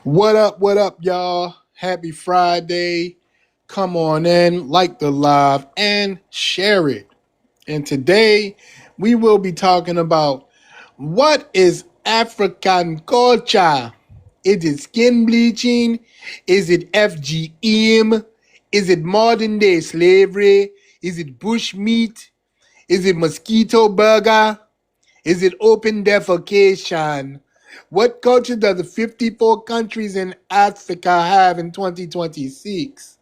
What up, y'all? Happy Friday. Come on in, like the live, and share it. And today we will be talking about what is African culture? Is it skin bleaching? Is it FGM? Is it modern day slavery? Is it bush meat? Is it mosquito burger? Is it open defecation? What culture does the 54 countries in Africa have in 2026?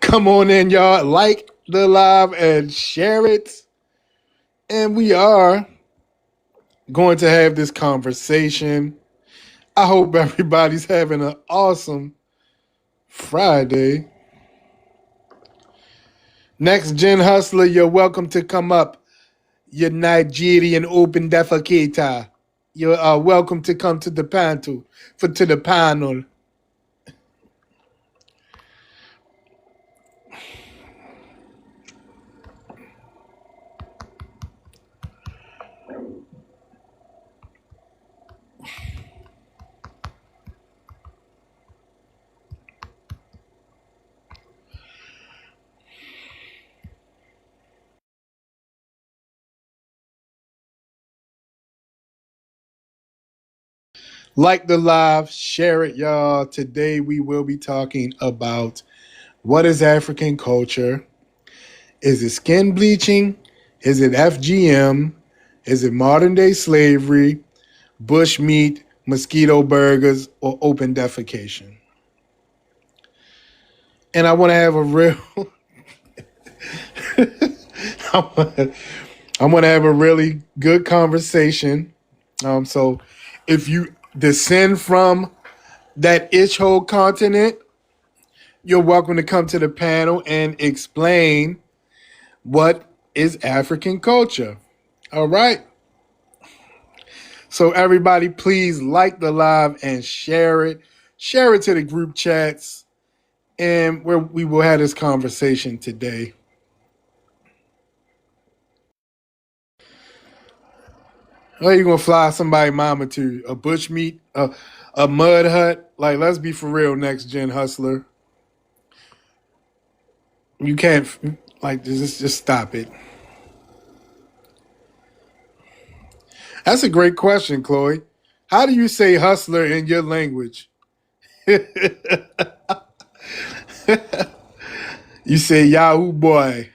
Come on in, y'all. Like the live and share it. And we are going to have this conversation. I hope everybody's having an awesome Friday. Next Gen Hustler, you're welcome to come up. You Nigerian open defecator. You're welcome to come to the panel. Like the live, share it, y'all. Today we will be talking about what is African culture. Is it skin bleaching? Is it FGM? Is it modern day slavery, bush meat, mosquito burgers, or open defecation? And I want to have a real I want to have a really good conversation. So if you descend from that itch hole continent, you're welcome to come to the panel and explain what is African culture. All right. So everybody, please like the live and share it. Share it to the group chats, and where we will have this conversation today. Are you gonna fly somebody mama to a bush meat, a mud hut? Like, let's be for real, next gen hustler. You can't like just stop it. That's a great question, Chloe. How do you say hustler in your language? You say Yahoo boy.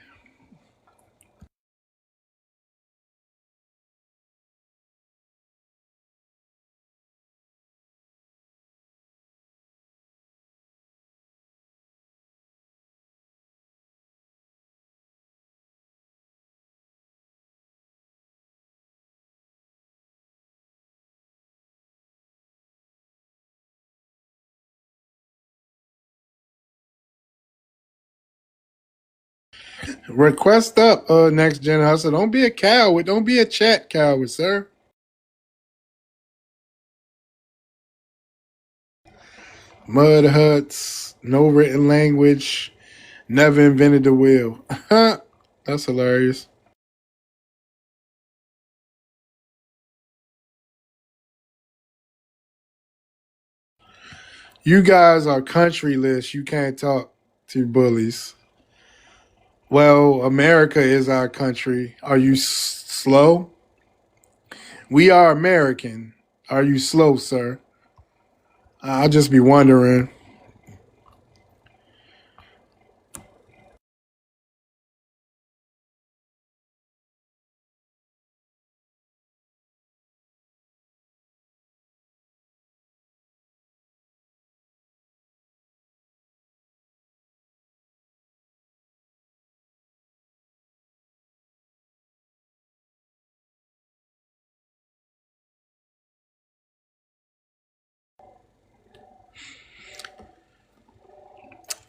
Request up, next gen hustler. Don't be a coward. Don't be a chat coward, sir. Mud huts, no written language, never invented the wheel. That's hilarious. You guys are countryless. You can't talk to bullies. Well, America is our country. Are you slow? We are American. Are you slow, sir? I'll just be wondering.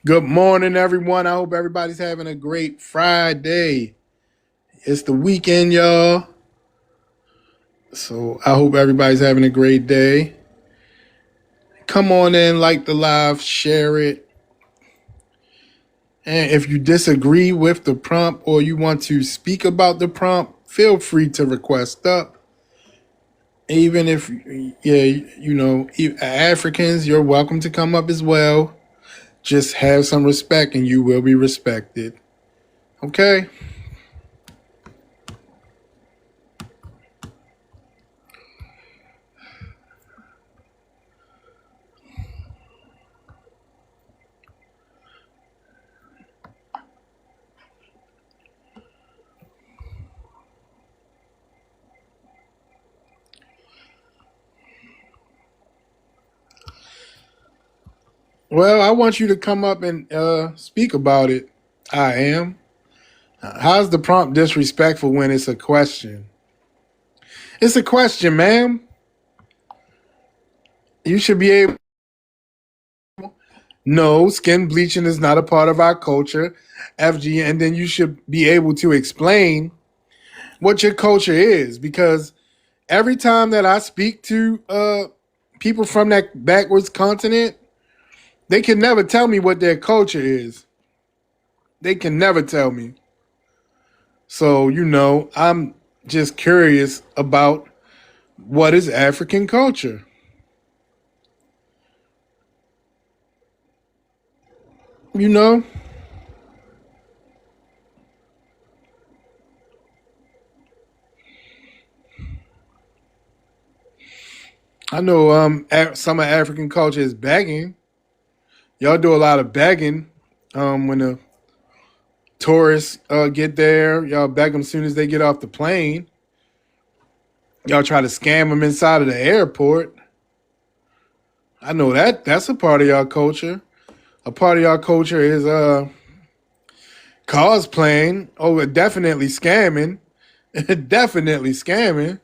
Good morning, everyone. I hope everybody's having a great Friday. It's the weekend, y'all. So I hope everybody's having a great day. Come on in, like the live, share it. And if you disagree with the prompt or you want to speak about the prompt, feel free to request up. Even if, yeah, Africans, you're welcome to come up as well. Just have some respect and you will be respected. Okay? Well, I want you to come up and speak about it. I am. How's the prompt disrespectful when it's a question? It's a question, ma'am. You should be able. No, skin bleaching is not a part of our culture, FG, and then you should be able to explain what your culture is, because every time that I speak to people from that backwards continent, they can never tell me what their culture is. They can never tell me. So, I'm just curious about what is African culture. You know? I know some of African culture is begging. Y'all do a lot of begging when the tourists get there. Y'all beg them as soon as they get off the plane. Y'all try to scam them inside of the airport. I know that's a part of y'all culture. A part of y'all culture is cosplaying. Oh, definitely scamming. Definitely scamming.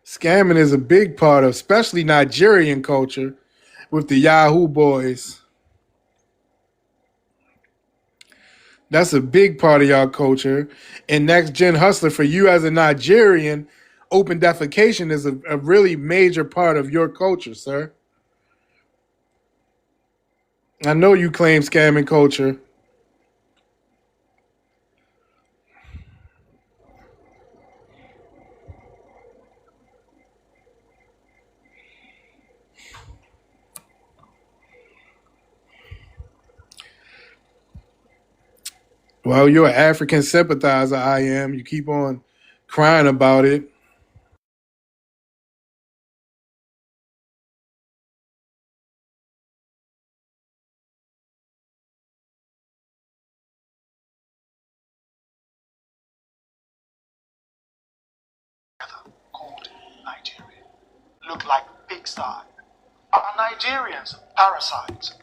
Scamming is a big part of, especially Nigerian culture with the Yahoo boys. That's a big part of y'all culture. And Next Gen Hustler, for you as a Nigerian, open defecation is a really major part of your culture, sir. I know you claim scamming culture. Well, you're an African sympathizer, I am. You keep on crying about it. Called Nigeria look like pigsty. Are Nigerians parasites?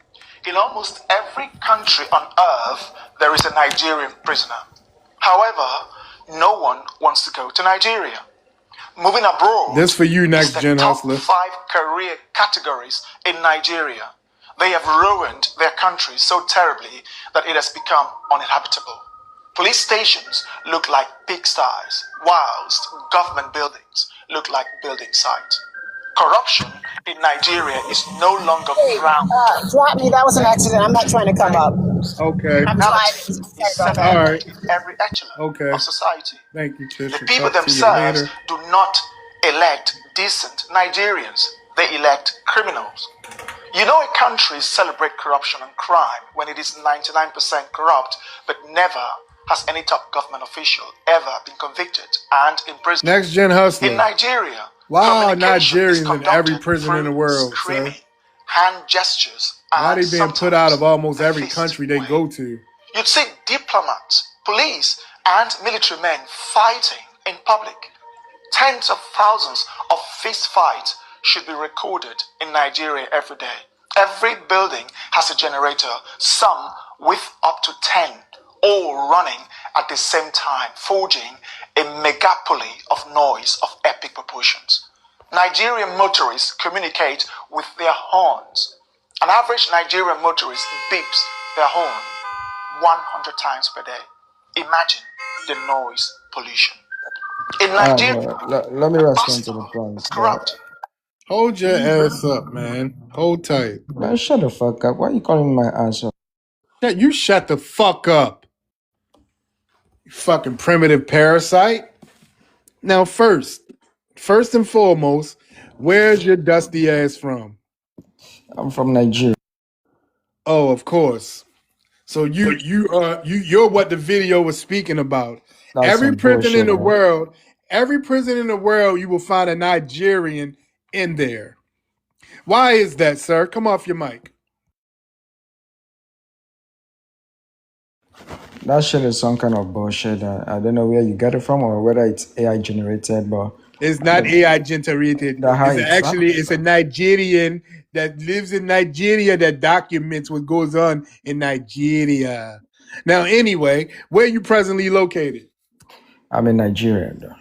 In almost every country on earth, there is a Nigerian prisoner. However, no one wants to go to Nigeria. Moving abroad This for you, is Next the Gen top Hustler. 5 career categories in Nigeria. They have ruined their country so terribly that it has become uninhabitable. Police stations look like pigsties, whilst government buildings look like building sites. Corruption in Nigeria is no longer frowned. Drop me. That was an accident. I'm not trying to come up. Okay. I'm Criminality driving. is Sorry about set that. in every echelon Okay. of society. Thank you, Tisha. The people Talk to you themselves later. do not elect decent Nigerians. They elect criminals. You know, a country celebrates corruption and crime when it is 99% corrupt, but never has any top government official ever been convicted and imprisoned. Next Gen Hustler. In Nigeria, Why are communication is Nigerians in conducted every prison in the through world, screaming, sir? hand gestures, Why and are they being put out of sometimes almost the every fist country they way. go to? You'd see diplomats, police, and military men fighting in public. Tens of thousands of fist fights should be recorded in Nigeria every day. Every building has a generator, some with up to 10, all running at the same time, forging a megapoly of noise of epic proportions. Nigerian motorists communicate with their horns. An average Nigerian motorist beeps their horn 100 times per day. Imagine the noise pollution. In Nigeria, Let me a respond to pastor the is points, bro. corrupt. Hold your ass up, man. Hold tight. Man, shut the fuck up. Why are you calling my ass up? You shut the fuck up. You fucking primitive parasite. Now, first and foremost, where's your dusty ass from? I'm from Nigeria. Oh, of course. So you're what the video was speaking about. That's Every some prison in bullshit, the right? world, you will find a Nigerian in there. Why is that, sir? Come off your mic. That shit is some kind of bullshit. I don't know where you get it from or whether it's AI generated, but It's not AI generated. the how It's a Nigerian that lives in Nigeria that documents what goes on in Nigeria. Now, anyway, where are you presently located? I'm in Nigeria, though.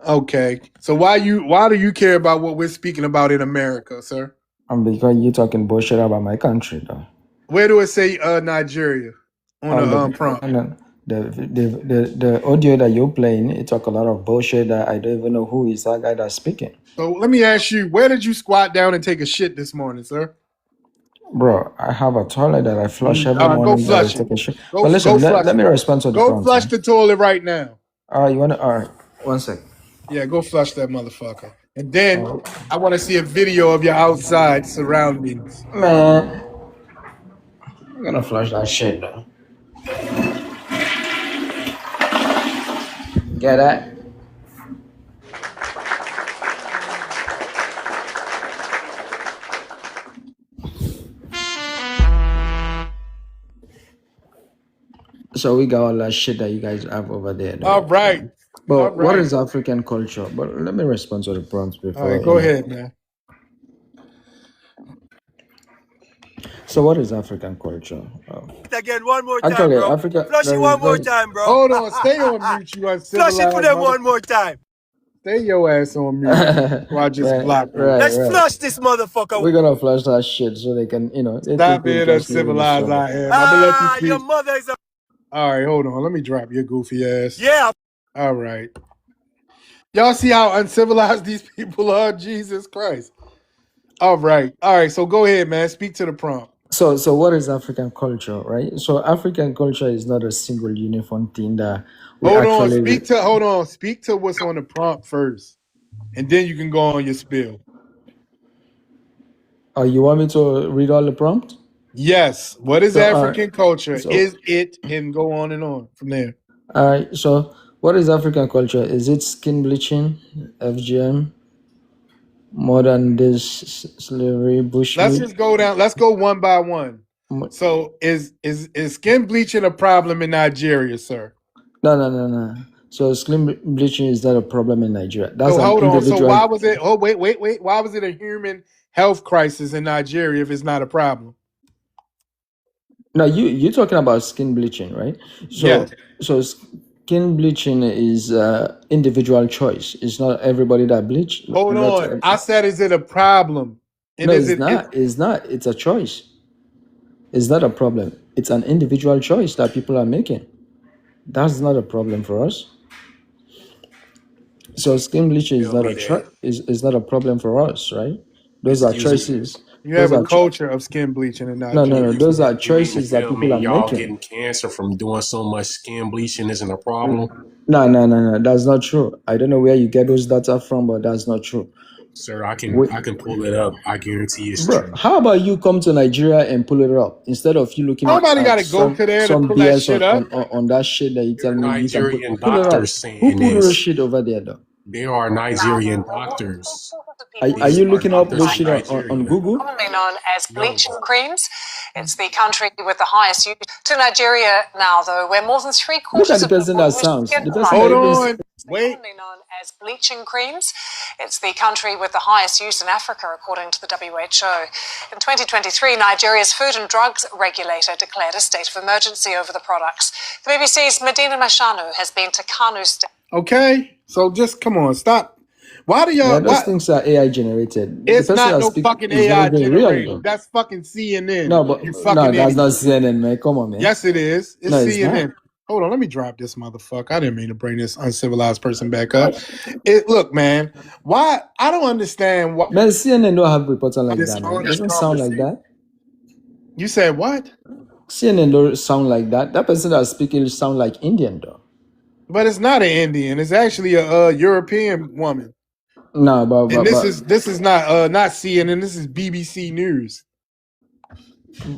Okay. So why do you care about what we're speaking about in America, sir? Because you talking bullshit about my country, though. Where do it say Nigeria on the prompt? The audio that you're playing, it talk a lot of bullshit that I don't even know who is that guy that's speaking. So let me ask you, where did you squat down and take a shit this morning, sir? Bro, I have a toilet that I flush every Go morning. flush that I take a shit. Go- But listen, go flush let me it. respond to the Go prompt. flush the toilet right now. You wanna? All right, 1 sec. Yeah, go flush that motherfucker. And then I want to see a video of your outside surroundings. Man, I'm gonna flush that shit though. Get that? So we got all that shit that you guys have over there. Though. All right. But All right. what is African culture? But let me respond to the prompts before. All right, go ahead, man. So what is African culture? Again, one more time, Actually, bro. Africa. Flush it one more time, bro. Hold on, stay on mute, you uncivilized. Flush it for them one more time. Stay your ass on mute. Or I just block you. Let's flush this motherfucker. We're gonna flush that shit so they can, they Stop think being we're just uncivilized. I am. I'm gonna let you your speak. mother is a... All right, hold on. Let me drop your goofy ass. Yeah. All right. Y'all see how uncivilized these people are? Jesus Christ. All right. So go ahead, man. Speak to the prompt. So what is African culture, right? So African culture is not a single uniform thing that we Hold on. actually Speak to what's on the prompt first, and then you can go on your spill. You want me to read all the prompt? Yes. What is So, African culture? so- Is it, and go on and on from there. All right. So what is African culture? Is it skin bleaching, FGM, modern day slavery, Let's bushmeat? just go down. Let's go one by one. So is skin bleaching a problem in Nigeria, sir? No. So skin bleaching is not a problem in Nigeria. That's So an hold on. So individual. why was it? Oh, wait. Why was it a human health crisis in Nigeria if it's not a problem? No, you're talking about skin bleaching, right? So Yes. so skin bleaching is individual choice. It's not everybody that bleach. Hold on. I said, is it a problem? And No, is it's not. It's not. It's a choice. It's not a problem. It's an individual choice that people are making. That's not a problem for us. So skin bleaching is not is not a problem for us, right? Those are choices. You have a culture of skin bleaching in Nigeria. No. Those are choices that people are y'all making. getting cancer from doing so much skin bleaching isn't a problem. No. That's not true. I don't know where you get those data from, but that's not true. Sir, I can pull it up. I guarantee it's true. How about you come to Nigeria and pull it up instead of you looking Nobody at gotta go to there to some pull that BS shit up. on that shit that you tell me you can Nigerian pull it up. doctors saying Who put this. those shit over there though? There are Nigerian doctors. Are you looking up doctors those in shit Nigeria. on Google? Commonly known as bleaching creams. It's the country with the highest use. To Nigeria now, though, where more than three Look quarters at the of person that people sounds. get The person light. Hold that on. even Wait. Commonly known as bleaching creams. It's the country with the highest use in Africa, according to the WHO. In 2023, Nigeria's Food and Drugs Regulator declared a state of emergency over the products. The BBC's Medina Mashanu has been to Kano State. Okay. So just come on, stop. Why do y'all? those Why? things are AI generated. It's the person not that no speak fucking is AI not even real, generated. though. That's fucking CNN. No, but you no, fucking that's idiot. not CNN, man. Come on, man. Yes, it is. It's No, it's CNN. not. Hold on, let me drop this motherfucker. I didn't mean to bring this uncivilized person back up. Look, man. Why? I don't understand why. Man, CNN don't have reporter like This that, man. It honest doesn't sound like that. You said what? CNN don't sound like that. That person that's speaking sound like Indian, though. But it's not an Indian. It's actually a European woman. No, And this is not CNN. This is BBC News.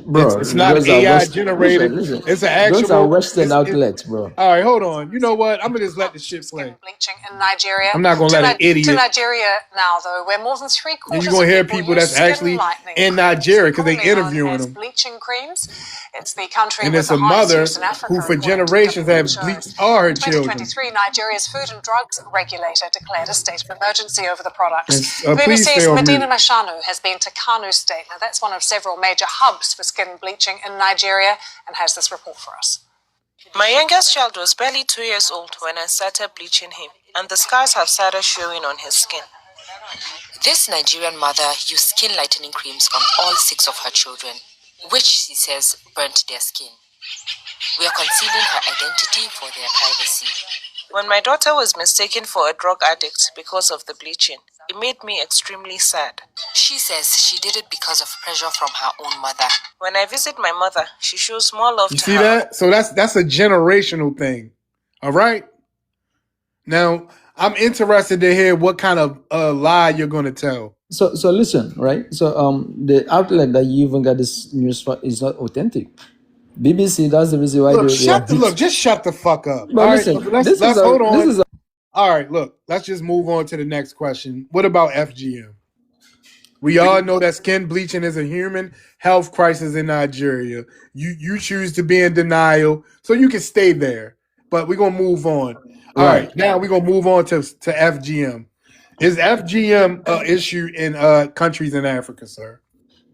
bro, It's not those are AI West. generated. Listen. It's an actual. Those are Western it's- outlets, bro. All right, hold on. You know what? I'm gonna just let the shit play. Bleaching in Nigeria. I'm not gonna let an To idiot. Nigeria now, though, where more than 3/4 And you're gonna hear of people use that's actually skin lightening in creams, Nigeria because they commonly known interviewing as them. bleaching creams. It's the country And with it's the a highest mother use in Africa, who for according to generations have WHO. bleached all her In children. 2023, Nigeria's food and drugs regulator declared a state of emergency over the products. And, please stay BBC's on Medina mute. Mashanu has been to Kano State. Now, that's one of several major hubs for skin bleaching in Nigeria, and has this report for us. My youngest child was barely 2 years old when I started bleaching him, and the scars have started showing on his skin. This Nigerian mother used skin lightening creams on all 6 of her children, which she says burnt their skin. We are concealing her identity for their privacy. When my daughter was mistaken for a drug addict because of the bleaching, it made me extremely sad. She says she did it because of pressure from her own mother. When I visit my mother, she shows more love You to see her. that? So that's a generational thing. All right. Now I'm interested to hear what kind of lie you're gonna tell. So listen, right? So the outlet that you even got this news from is not authentic. BBC, that's the reason why Look, they just shut the fuck up. But All listen, right, this let's is hold on. this is All right, look, let's just move on to the next question. What about FGM? We all know that skin bleaching is a human health crisis in Nigeria. You choose to be in denial, so you can stay there. But we're gonna move on. All right, now we're gonna move on to FGM. Is FGM an issue in countries in Africa, sir?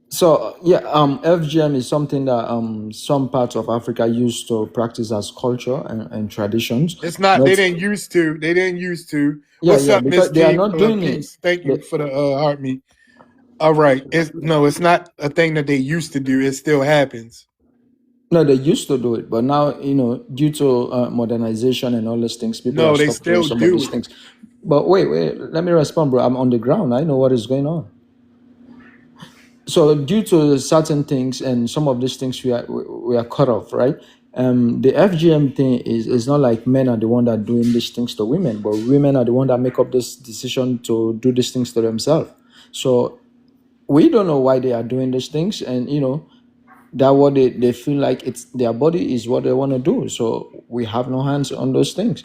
So yeah, FGM is something that some parts of Africa used to practice as culture and traditions. It's not. They didn't used to. Yeah, What's up, Miss because they are G? not doing it. Peace. Thank you for the heart me. All right. It's not a thing that they used to do. It still happens. No, they used to do it, but now due to modernization and all these things, people are they stopped doing still some do of these it. things. But wait, let me respond, bro. I'm on the ground. I know what is going on. So due to certain things and some of these things we are cut off, right? The FGM thing is not like men are the one that are doing these things to women, but women are the one that make up this decision to do these things to themselves. So we don't know why they are doing these things, and that what they feel like it's their body is what they want to do. So we have no hands on those things.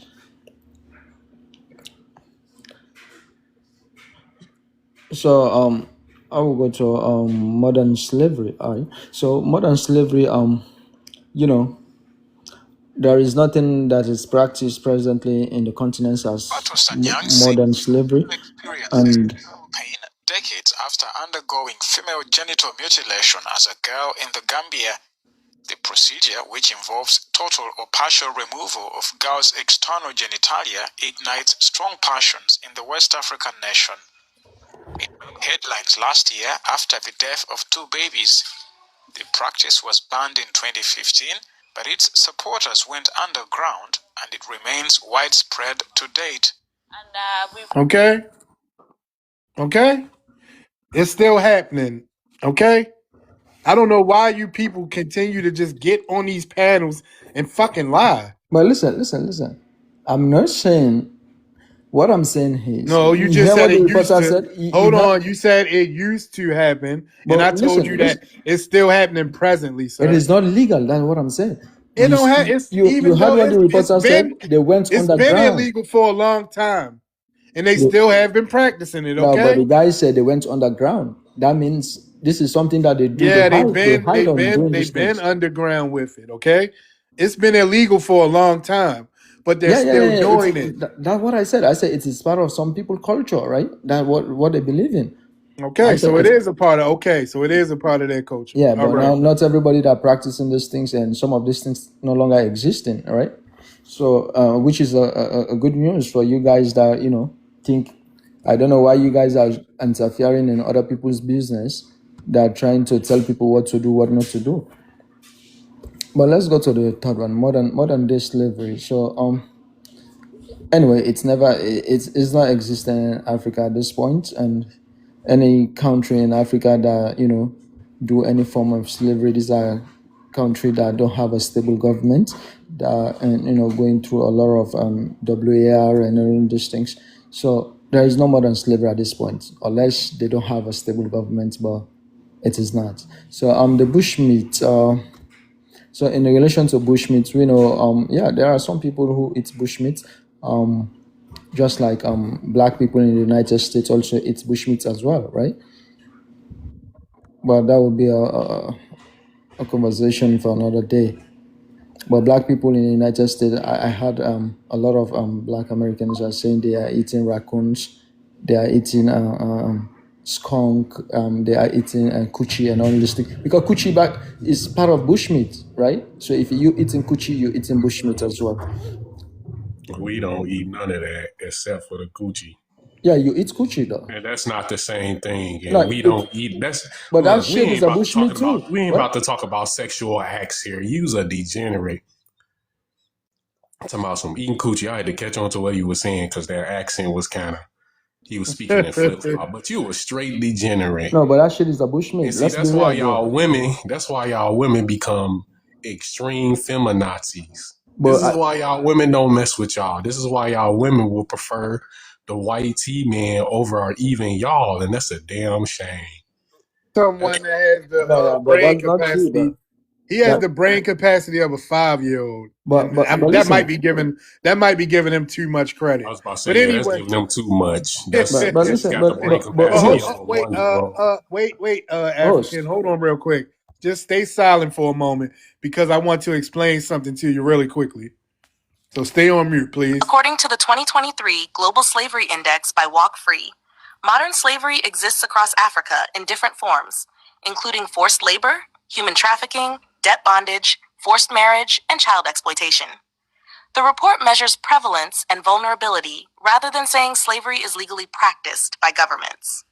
So I will go to modern slavery. All right. So modern slavery, there is nothing that is practiced presently in the continents as modern slavery. And pain decades after undergoing female genital mutilation as a girl in the Gambia. The procedure, which involves total or partial removal of girls' external genitalia, ignites strong passions in the West African nation. In headlines last year after the death of 2 babies. The practice was banned in 2015, but its supporters went underground, and it remains widespread to date. Okay. It's still happening. Okay. I don't know why you people continue to just get on these panels and fucking lie. But listen. I'm not saying what I'm saying is. No, you just said it used to. Hold on, you said it used to happen, and I told you that it's still happening presently, sir. It is not legal. That's what I'm saying. It don't have. It's you heard what the reporter said. They went underground. It's been illegal for a long time, and they still have been practicing it. Okay. No, but the guy said they went underground. That means this is something that they do. Yeah, they've been underground with it. Okay, it's been illegal for a long time, but they're still doing it. That's what I said. I said it is part of some people's culture, right? That what they believe in. Okay, so it is a part of. Okay, so it is a part of their culture. Yeah, but now not everybody that practicing these things, and some of these things no longer existing. All right, so which is a good news for you guys that think. I don't know why you guys are interfering in other people's business. They're trying to tell people what to do, what not to do. But let's go to the third one, modern day slavery. So anyway, it's not existing in Africa at this point, and any country in Africa that do any form of slavery, these are countries that don't have a stable government. that and going through a lot of WAR and all these things. So there is no modern slavery at this point, unless they don't have a stable government, but it is not. So the bushmeat. So in relation to bushmeat, we know there are some people who eat bushmeat. Just like black people in the United States also eat bushmeat as well, right? But that would be a conversation for another day. But black people in the United States, I heard a lot of black Americans are saying they are eating raccoons, they are eating skunk, they are eating coochie and all these things. Because coochie back is part of bushmeat, right? So if you eating coochie, you're eating bushmeat as well. We don't eat none of that except for the coochie. Yeah, you eat coochie though. And that's not the same thing. And No, we don't eat that's but that look, shit is a bushmeat too. we ain't What? about to talk about sexual acts here. You's a degenerate. Talking about some eating coochie. I had to catch on to what you were saying because their accent was he was speaking in flip flop, but you were straight degenerate. No, but that shit is a bushmeat. And see, Let's that's be why real, y'all women become extreme feminazis. But This is why y'all women don't mess with y'all. This is why y'all women will prefer the white tea man over even y'all, and that's a damn shame. Someone that has the but brain that's not true capacity. though. He has That, the brain capacity of a 5-year-old. but And but that might listen, be giving him too much I credit. was about to say, But yeah, that's anyway, giving them too much. That's but that's listen, got the brain capacity of a wait, 1-year-old. wait, host. African, hold on real quick. Just stay silent for a moment because I want to explain something to you really quickly. So stay on mute, please. According to the 2023 Global Slavery Index by Walk Free, modern slavery exists across Africa in different forms, including forced labor, human trafficking, debt bondage, forced marriage, and child exploitation. The report measures prevalence and vulnerability rather than saying slavery is legally practiced by governments.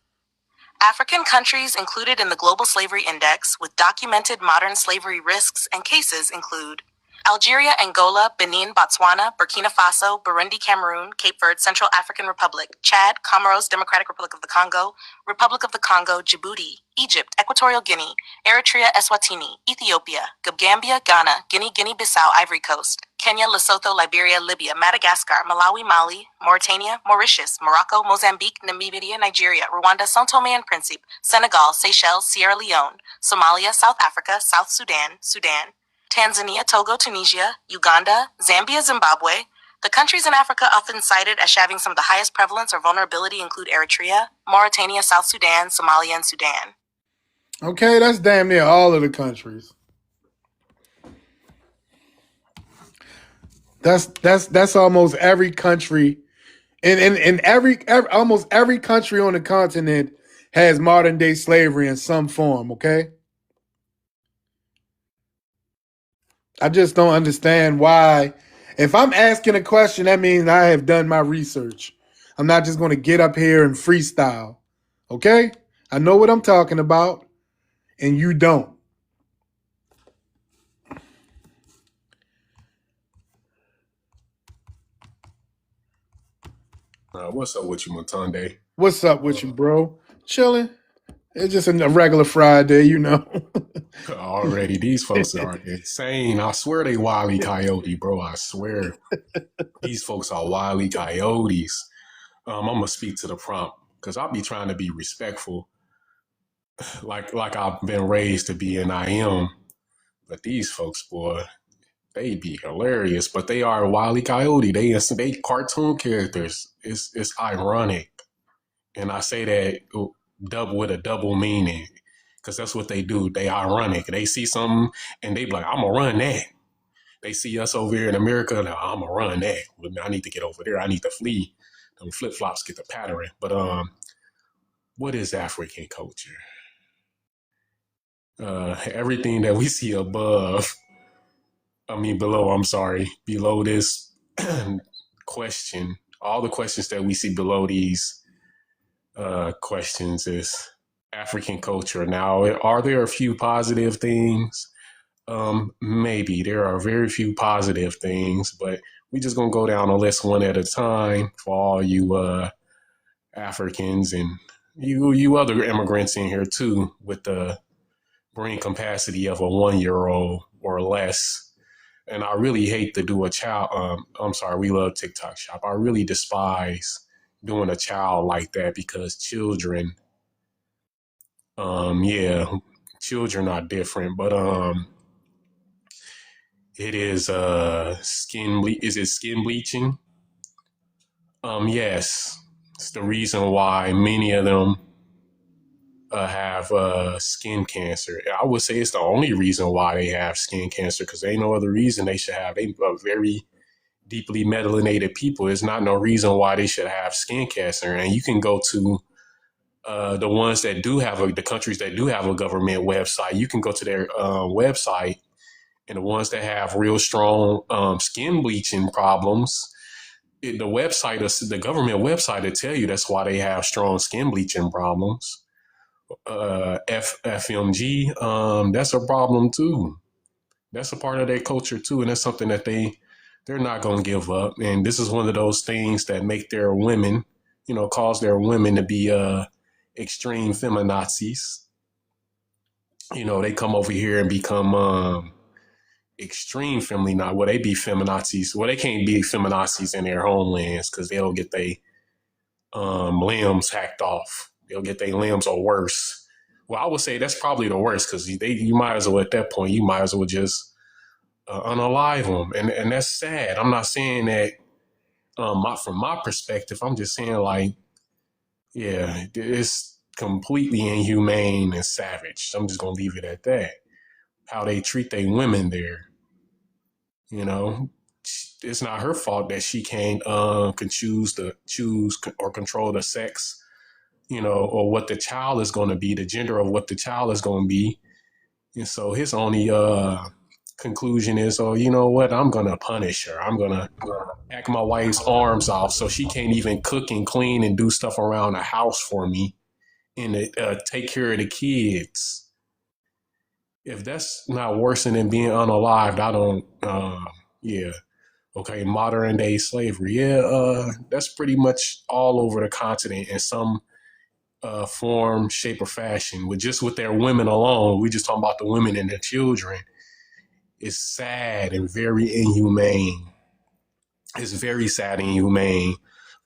African countries included in the Global Slavery Index with documented modern slavery risks and cases include Algeria, Angola, Benin, Botswana, Burkina Faso, Burundi, Cameroon, Cape Verde, Central African Republic, Chad, Comoros, Democratic Republic of the Congo, Republic of the Congo, Djibouti, Egypt, Equatorial Guinea, Eritrea, Eswatini, Ethiopia, Gambia, Ghana, Guinea-Bissau, Ivory Coast, Kenya, Lesotho, Liberia, Libya, Madagascar, Malawi, Mali, Mauritania, Mauritius, Morocco, Mozambique, Namibia, Nigeria, Rwanda, São Tomé and Príncipe, Senegal, Seychelles, Sierra Leone, Somalia, South Africa, South Sudan, Tanzania, Togo, Tunisia, Uganda, Zambia, Zimbabwe. The countries in Africa often cited as having some of the highest prevalence or vulnerability include Eritrea, Mauritania, South Sudan, Somalia, and Sudan. Okay, that's damn near all of the countries. That's almost every country. In almost every country on the continent has modern day slavery in some form, okay? I just don't understand why. If I'm asking a question, that means I have done my research. I'm not just going to get up here and freestyle. Okay? I know what I'm talking about, and you don't. What's up with you, Matunde? What's up with you, bro? Chilling. It's just a regular Friday, you know. Already, these folks are insane. I swear they Wile E. Coyote, bro. I swear. These folks are Wile E. Coyotes. I'm going to speak to the prompt because I'll be trying to be respectful like I've been raised to be and I am. But these folks, boy, they be hilarious. But they are Wile E. Coyote. They cartoon characters. It's ironic. And I say that with a double meaning because that's what they do. They ironic. They see something and they be like, I'm going to run that. They see us over here in America, and I'm going to run that. I need to get over there. I need to flee. Them flip-flops get the pattern. But what is African culture? Everything that we see below this question, all the questions that we see below these questions is African culture. Now, are there a few positive things? Maybe there are very few positive things, but we just gonna go down a list one at a time for all you Africans and you other immigrants in here too with the brain capacity of a 1-year-old or less. And I really hate to do a child. I'm sorry, we love TikTok shop. I really despise doing a child like that because children, yeah, children are different. But it is is it skin bleaching? Yes, it's the reason why many of them have skin cancer. I would say it's the only reason why they have skin cancer because ain't no other reason they should have. They are very deeply melanated people. There's not no reason why they should have skin cancer. And you can go to the ones that do have the countries that do have a government website. You can go to their website, and the ones that have real strong skin bleaching problems, the government website will tell you that's why they have strong skin bleaching problems. FMG, that's a problem too. That's a part of their culture too, and that's something that they're not going to give up. And this is one of those things that make their women, cause their women to be extreme feminazis. They come over here and become extreme feminazi. Well, they be feminazis. Well, they can't be feminazis in their homelands because they'll get their limbs hacked off. They'll get their limbs or worse. Well, I would say that's probably the worst because you might as well, at that point, you might as well just unalive them. And that's sad. I'm not saying that from my perspective. I'm just saying, like, yeah, it's completely inhumane and savage. I'm just going to leave it at that. How they treat their women there. It's not her fault that she can't can choose or control the sex, or what the child is going to be, the gender of what the child is going to be. And so his only conclusion is, oh, you know what? I'm going to punish her. I'm going to hack my wife's arms off so she can't even cook and clean and do stuff around the house for me and take care of the kids. If that's not worse than being unalived, I don't, yeah. Okay, modern day slavery. Yeah, that's pretty much all over the continent in some form, shape, or fashion. With their women alone, we just talking about the women and the children. It's sad and very inhumane. It's very sad and inhumane.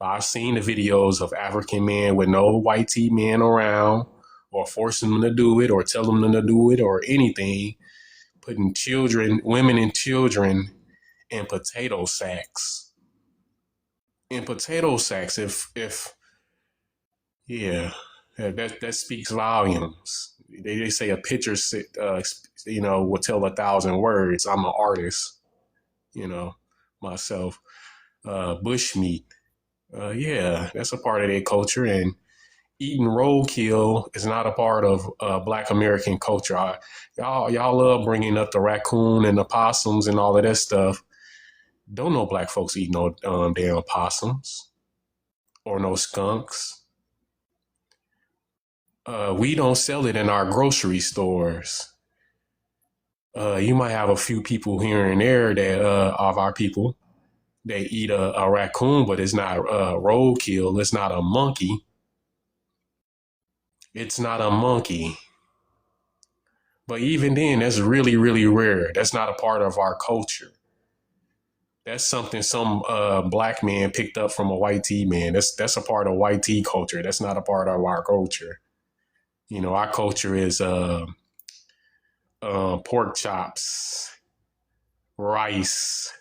I've seen the videos of African men with no white tea men around, or forcing them to do it, or telling them to do it, or anything, putting women and children in potato sacks. That speaks volumes. They say a picture, will tell 1,000 words. I'm an artist, myself. Bushmeat. That's a part of their culture, and eating roadkill is not a part of Black American culture. Y'all love bringing up the raccoon and the possums and all of that stuff. Don't know Black folks eat no damn possums or no skunks. We don't sell it in our grocery stores. You might have a few people here and there that of our people, they eat a raccoon, but it's not roadkill. It's not a monkey. It's not a monkey. But even then, that's really, really rare. That's not a part of our culture. That's something some Black man picked up from a white tea man. That's a part of white tea culture. That's not a part of our culture. Our culture is pork chops, rice,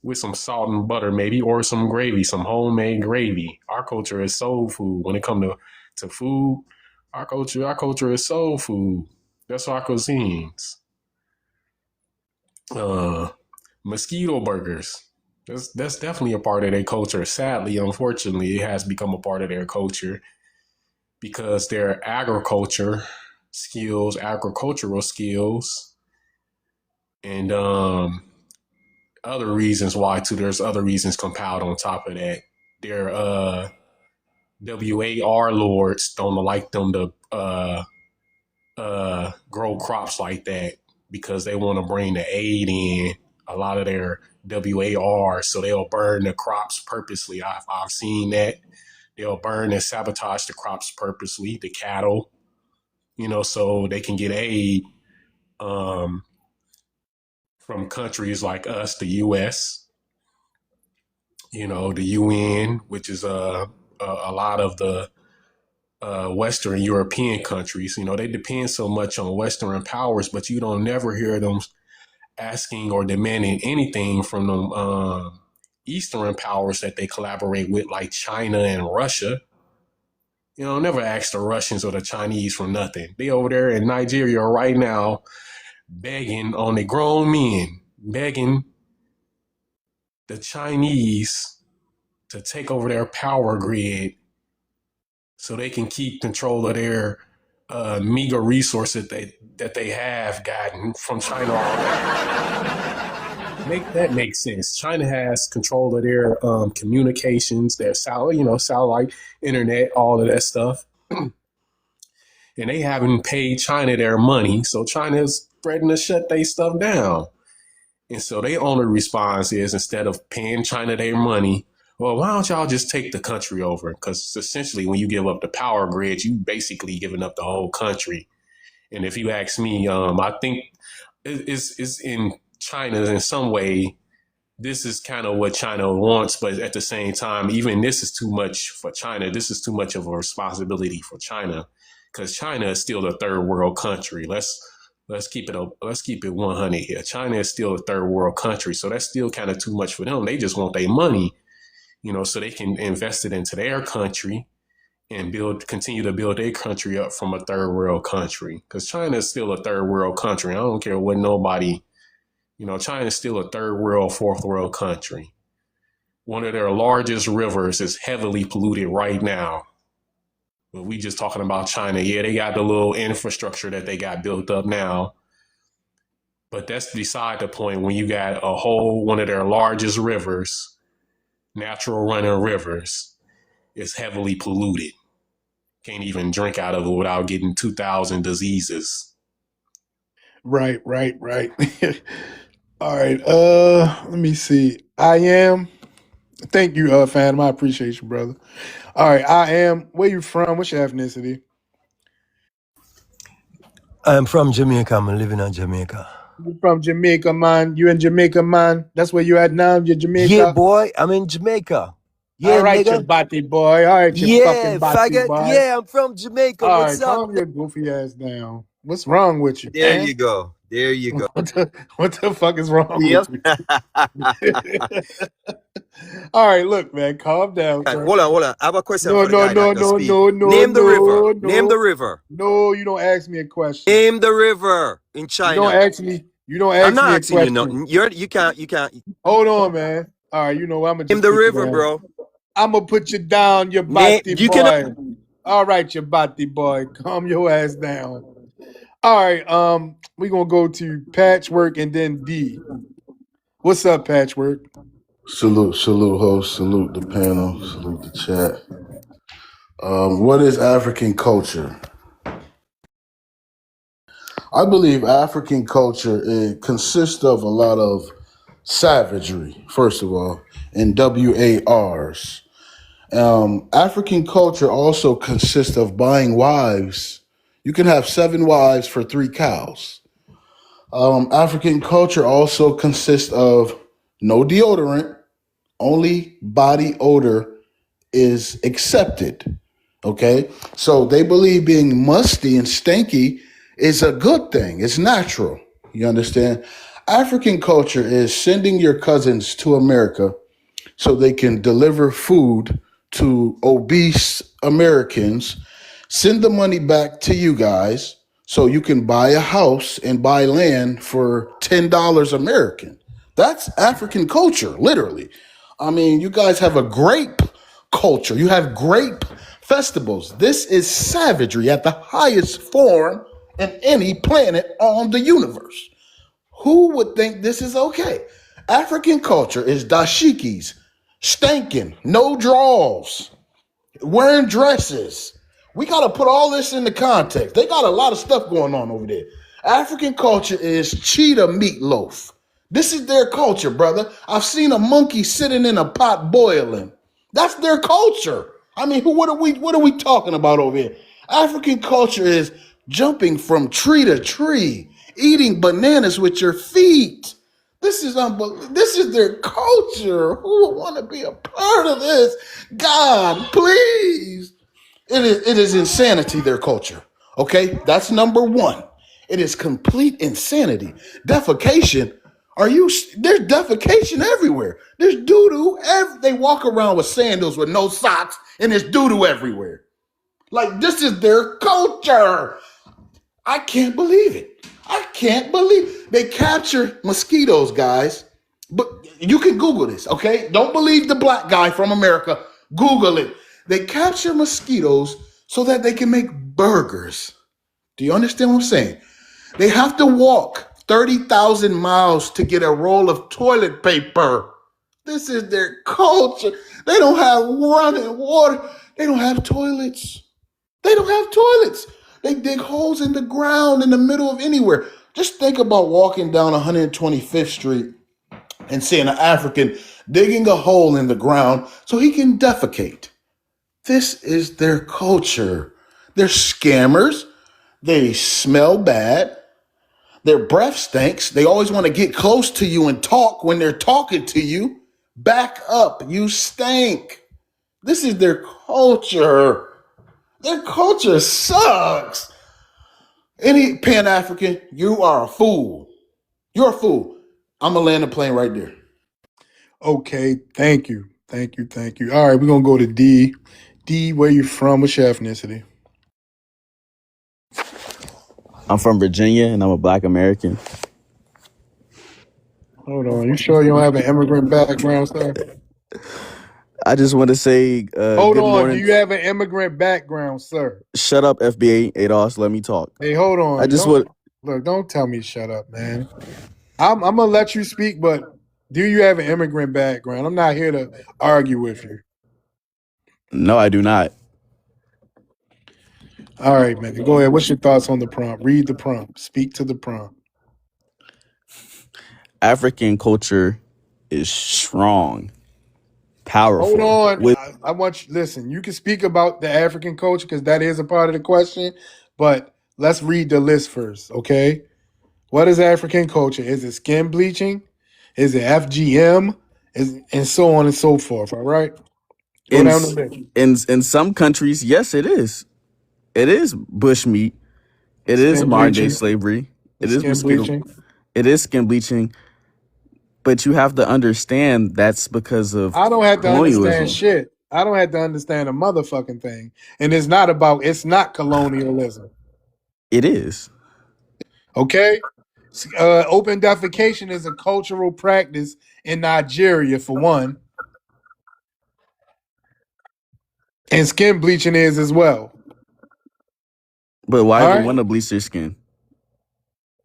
with some salt and butter maybe, or some gravy, some homemade gravy. Our culture is soul food. When it comes to food, our culture is soul food. That's our cuisines. Mosquito burgers. That's definitely a part of their culture. Sadly, unfortunately, it has become a part of their culture because their agricultural skills, and other reasons why too. There's other reasons compiled on top of that. Their WAR lords don't like them to grow crops like that because they want to bring the aid in. A lot of their WAR, so they'll burn the crops purposely. I've seen that. They'll burn and sabotage the crops purposely, the cattle, so they can get aid. from countries like us, the U.S., the UN, which is a lot of the Western European countries. They depend so much on Western powers, but you don't never hear them asking or demanding anything from them Eastern powers that they collaborate with, like China and Russia. Never ask the Russians or the Chinese for nothing. They over there in Nigeria right now begging on the grown men, begging the Chinese to take over their power grid so they can keep control of their meager resources that they have gotten from China already. Make that make sense. China has control of their communications, their satellite, internet, all of that stuff. And they haven't paid China their money, so China's threatening to shut their stuff down. And so their only response is, instead of paying China their money, well, why don't y'all just take the country over? Because essentially, when you give up the power grid, you basically giving up the whole country. And if you ask me, I think it's in China in some way. This is kind of what China wants, but at the same time, even this is too much for China. This is too much of a responsibility for China, because China is still a third world country. Let's keep it 100 here. China is still a third world country, so that's still kind of too much for them. They just want their money, so they can invest it into their country and continue to build their country up from a third world country. Because China is still a third world country. I don't care what nobody. China is still a third world, fourth world country. One of their largest rivers is heavily polluted right now. But we just talking about China. Yeah, they got the little infrastructure that they got built up now. But that's beside the point. When you got one of their largest rivers, natural running rivers, is heavily polluted. Can't even drink out of it without getting 2,000 diseases. Right. All right, let me see. Thank you, Phantom. I appreciate you, brother. All right, where you from? What's your ethnicity? I'm from Jamaica. I'm living in Jamaica. You from Jamaica, man? You in Jamaica, man? That's where you at now? You're Jamaica? Yeah, boy. I'm in Jamaica. Yeah, all right, nigga. you batty boy. All right, you fucking batty faggot. boy. Yeah, I'm from Jamaica. All What's right, up? calm your goofy ass down. What's wrong with you? There man? you go. There you go. What the fuck is wrong Yep. with you? All right, look, man, calm down. Okay, Sir. hold on. I have a question No, for the guy that can speak. Name the river. Name the river. No, you don't ask me a question. Name the river in China. You don't ask me. I'm not asking you nothing. You can't. Hold on, man. All right, you know what? I'm gonna Name the river, bro. I'm gonna put you down, you batty boy. All right, you batty boy. Calm your ass down. All right, we're gonna go to Patchwork and then D. What's up, Patchwork? Salute, host. Salute the panel. Salute the chat. What is African culture? I believe African culture consists of a lot of savagery, first of all, and WARs. African culture also consists of buying wives. You can have 7 wives for 3 cows. African culture also consists of no deodorant, only body odor is accepted. Okay? So they believe being musty and stanky is a good thing. It's natural. You understand? African culture is sending your cousins to America so they can deliver food to obese Americans, send the money back to you guys so you can buy a house and buy land for $10 American. That's African culture, literally. I mean, you guys have a grape culture. You have grape festivals. This is savagery at the highest form in any planet on the universe. Who would think this is okay? African culture is dashikis, stanking, no draws, wearing dresses. We got to put all this into context. They got a lot of stuff going on over there. African culture is cheetah meatloaf. This is their culture, brother. I've seen a monkey sitting in a pot boiling. That's their culture. I mean, what are we talking about over here? African culture is jumping from tree to tree, eating bananas with your feet. This is unbelievable. This is their culture. Who would want to be a part of this? God, please. It is insanity, their culture. Okay? That's number one. It is complete insanity. Defecation. There's defecation everywhere. There's doo-doo. They walk around with sandals with no socks, and there's doo-doo everywhere. Like, this is their culture. I can't believe it. I can't believe they capture mosquitoes, guys. But you can Google this, okay? Don't believe the black guy from America. Google it. They capture mosquitoes so that they can make burgers. Do you understand what I'm saying? They have to walk 30,000 miles to get a roll of toilet paper. This is their culture. They don't have running water. They don't have toilets. They don't have toilets. They dig holes in the ground in the middle of anywhere. Just think about walking down 125th Street and seeing an African digging a hole in the ground so he can defecate. This is their culture. They're scammers. They smell bad. Their breath stinks. They always want to get close to you and talk when they're talking to you. Back up. You stink. This is their culture. Their culture sucks. Any Pan-African, you are a fool. You're a fool. I'm going to land the plane right there. Okay, thank you. Thank you. All right, we're going to go to D. D, where you from? What's your ethnicity? I'm from Virginia, and I'm a Black American. Hold on. You sure you don't have an immigrant background, sir? I just want to say Hold good on. morning. Do you have an immigrant background, sir? Shut up, FBA ADOS. Let me talk. Hey, hold on. I just want. Look, don't tell me to shut up, man. I'm going to let you speak, but do you have an immigrant background? I'm not here to argue with you. No, I do not. All right, man. Go ahead. What's your thoughts on the prompt? Read the prompt. Speak to the prompt. African culture is strong, powerful. Hold on. I want you, listen, you can speak about the African culture because that is a part of the question, but let's read the list first, okay? What is African culture? Is it skin bleaching? Is it FGM? And so on and so forth, all right? Go down the list. In some countries, yes, it is. It is bushmeat. It is modern day slavery. It is mosquito. It is skin bleaching. But you have to understand that's because of I don't have to colonialism. understand shit. I don't have to understand a motherfucking thing. And it's not colonialism. It is. Okay? Open defecation is a cultural practice in Nigeria, for one. And skin bleaching is as well. But why All do right? you want to bleach your skin?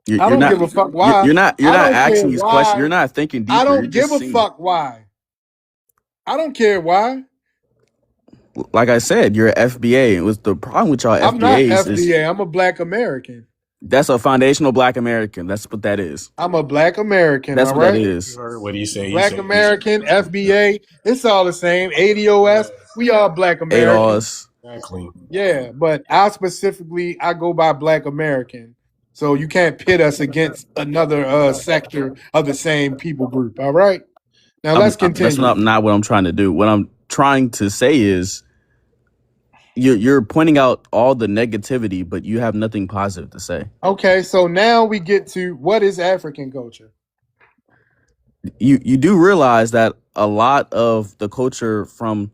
I don't give a fuck why. You're not I don't asking care these why. questions. You're not thinking deeper. I You're don't just give a seeing fuck why. I don't care why. it. Like I said, you're an FBA. What's the problem with y'all I'm not FBAs is FBA. I'm a Black American. that's a foundational Black American. That's what that is. I'm a Black American. That's all what right? that is. What do you say? Black American, FBA, it's all the same. ADOS, we all Black Americans. ADOS. Exactly. Yeah, but I go by Black American. So you can't pit us against another sector of the same people group. All right. Now let's continue. That's not what I'm trying to do. What I'm trying to say is you're pointing out all the negativity, but you have nothing positive to say. Okay, so now we get to what is African culture? You do realize that a lot of the culture from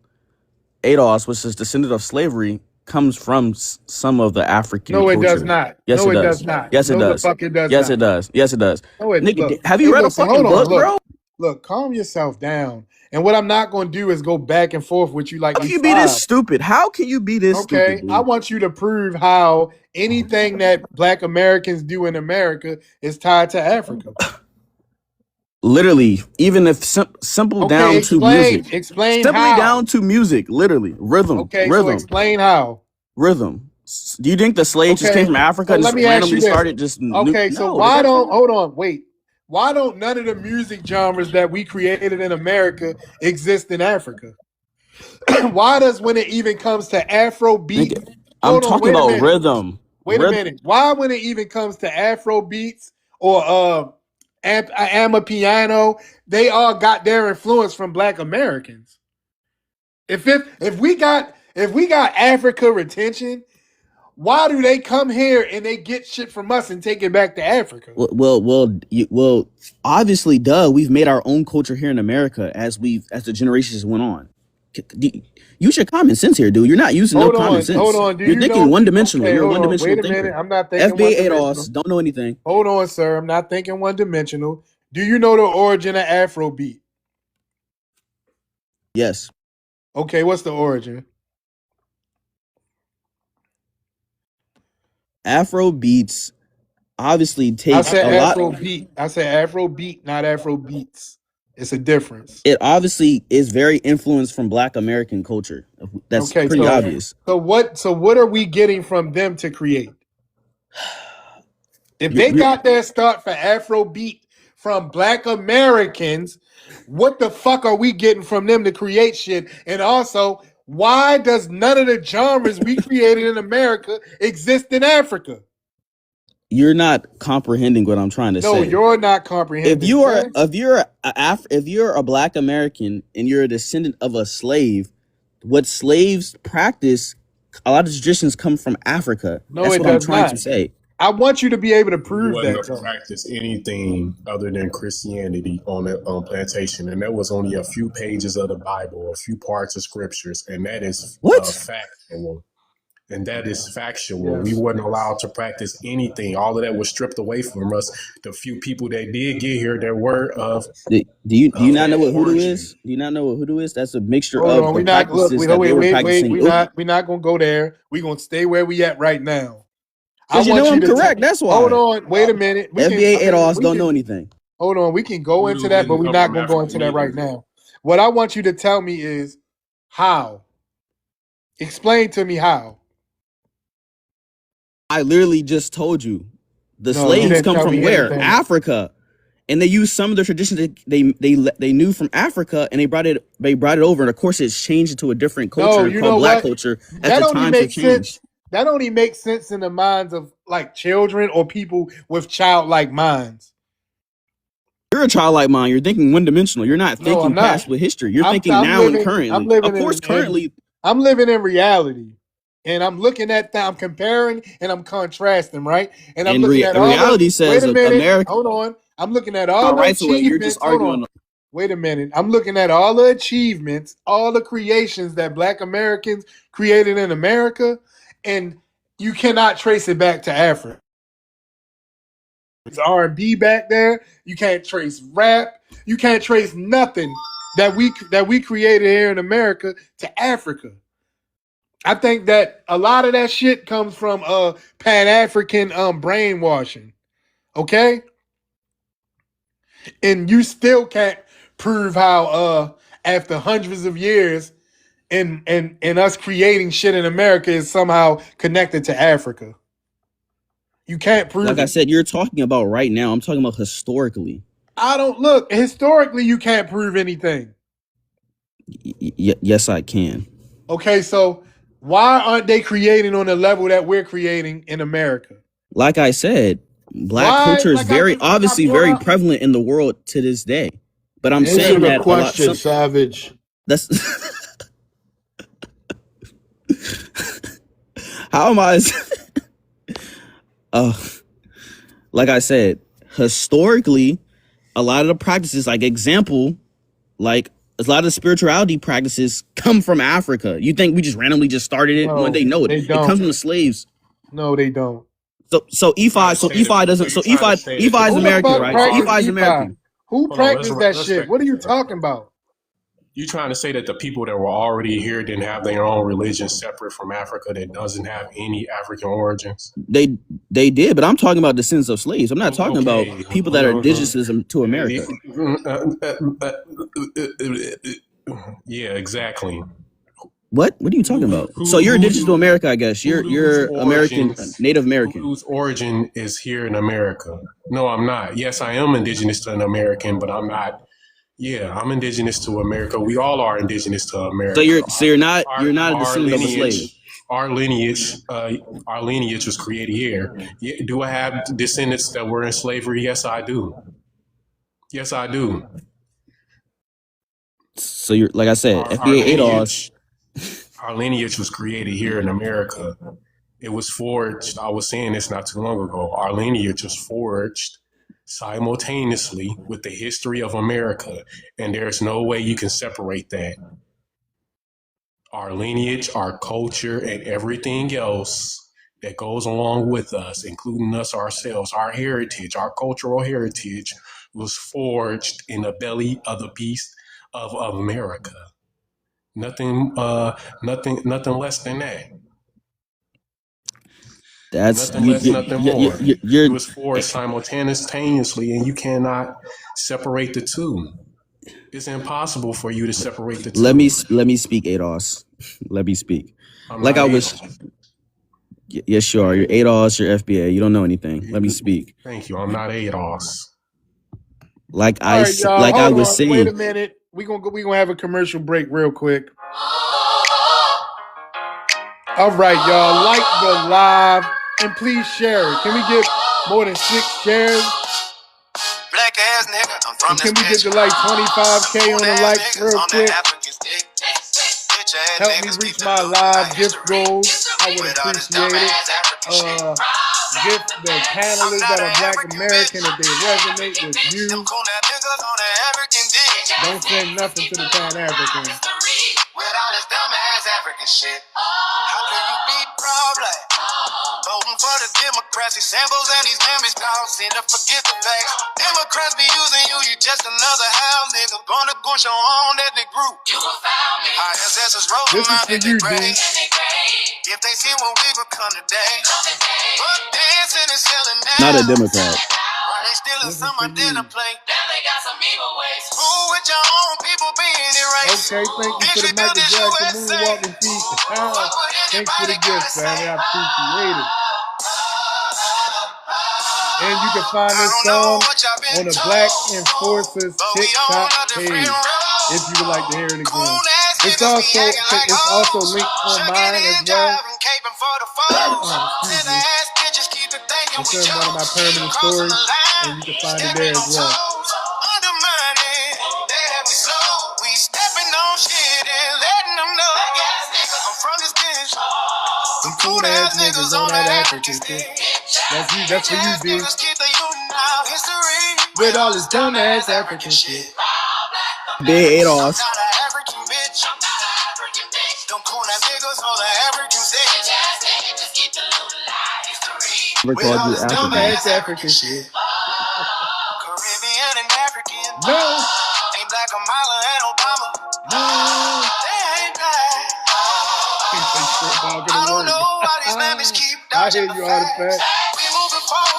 ADOS, which is descendant of slavery, comes from some of the African culture. No, it does not. Yes, No, it it does. does not. Yes, it No, the does. fuck it does Yes, not. it does. Yes, it does. No, it, Nigga, look, have you hey, read listen, a fucking hold on, book, bro? Look, calm yourself down. And what I'm not going to do is go back and forth with you like How can we you be this five. stupid? How can you be this Okay, stupid, I dude? want you to prove how anything that Black Americans do in America is tied to Africa. Literally, even if simple Okay, down to music. explain Simply how. down to music, literally. Rhythm. Okay, so Rhythm. explain how. Rhythm. Do you think the slaves just came from Africa so and let just me ask randomly you this. started just Okay, so no, why they don't hold on, wait. Why don't none of the music genres that we created in America exist in Africa? Why does when it even comes to Afro beat? I'm talking about rhythm. Wait a minute. Why when it even comes to Afro beats or Amapiano, they all got their influence from Black Americans. If we got Africa retention, why do they come here and they get shit from us and take it back to Africa? Well, obviously, we've made our own culture here in America as the generations went on. Use your common sense here, dude. You're not using common sense. Hold on. You're thinking one-dimensional. You're a one-dimensional thinker. Wait a minute. I'm not thinking FBA ADOS, don't know anything. Hold on, sir. I'm not thinking one-dimensional. Do you know the origin of Afrobeat? Yes. Okay, what's the origin? Afrobeats obviously takes I said a lot. Afrobeat. I said Afrobeat, not Afrobeats. It's a difference. It obviously is very influenced from Black American culture. That's pretty obvious. So what are we getting from them to create? If they got their start for Afrobeat from Black Americans, what the fuck are we getting from them to create shit? And also, why does none of the genres we created in America exist in Africa? You're not comprehending what I'm trying to say. No, you're not comprehending. If you're a Black American and you're a descendant of a slave, what slaves practice, a lot of traditions come from Africa. No, that's it what I'm does trying not. to say. I want you to be able to prove that. To practice anything other than Christianity on plantation, and there was only a few pages of the Bible, a few parts of scriptures, and that is factual. And that is factual. Yes. We weren't allowed to practice anything. All of that was stripped away from us. The few people that did get here, there were of. Do you not know what hoodoo is? Do you not know what hoodoo is? That's a mixture of the practices that they were practicing. We're not gonna go there. We're gonna stay where we at right now. Because you know I'm correct. That's why. Hold on. Wait a minute. FBA ADOS don't know anything. Hold on. We can go into that, but we're not gonna go into that right now. What I want you to tell me is how. Explain to me how. I literally just told you. The slaves come from where? Africa. And they used some of the traditions that they knew from Africa, and they brought it over. And of course, it's changed into a different culture called Black culture as the times have changed. That only makes sense in the minds of like children or people with childlike minds. You're a childlike mind. You're thinking one-dimensional. You're not thinking past with history. You're thinking now and currently. Of course, currently. I'm living in reality. And I'm looking at that, I'm comparing and I'm contrasting, right? And I'm looking at reality says America. Hold on. I'm looking at all the achievements. You're just arguing. Wait a minute. I'm looking at all the achievements, all the creations that Black Americans created in America, and you cannot trace it back to Africa. It's R&B back there. You can't trace rap. You can't trace nothing that we created here in America to Africa. I think that a lot of that shit comes from Pan-African brainwashing. Okay? And you still can't prove how after hundreds of years and us creating shit in America is somehow connected to Africa. You can't prove Like I said, you're talking about right now. I'm talking about historically. Historically, you can't prove anything. Yes, I can. Okay, so why aren't they creating on the level that we're creating in America? Like I said, Black culture is very prevalent in the world to this day. But I'm saying that question, Savage. That's how am I? Like I said, historically, a lot of the practices, like a lot of spirituality practices come from Africa. You think we just randomly just started it one day? No, it comes from the slaves. No, they don't. So EFI doesn't. So EFI is American, right? So EFI is American. Who practiced that shit? What are you talking about? You trying to say that the people that were already here didn't have their own religion separate from Africa that doesn't have any African origins? They did, but I'm talking about descendants of slaves. I'm not talking about people that are indigenous to America. Yeah, exactly. What are you talking about? So you're indigenous to America, I guess. You're American, Native American. Whose origin is here in America? No, I'm not. Yes, I am indigenous to an American, but I'm not. Yeah, I'm indigenous to America. We all are indigenous to America. So you're not a descendant of a slave. Our lineage was created here. Do I have descendants that were in slavery? Yes, I do. Yes, I do. So you're like I said, Our FBA ADOS. lineage was created here in America. It was forged. I was saying this not too long ago. Our lineage was forged simultaneously with the history of America, and there's no way you can separate that. Our lineage, our culture, and everything else that goes along with us, including us ourselves, our heritage, our cultural heritage, was forged in the belly of the beast of America. Nothing less than that. That's nothing less, nothing more. It was forged simultaneously, and you cannot separate the two. It's impossible for you to separate the two. Let me speak, ADOS. Let me speak. Like I was. Yes, you are. You're ADOS. You're FBA. You don't know anything. Let me speak. Thank you. I'm not ADOS. Like I was saying. Wait a minute. We gonna have a commercial break real quick. All right, y'all. Like the live and please share it. Can we get more than 6 shares? Black ass nigga, I'm from can we get to like 25K on the likes real quick? Help me reach my live gift goals. I would appreciate it. Gift the panelists that are Black American if they resonate with you. Don't send nothing to the Pan-African. With all this dumbass African shit. How can you be pro-black? Voting for the Democrats, these samples and these memories cause sin to forget the facts. Democrats be using you, you just another house nigga. Gonna go your own ethnic group. You found me. Our ancestors wrote this is for you, dude. If they see what we become today. But dancing and selling now. Not a Democrat. Why they stealing some of dinner plate? Now they got some evil ways. Fool with your own people being erased. Okay, thank you for the Michael Jackson moonwalking feet. Thanks for the gift, family. I appreciate it. And you can find this song on the Black Enforcers TikTok page if you would like to hear it again. It's also linked on mine as well. It's in one of my permanent stories, and you can find it there as well. Some cool ass niggas on that African shit. That's for you, dude. With all this dumb ass African shit. Big ADOS. With all this dumb ass African shit. Caribbean and African. No. Ain't Black Kamala and Obama. No. They ain't black. I don't know why these members keep dodging the facts.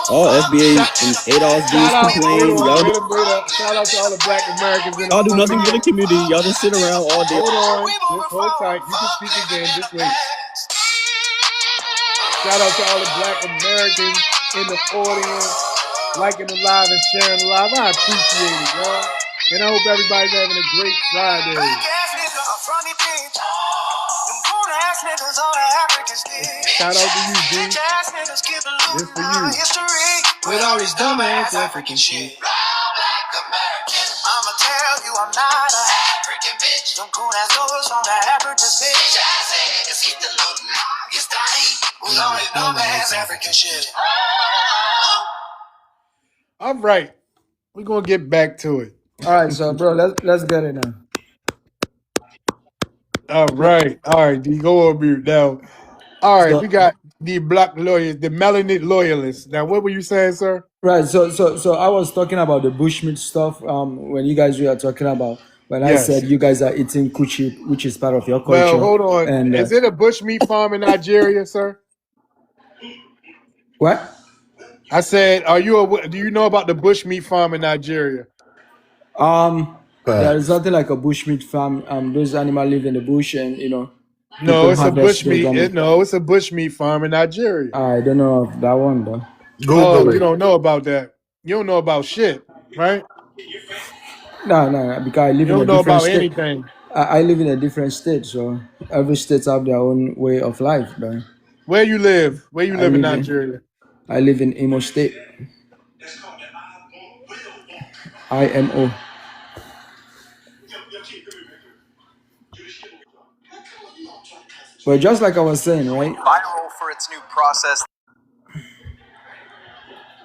All FBA and ADOS dudes complain. Shout out to all the Black Americans in the y'all do nothing for the community. Y'all just sit around all day. Hold on. Just hold tight. You can speak again. Just wait. Shout out to all the Black Americans in the audience, liking the live and sharing the live. I appreciate it, y'all. And I hope everybody's having a great Friday. Shout out to you, D. This for you. With all these dumbass African shit. I'ma tell you I'm not a African bitch. Them cool ass doors on the African bitch. Let's keep the loot. It's dying. With all these dumbass African shit. All right. We're gonna get back to it. All right, so bro, let's get it now. All right, D, go on mute now. All right, we got the Black lawyers, the melanated loyalists. Now, what were you saying, sir? Right. So I was talking about the bushmeat stuff. When you guys were talking about I said you guys are eating coochie, which is part of your culture. Well, hold on. And, is it a bushmeat farm in Nigeria, sir? What? I said, do you know about the bushmeat farm in Nigeria? There is something like a bushmeat farm. Those animals live in the bush, and No, it's a bushmeat. It's a bushmeat farm in Nigeria. I don't know of that one though. You don't know about that. You don't know about shit, right? No, because I live in a different state. You don't know about anything. I live in a different state, so every state have their own way of life, though. Where you live? Where you live in Nigeria? I live in Imo State. IMO. But just like I was saying, right? Viral for its new process.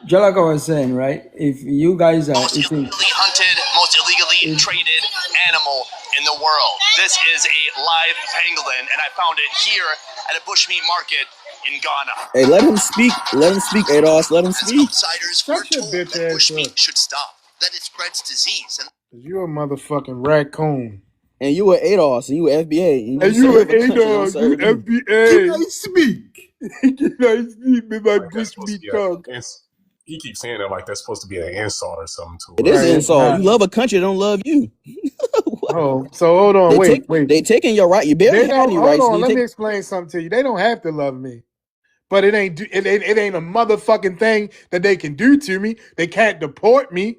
Just like I was saying, right? If you guys are eating, Illegally hunted, most illegally traded animal in the world. This is a live pangolin, and I found it here at a bushmeat market in Ghana. Hey, let him speak. Let him speak, Ados. Let him speak. Outsiders were told that bushmeat should stop, that it spreads disease. And You a motherfucking raccoon. And you were ADOS, and you were FBA. And you were ADOS, you FBA. Can I speak? Can I speak with my Like that's supposed to bushmeat be tongue? he keeps saying that like that's supposed to be an insult or something to It it. is an insult. You love a country that don't love you. Oh, so hold on, wait. They taking your right. You barely They had don't. any Hold rights. on, let me explain something to you. They don't have to love me, but it ain't a motherfucking thing that they can do to me. They can't deport me.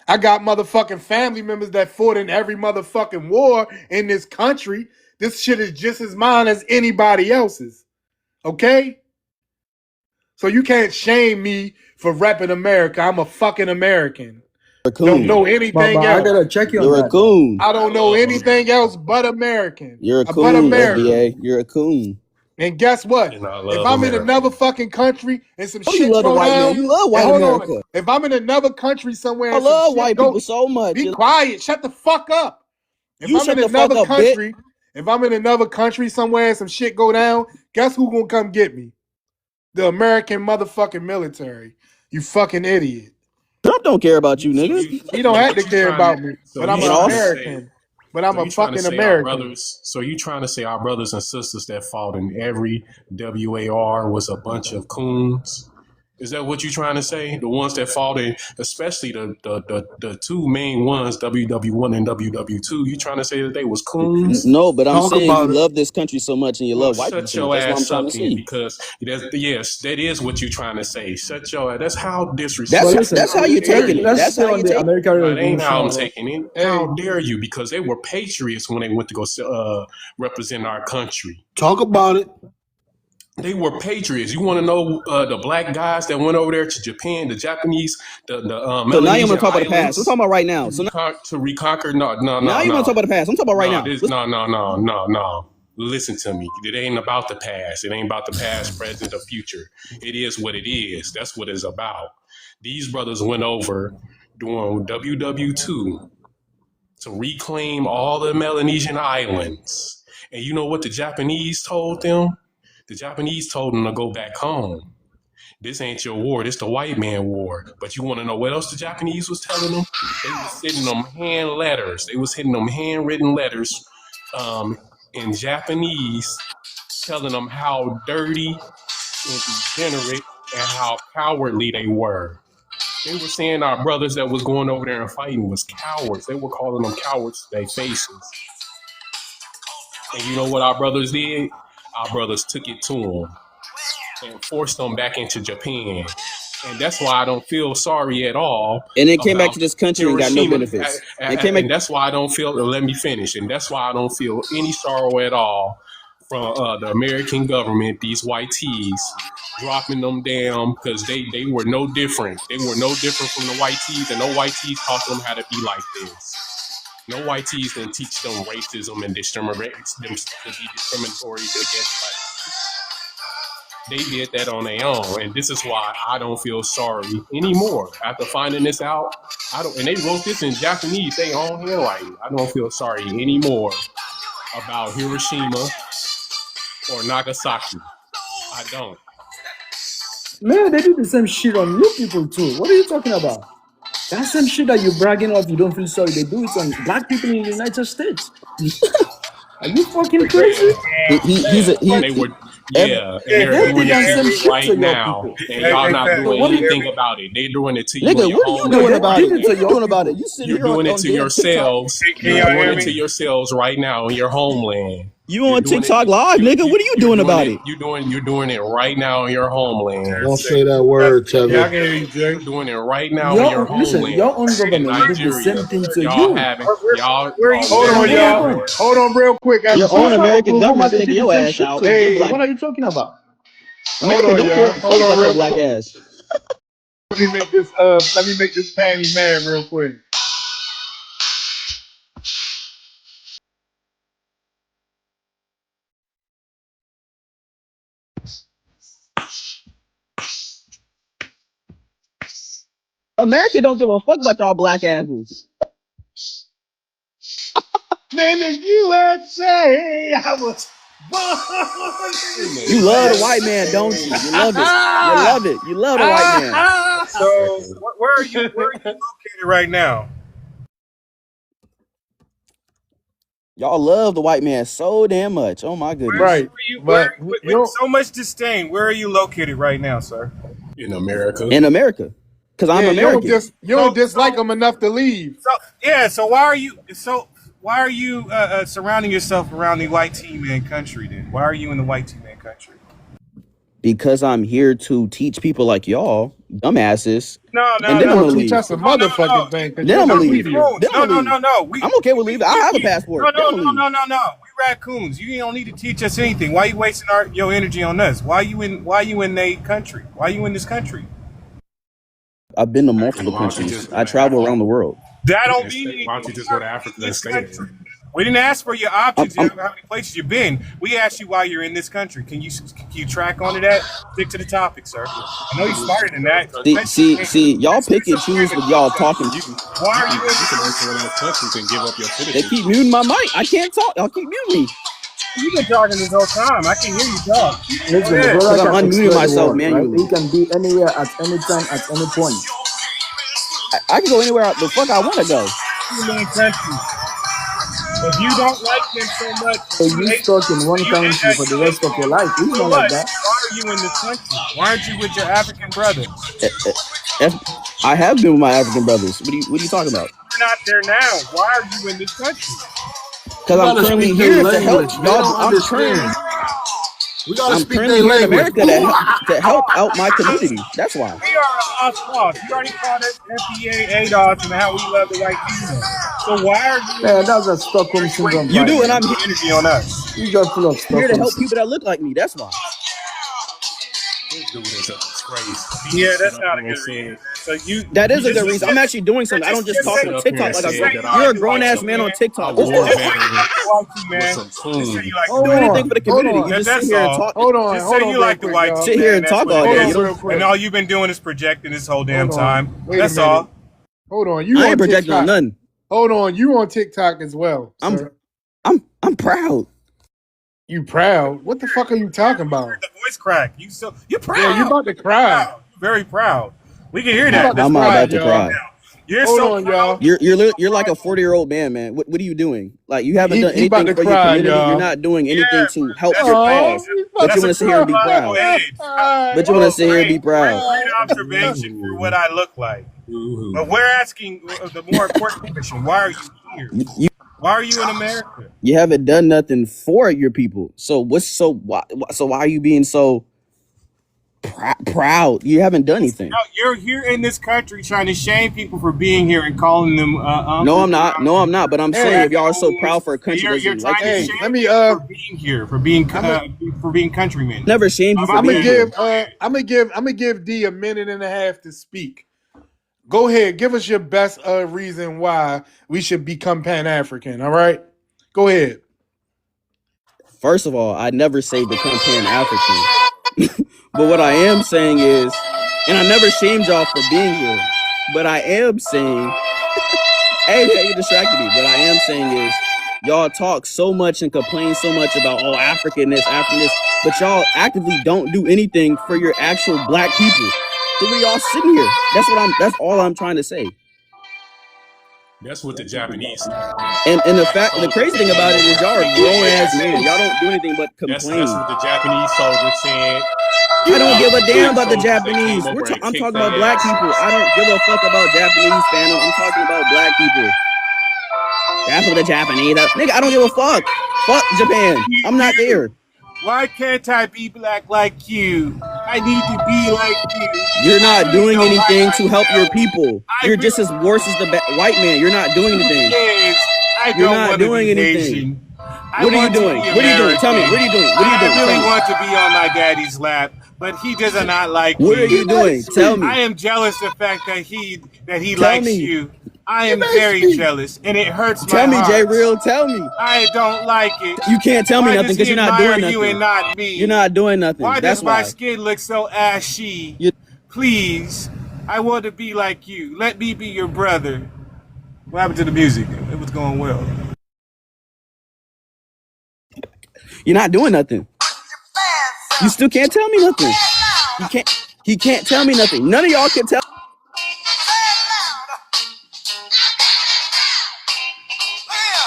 I got motherfucking family members that fought in every motherfucking war in this country. This shit is just as mine as anybody else's. Okay? So you can't shame me for repping America. I'm a fucking American. Don't know anything else. I gotta check you on You're that. a coon. I don't know anything else but American. You're a But coon, American. FBA. You're a coon. And guess what? And I If love I'm in America. another fucking country and some Oh, shit you love the go white down, man. You love white and hold on. America. If I'm in another country somewhere, I and some love shit white go, people so much. be quiet. Shut the fuck up. If You I'm shut in the fuck another up, bitch. country, if I'm in another country somewhere and some shit go down, guess who gonna come get me? The American motherfucking military. You fucking idiot. Trump don't care about you, nigga. He don't have to care about me, So but I'm you an trying to say- American. But I'm so a you trying to fucking say our American. brothers? So you trying to say our brothers and sisters that fought in every WAR was a bunch of coons? Is that what you trying to say? The ones that fought in, especially the two main ones, WW1 and WW2. You trying to say that they was coons? No, but I'm Talk saying you about it. love this country so much and you love white people Shut so your much. That's what I'm ass trying up to then, see. because yes, that is what you're trying to say. Shut your ass. That's how disrespectful. That's how you're taking it. Let's That's stay how on you the take it. American No, it ain't how I'm Revolution. taking it. How dare you? Because they were patriots when they went to go represent our country. Talk about it. They were patriots. You want to know the black guys that went over there to Japan, the Japanese, the So now you want Melanesian to talk about the past. islands We're talking about right now. So to reconquer? No. now you want to talk about the past. I'm talking about right now. No. Listen to me. It ain't about the past. It ain't about the past, present, or future. It is what it is. That's what it's about. These brothers went over during WW2 to reclaim all the Melanesian islands. And you know what the Japanese told them? The Japanese told them to go back home. This ain't your war. This the white man war. But you want to know what else the Japanese was telling them? They was sending them hand letters. They was hitting them handwritten letters in Japanese, telling them how dirty and degenerate and how cowardly they were. They were saying our brothers that was going over there and fighting was cowards. They were calling them cowards to their faces. And you know what our brothers did? Our brothers took it to them and forced them back into Japan. And that's why I don't feel sorry at all. And then came back about to this country and got no Hiroshima. benefits. And that's why I don't feel, let me finish. And that's why I don't feel any sorrow at all from the American government, these white tees, dropping them down, because they were no different. They were no different from the white tees, and no white tees taught them how to be like this. No white tees didn't teach them racism and discriminatory against black. They did that on their own, and this is why I don't feel sorry anymore. After finding this out, and they wrote this in Japanese, they own handwriting. I don't feel sorry anymore about Hiroshima or Nagasaki. I don't. Man, they do the same shit on you people too. What are you talking about? That same shit that you're bragging off, you don't feel sorry. They do it on black people in the United States. Are you fucking crazy? They were, and they're doing it right now, and y'all not doing anything about it. They're doing it to you. Nigga, what are you doing about it? You're doing about it. You're doing it to yourselves. You're doing it to yourselves right now in your homeland. You on TikTok Live, nigga? What are you doing about it? You're doing it right now in your homeland. Don't say that word, Tevin. Yeah, I can hear you, Jay. You're doing it right now in your homeland. Listen, your own government did the same thing to you. Hold on, y'all. Hold on, real quick. Your own American government taking your ass out. Hey, what are you talking about? Hold on, y'all. Hold on, real black ass. Let me make this Patty mad real quick. America don't give a fuck about y'all black asses. Man, the USA, I was born. You love the white man, don't you? You love it. You love it. You love the white man. So, where are you located right now? Y'all love the white man so damn much. Oh my goodness. Right. With so much disdain, where are you located right now, sir? In America. In America. Because I'm American. You don't dislike them enough to leave. So why are you surrounding yourself around the white team man country then? Why are you in the white team man country? Because I'm here to teach people like y'all, dumbasses. No. And then I'm gonna leave. That's a motherfucking thing. Then I'm gonna leave. No. I'm okay with leaving. I have a passport. No. We raccoons. You don't need to teach us anything. Why are you wasting your energy on us? Why are you in the country? Why are you in this country? I've been to multiple countries. I travel around the world. That don't mean anything. Why don't you just go to Africa and stay there? We didn't ask for your options. How many places you've been? We asked you why you're in this country. Can you track onto that? Stick to the topic, sir. I know you're smarter than that. See, y'all pick and choose what y'all talking. Why are you in this country and give up your citizenship? They keep muting my mic. I can't talk. Y'all keep muting me. You've been talking this whole time. I can hear you talk. Listen, because I'm unmuting myself manually. Right? He can be anywhere at any time, at any point. I can go anywhere the fuck I want to go. If you don't like them so much, so you stuck in one country for the rest of your life. It's not like that. Why are you in this country? Why aren't you with your African brothers? I have been with my African brothers. What are you talking about? You're not there now. Why are you in this country? Because I'm currently here to help y'all. I'm currently here in America to help out my community. That's why. We are a lost cause. You already called us FBA ADOS and how we love the white people. So why are you? Yeah, that's a Stockholm syndrome. You do, and I'm energy on us. You just full of Stockholm. Here to help people that look like me. That's why. Yeah, that's not a good reason. So that is a good reason. I'm actually doing something. I don't just talk on TikTok like you're a grown ass man on TikTok. You do anything for the community. You just sit here and talk. Hold on. You like the white. Sit here and talk all day. And all you've been doing is projecting this whole damn time. That's all. Hold on. I ain't projecting on nothing. Hold on. You on TikTok as well? I'm proud. You proud? What the fuck are you talking about? The voice crack. You're proud. Yeah, you about to cry. Very proud. We can hear that. I'm not about to cry. Hold on, y'all. You're like a 40-year-old man. What are you doing? Like you haven't done anything for your community. You're not doing anything to help your cause. But you want to sit here and be proud. But you want to sit here and be proud. Great observation for what I look like. But we're asking the more important question: why are you here? Why are you in America? You haven't done nothing for your people. So why are you being so proud? You haven't done anything. You're here in this country trying to shame people for being here and calling them. No, I'm not. But I'm saying if y'all are so proud for a country, you're trying to shame let me for being here, for being countrymen. Never shamed you for being here. I'm gonna give D a minute and a half to speak. Go ahead, give us your best reason why we should become Pan-African, all right? Go ahead. First of all, I never say become Pan-African. But what I am saying is, and I never shamed y'all for being here, but I am saying, hey, you distracted me. What I am saying is, y'all talk so much and complain so much about, African this, but y'all actively don't do anything for your actual black people. So we all sitting here. That's all I'm trying to say. That's what the Japanese. And the crazy thing about it is y'all are grown ass men. Y'all don't do anything but complain. That's what the Japanese soldier said. I don't give a damn about the Japanese. I'm talking about black people. I don't give a fuck about Japanese fandom. I'm talking about black people. That's what the Japanese. Nigga, I don't give a fuck. Fuck Japan. I'm not there. Why can't I be black like you? I need to be like you. You're not doing anything to help your people. You're just as worse as the white man. You're not doing anything. You're not doing anything. What are you doing? What are you doing? Tell me. What are you doing? What are you doing? I really want to be on my daddy's lap, but he does not like What are you. you doing? Tell me. I am jealous of the fact that he Tell likes me. you. I am very jealous, and it hurts my Tell me, heart. J Real. Tell me. I don't like it. You can't tell me Why nothing does because he you're not admire doing you nothing. and not me? You're not doing nothing. Why That's does my why. skin look so ashy? Please, I want to be like you. Let me be your brother. What happened to the music? It was going well. You're not doing nothing. You still can't tell me nothing. He can't tell me nothing. None of y'all can tell.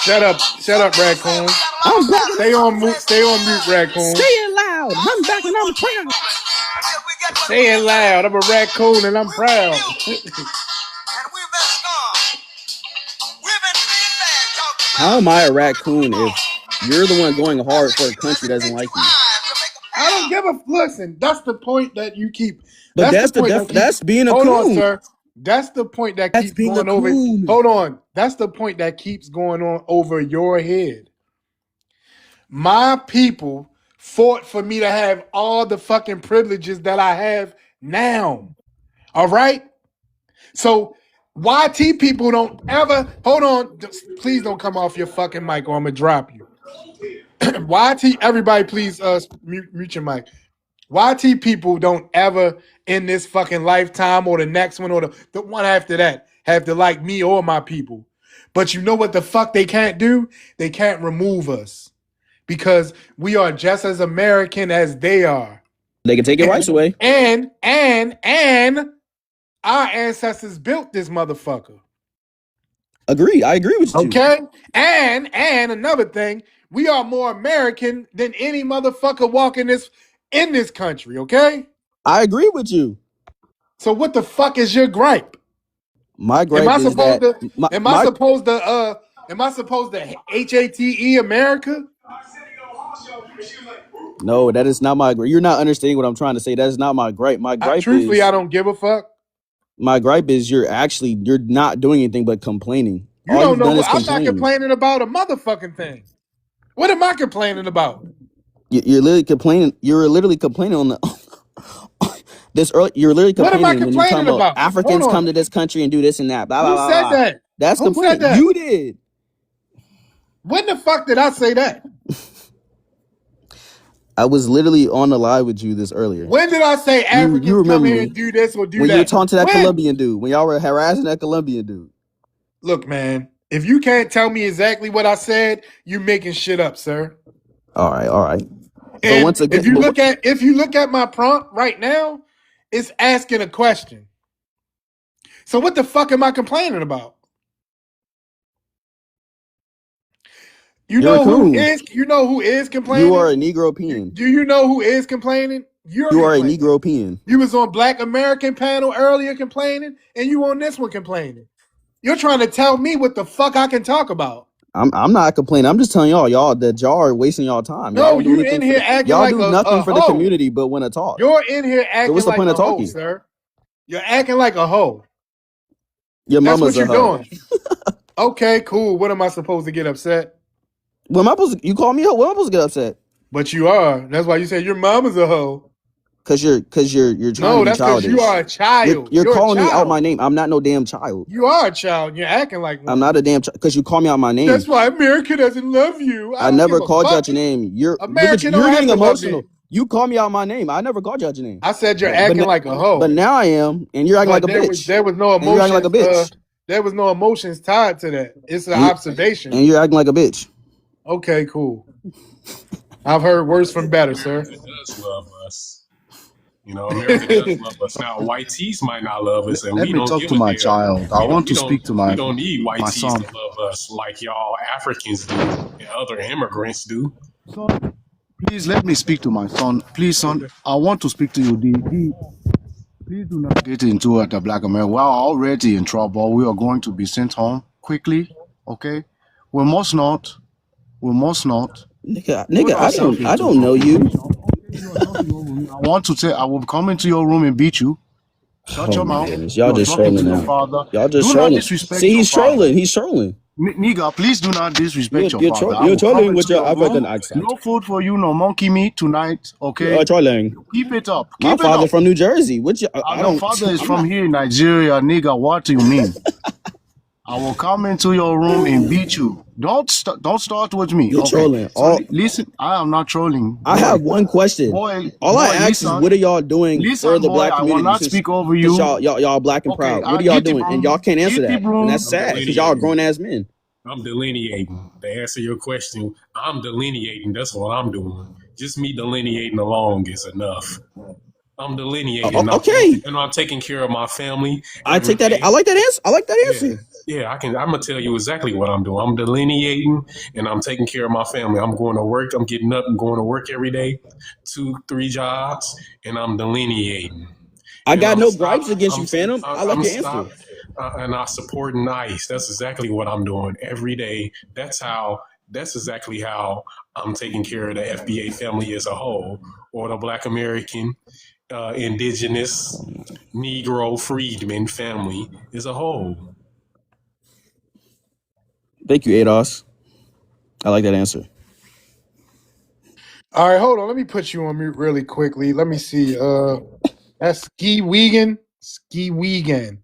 Shut up, Raccoon. I'm back. Stay on mute, Raccoon. Say it loud. I'm back and I'm proud. Say it loud. I'm a raccoon and I'm proud. How am I a raccoon if you're the one going hard for a country that doesn't like you? I don't give a listen. That's the point that you keep. But that's being a hold coon. on, sir. That's the point that keeps going over. Hold on. That's the point that keeps going on over your head. My people fought for me to have all the fucking privileges that I have now. All right? So YT people don't ever hold on. Please don't come off your fucking mic or I'm gonna drop you. YT, everybody, please mute your mic. YT people don't ever in this fucking lifetime or the next one or the one after that have to like me or my people. But you know what the fuck they can't do? They can't remove us because we are just as American as they are. They can take your rights away. And our ancestors built this motherfucker. Agree. I agree with you. Okay? And another thing, we are more American than any motherfucker walking in this country, okay? I agree with you. So what the fuck is your gripe? My gripe is that am I supposed to HATE America? No, that is not my gripe. You're not understanding what I'm trying to say. That is not my gripe. My gripe truthfully, is I don't give a fuck. My gripe is you're not doing anything but complaining. You don't know what I'm not complaining about a motherfucking thing. What am I complaining about? You're literally complaining. You're literally complaining on the You're literally complaining what am I when you're complaining talking about about? Africans come to this country and do this and that. Blah, Who blah, said blah, blah. that? That's Who complaining. said that? You did. When the fuck did I say that? I was literally on the live with you this earlier. When did I say Africans you come remember here me. and do this or do When that? you were talking to that When? Colombian dude, when y'all were harassing that Colombian dude. Look, man, if you can't tell me exactly what I said, you're making shit up, sir. All right. And But once again, if you look at my prompt right now, it's asking a question. So what the fuck am I complaining about? You know who is complaining? You are a Negropean. Do you know who is complaining? You are a Negropean. You was on Black American panel earlier complaining, and you on this one complaining. You're trying to tell me what the fuck I can talk about. I'm not complaining. I'm just telling y'all that y'all are wasting y'all time. No, you in here acting like do nothing for the community but want to talk. You're in here acting what's the like point a of talking? hoe, sir. You're acting like a hoe. Your That's mama's what a you're hoe. doing. Okay, cool. What am I supposed to get upset? When am I supposed to, you call me up? When am I supposed to get upset? But you are. That's why you said your mama's a hoe. Cause you're trying to be childish. No, that's because you are a child. You're calling me out my name. I'm not no damn child. You are a child. You're acting like one. I'm not a damn child. Because you call me out my name. That's why America doesn't love you. I never called you out your name. You're getting emotional. You call me out my name. I never called you out your name. I said you're acting like a hoe. But now I am, and you're acting like a bitch. There was no emotions. You're acting like a bitch. There was no emotions tied to that. It's an observation. And you're acting like a bitch. Okay, cool. I've heard worse from better, sir. America does love us. You know, America does love us. Now, white tees might not love us, and Let we me don't talk give to a my damn. child. I want to speak to my We don't need white tees son. to love us like y'all Africans do and other immigrants do. Son, please let me speak to my son. Please, son, I want to speak to you. Please do not get into it, the Black America. We are already in trouble. We are going to be sent home quickly. Okay, we must not. Nigga, I don't know you. I want to say I will come into your room and beat you. Shut your mouth. Y'all just trolling now. Y'all just trolling. See, he's trolling. He's trolling. Nigga, please do not disrespect your father. I You're will come trolling with into your your African room. accent. No food for you, no monkey meat tonight, You okay? are trolling. Keep it up. My Keep it father up. from New Jersey. What you? I Your don't. father is I'm from not. here in Nigeria, nigga. What do you mean? I will come into your room and beat you. Don't start with me. You're Okay. trolling. So listen, I am not trolling. I have one question. All I ask is, Listen. what are y'all doing for Listen, the boy, black I will community? not Since speak over you. y'all black and Okay, proud. What are y'all doing? And y'all can't answer Get the that, broom. and that's sad because y'all are grown ass men. I'm delineating. To answer your question, I'm delineating. That's what I'm doing. Just me delineating along is enough. I'm delineating. Okay. And I'm taking care of my family. I take that. I like that answer. I like that answer. Yeah, I'm gonna tell you exactly what I'm doing. I'm delineating and I'm taking care of my family. I'm going to work. I'm getting up and going to work every day, 2-3 jobs, and I'm delineating. I got no gripes against you, Phantom. I like your answer. And I support NICE. That's exactly what I'm doing every day. That's exactly how I'm taking care of the FBA family as a whole, or the Black American, indigenous, Negro, freedman family as a whole. Thank you, Ados. I like that answer. All right, hold on. Let me put you on mute really quickly. Let me see. That's Ski Wiegand. Ski Wiegand.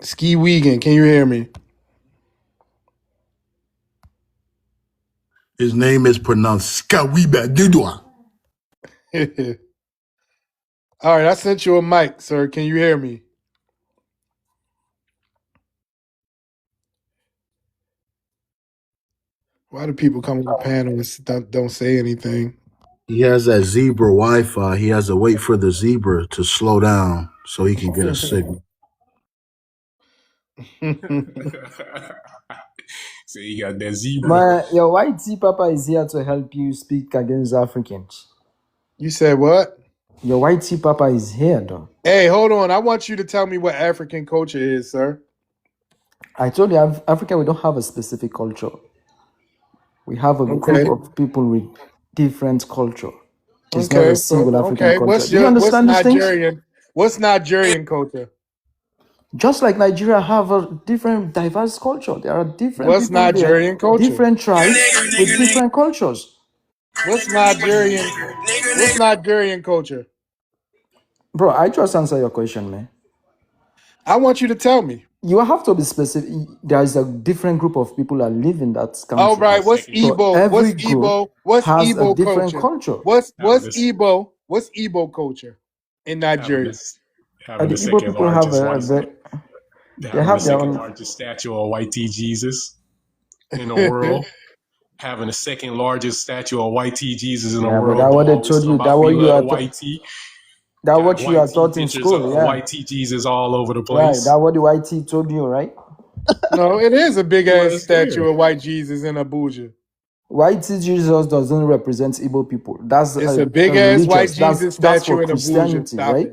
Ski Wiegand. Can you hear me? His name is pronounced Skawiba Dudwa. All right, I sent you a mic, sir. Can you hear me? Why do people come on the panel and don't say anything? He has that zebra Wi-Fi. He has to wait for the zebra to slow down so he can get a signal. So you got that zebra. Your white papa is here to help you speak against Africans. You said what? Your white papa is here, though. Hey, hold on. I want you to tell me what African culture is, sir. I told you, Africa, we don't have a specific culture. We have a group of people with different culture. It's not a single African culture. Do you understand these things? What's Nigerian culture? Just like Nigeria have a different, diverse culture. There are different What's people Nigerian culture? Different tribes with different cultures. What's Nigerian culture? Bro, I just answer your question, man. I want you to tell me. You have to be specific. There is a different group of people that live in that country. All right, what's Igbo? So What's Igbo? What's has Igbo a different culture? What's Igbo? What's Igbo culture in Nigeria? Having the second largest statue of white T Jesus in the world. Having the second largest statue of white T Jesus in the world. But that what they told you. That what you are white T. That what you are taught in school. Yeah. White T Jesus all over the place. Right. That what the white T told you, right? No, it is a big ass statue of white Jesus in Abuja. White Jesus doesn't represent Igbo people. It's a big ass white Jesus statue in Christianity, Abuja. Right?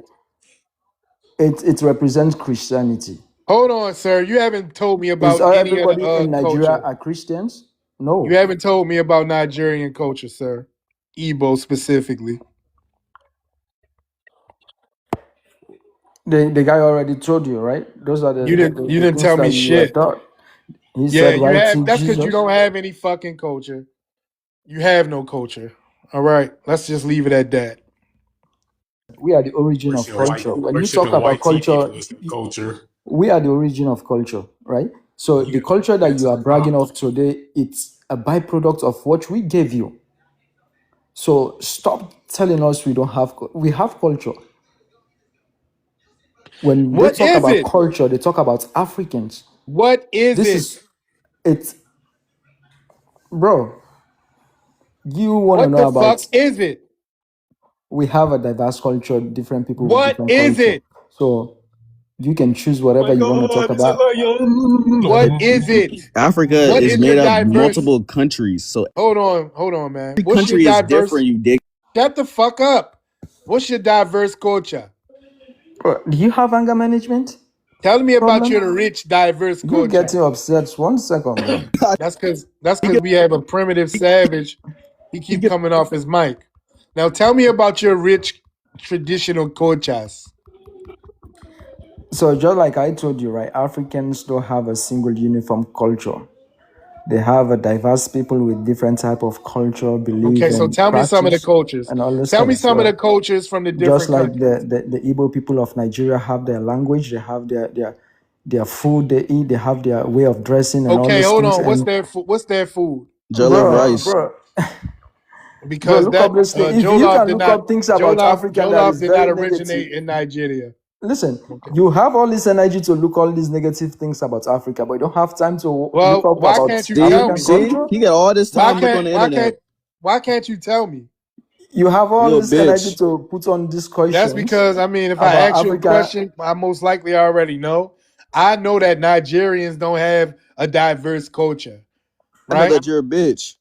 It represents Christianity. Hold on, sir. You haven't told me about everybody in Nigeria culture. are Christians? No. You haven't told me about Nigerian culture, sir. Igbo specifically. The guy already told you, right? Those are the you didn't tell me shit. He said that's because you don't have any fucking culture. You have no culture. All right, let's just leave it at that. We are the origin of culture. When you talk about culture, we are the origin of culture, right? So the culture that you are bragging of today, it's a byproduct of what we gave you. So stop telling us we don't have. We have culture. When they talk about culture, they talk about Africans. What is it? Bro, you want to know about... What the fuck is it? We have a diverse culture, different people with different culture. It? So you can choose whatever you want to talk about. What is it? Africa is made up of multiple countries. So hold on, man. Every country is different, you dick. Shut the fuck up. What's your diverse culture? Do you have anger management? Tell me about your rich, diverse culture. You're getting upset. 1 second, man. That's because we have a primitive savage. He keep coming off his mic. Now tell me about your rich, traditional cultures. So just like I told you, right? Africans don't have a single uniform culture. They have a diverse people with different type of culture, belief, Okay, so and tell me some of the practice, cultures. and all this Tell me stuff. some of the So cultures from the just different like countries. the Igbo people of Nigeria have their language, they have their food they eat, they have their way of dressing and all Okay, these hold things. on. What's And their what's their food? Jollof rice. bro, Because look up that this thing. If you Jollof can did look not up things about Africa that is did not very negative, originate in Nigeria. listen, you have all this energy to look all these negative things about Africa, but you don't have time to look Well, up why about can't you tell African me? See, culture. he got all this time to look on the internet. Why can't you tell me? You have all You a this energy bitch. to put on these That's questions because I mean, if I about ask you a Africa. question, I most likely already know. I know that Nigerians don't have a diverse culture, I know right? that you're a bitch.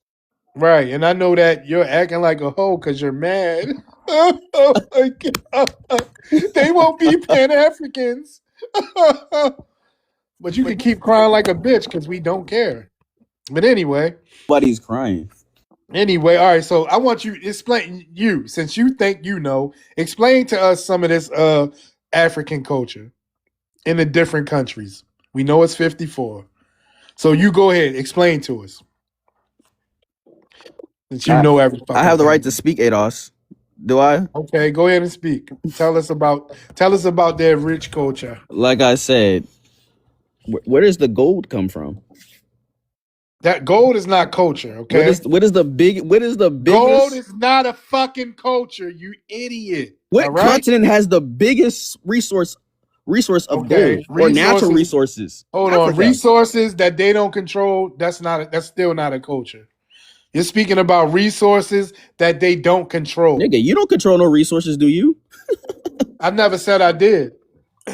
Right, and I know that you're acting like a hoe because you're mad. Oh my God. They won't be Pan-Africans. But you can keep crying like a bitch because we don't care. But anyway, Nobody's crying. all right, so I want you to explain, since you think you know, explain to us some of this African culture in the different countries. We know it's 54. So you go ahead, explain to us. Since you know every I fucking have the thing. right to speak, Ados. Do I? Okay, go ahead and speak. Tell us about their rich culture. Like I said, where does the gold come from? That gold is not culture, okay? What is the biggest? Gold is not a fucking culture, you idiot. What all right? continent has the biggest resource of Okay, gold or natural resources? Hold on, Africa. resources that they don't control, that's still not a culture. You're speaking about resources that they don't control. Nigga, you don't control no resources, do you? I never said I did.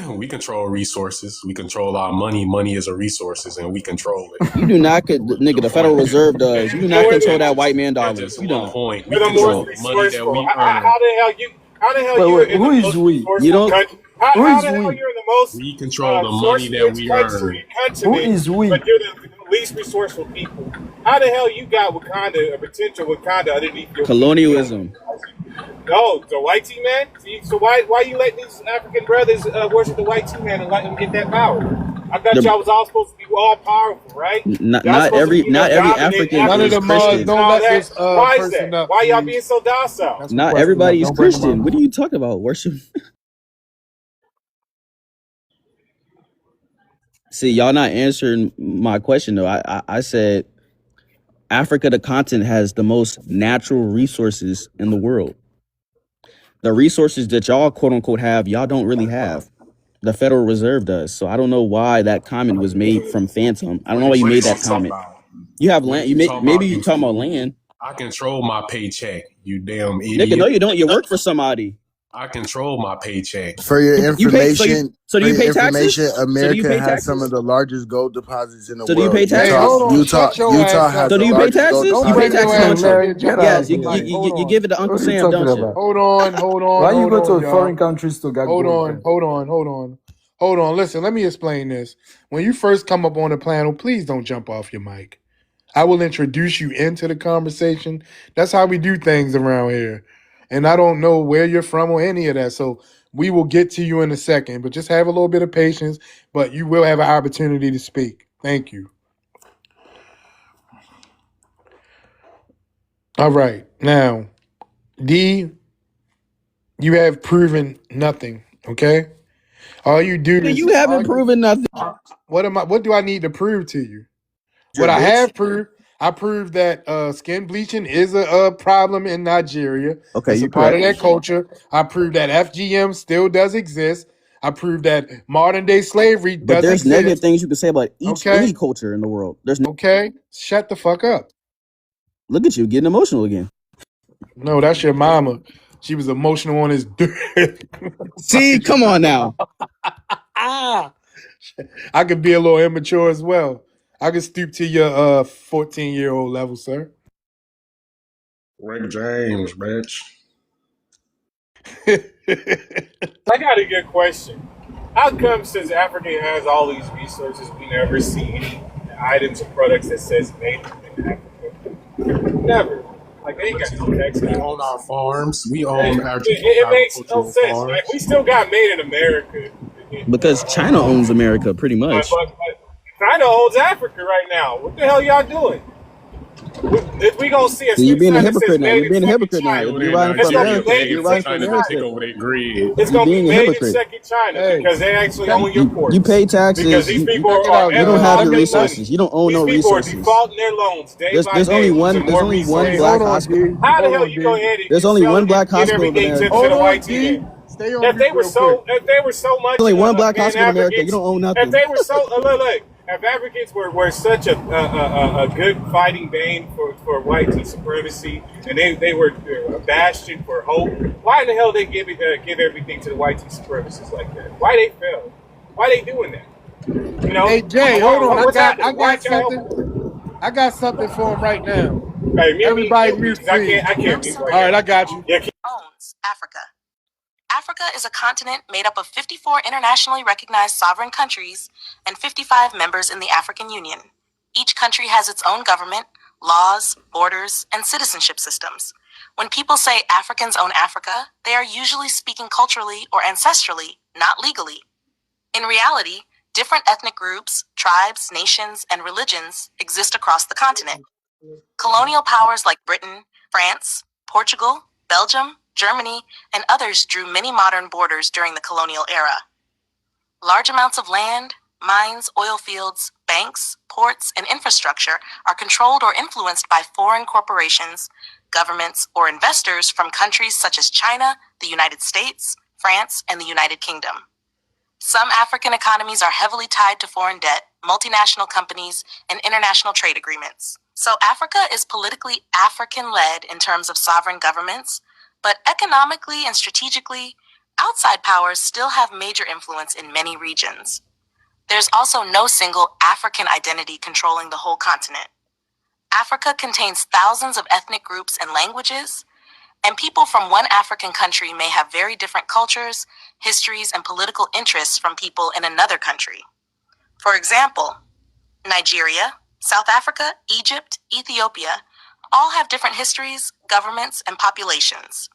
We control resources. We control our money. Money is a resources, and we control it. You do not, nigga. The Federal Reserve does. You do not control that white man dollar. That's just You one don't. point. We control the money that we earn. How the hell Wait, who is we? You don't. How the hell you're in the most We control the money that we earn. Who is we? But you're the least resourceful people. How the hell you got Wakanda, a potential Wakanda underneath your Colonialism. No, the white team man. See, so why you letting these African brothers worship the white team man and let them get that power? I thought y'all was all supposed to be all powerful, right? Not every African None of is the Christian. don't let this Why is person that? up, Why y'all please. being so docile? That's the Not question. everybody is Don't bring them Christian. up. What are you talking about? Worship. See, y'all not answering my question though. I said Africa, the continent, has the most natural resources in the world. The resources that y'all quote unquote have, y'all don't really have. The Federal Reserve does. So I don't know why that comment was made from Phantom. I don't know why you made that comment. You have land. Maybe you talking about land. I control my paycheck. You damn idiot. Nigga, no, you don't. You work for somebody. I control my paycheck. For your information, So do you pay taxes? America has some of the largest gold deposits in the So do world. you pay taxes? Utah has So do you the pay largest taxes? gold You pay deposits. taxes, don't you? Get Yes, out you of here. you give it to Uncle What are you Sam, talking don't you? about? Hold on. Why you hold go on, to y'all. foreign countries to get Hold gold? on. Hold on. Listen, let me explain this. When you first come up on the panel, please don't jump off your mic. I will introduce you into the conversation. That's how we do things around here. And I don't know where you're from or any of that. So we will get to you in a second, but just have a little bit of patience. But you will have an opportunity to speak. Thank you. All right. Now, D, you have proven nothing. Okay? All you do is You haven't proven nothing. what do I need to prove to you? You're What a I bitch. have proved, I proved that skin bleaching is a problem in Nigeria. Okay, It's a you're part of correct. that culture. I proved that FGM still does exist. I proved that modern day slavery But does there's negative exist. things you can say about Okay. any culture in the world. Okay, shut the fuck up. Look at you getting emotional again. No, that's your mama. She was emotional on his dick. See, come on now. I could be a little immature as well. I could stoop to your 14-year-old level, sir. Rick James, bitch. I got a good question. How come since Africa has all these resources, we never see any items or products that says made in Africa? Never. Like they ain't got no text. We own our farms. We own our It makes no agricultural sense. farms. Like we still got made in America. Because China owns America, pretty much. But China owns Africa right now. What the hell y'all doing? If we gonna see a You're being a sign that says hypocrite now. made You're being in a second hypocrite now. China, If you're riding for America, you're riding for trying to take America. over that grid. it's You're gonna be being a made in hypocrite. second China because they actually own your ports. You pay taxes. Because these people are You don't have the making resources. money. You don't own no These people are resources. defaulting their loans day by There's day. only one. to There's more only one resources. black hospital. How the hell you go ahead and There's only one black get hospital in everything to America. the white team? Stay on If they mute were real so, quick. if they were so much, There's only one black hospital in America. You Africans, don't own if nothing. they were so, look, if Africans were such a good fighting bane for white supremacy, and they were a bastion for hope, why in the hell they give everything to the white supremacists like that? Why they fail? Why they doing that? You know? Hey Jay, hold on. What's happening? I Why got y'all help? something. I got something for him right now. Hey, Everybody mute mute, me. please. I can't mute All right, I got you. Owns Africa. Africa is a continent made up of 54 internationally recognized sovereign countries and 55 members in the African Union. Each country has its own government, laws, borders, and citizenship systems. When people say Africans own Africa, they are usually speaking culturally or ancestrally, not legally. In reality, different ethnic groups, tribes, nations, and religions exist across the continent. Colonial powers like Britain, France, Portugal, Belgium, Germany, and others drew many modern borders during the colonial era. Large amounts of land, mines, oil fields, banks, ports, and infrastructure are controlled or influenced by foreign corporations, governments, or investors from countries such as China, the United States, France, and the United Kingdom. Some African economies are heavily tied to foreign debt, multinational companies, and international trade agreements. So Africa is politically African-led in terms of sovereign governments, but economically and strategically, outside powers still have major influence in many regions. There's also no single African identity controlling the whole continent. Africa contains thousands of ethnic groups and languages, and people from one African country may have very different cultures, histories, and political interests from people in another country. For example, Nigeria, South Africa, Egypt, Ethiopia, all have different histories, governments, and populations.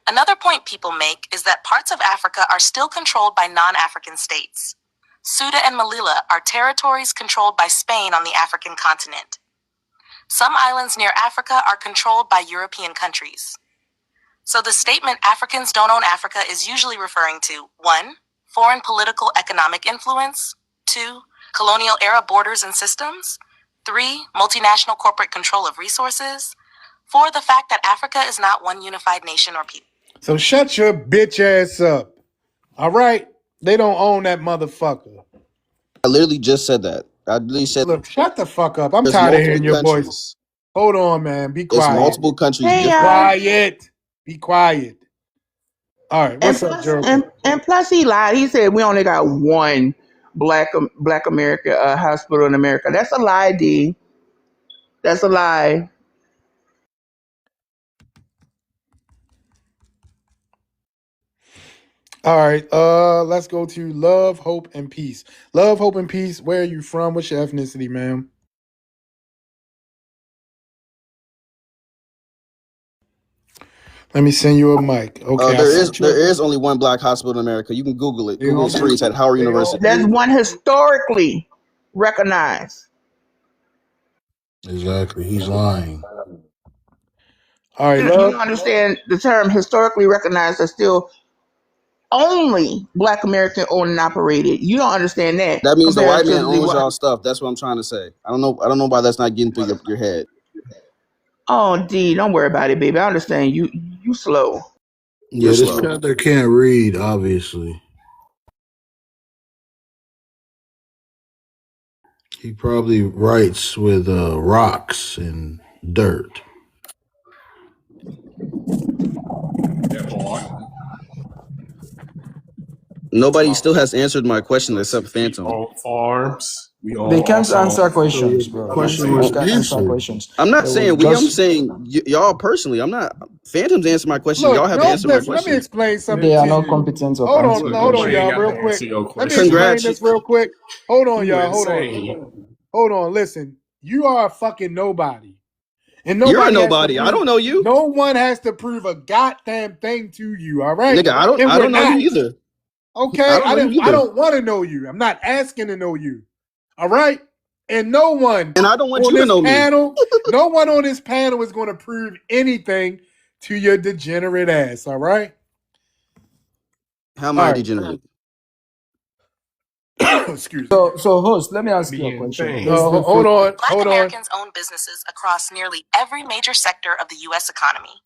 Another point people make is that parts of Africa are still controlled by non-African states. Ceuta and Melilla are territories controlled by Spain on the African continent. Some islands near Africa are controlled by European countries. So the statement Africans don't own Africa is usually referring to 1. Foreign political economic influence, 2. Colonial era borders and systems, 3. Multinational corporate control of resources, 4. The fact that Africa is not one unified nation or people. So shut your bitch ass up. All right? They don't own that motherfucker. I literally just said that. I literally said. Look, shut the fuck up. I'm There's tired of multiple hearing your voice. countries. Hold on, man. Be There's quiet. multiple countries. Hey, Be y'all. quiet. Be quiet. All right. What's up, Gerald? And plus, he lied. He said we only got one Black America hospital in America. That's a lie, D. That's a lie. All right. Let's go to Love, Hope, and Peace. Love, Hope, and Peace. Where are you from? What's your ethnicity, ma'am? Let me send you a mic. Okay. There is only one black hospital in America. You can Google it. Google is free. It's at Howard University. That's one historically recognized. Exactly. He's lying. All right. You don't understand the term historically recognized as still only Black American owned and operated. You don't understand that. That means the white man owns what? y'all stuff. That's what I'm trying to say. I don't know why that's not getting through your head. Oh, D, don't worry about it, baby. I understand. You slow. Yeah, this brother can't read, obviously. He probably writes with rocks and dirt. Nobody still has answered my question except Phantom. Farms. They can't answer questions, bro. Can't answer questions. I'm not saying we. I'm saying y'all personally. I'm not. Phantom's answered my question. Look, y'all haven't answered my question. Let me explain something. They are to not you. competent of Hold answering on, questions. y'all, real quick. Let me explain this real quick. Hold on, y'all. Hold on. Listen, you are a fucking nobody. And You're a nobody. I don't know you. No one has to prove a goddamn thing to you. All right, nigga. I don't know you either. Okay, I don't know you I either. don't want to know you. I'm not asking to know you. All right? And no one And I don't want on you to this know me. panel, no one on this panel is going to prove anything to your degenerate ass. All right? How am All I right. degenerate? Excuse me. So host, let me ask you a Being question. insane. Is the Hold on. Black Hold on. Americans own businesses across nearly every major sector of the U.S. economy,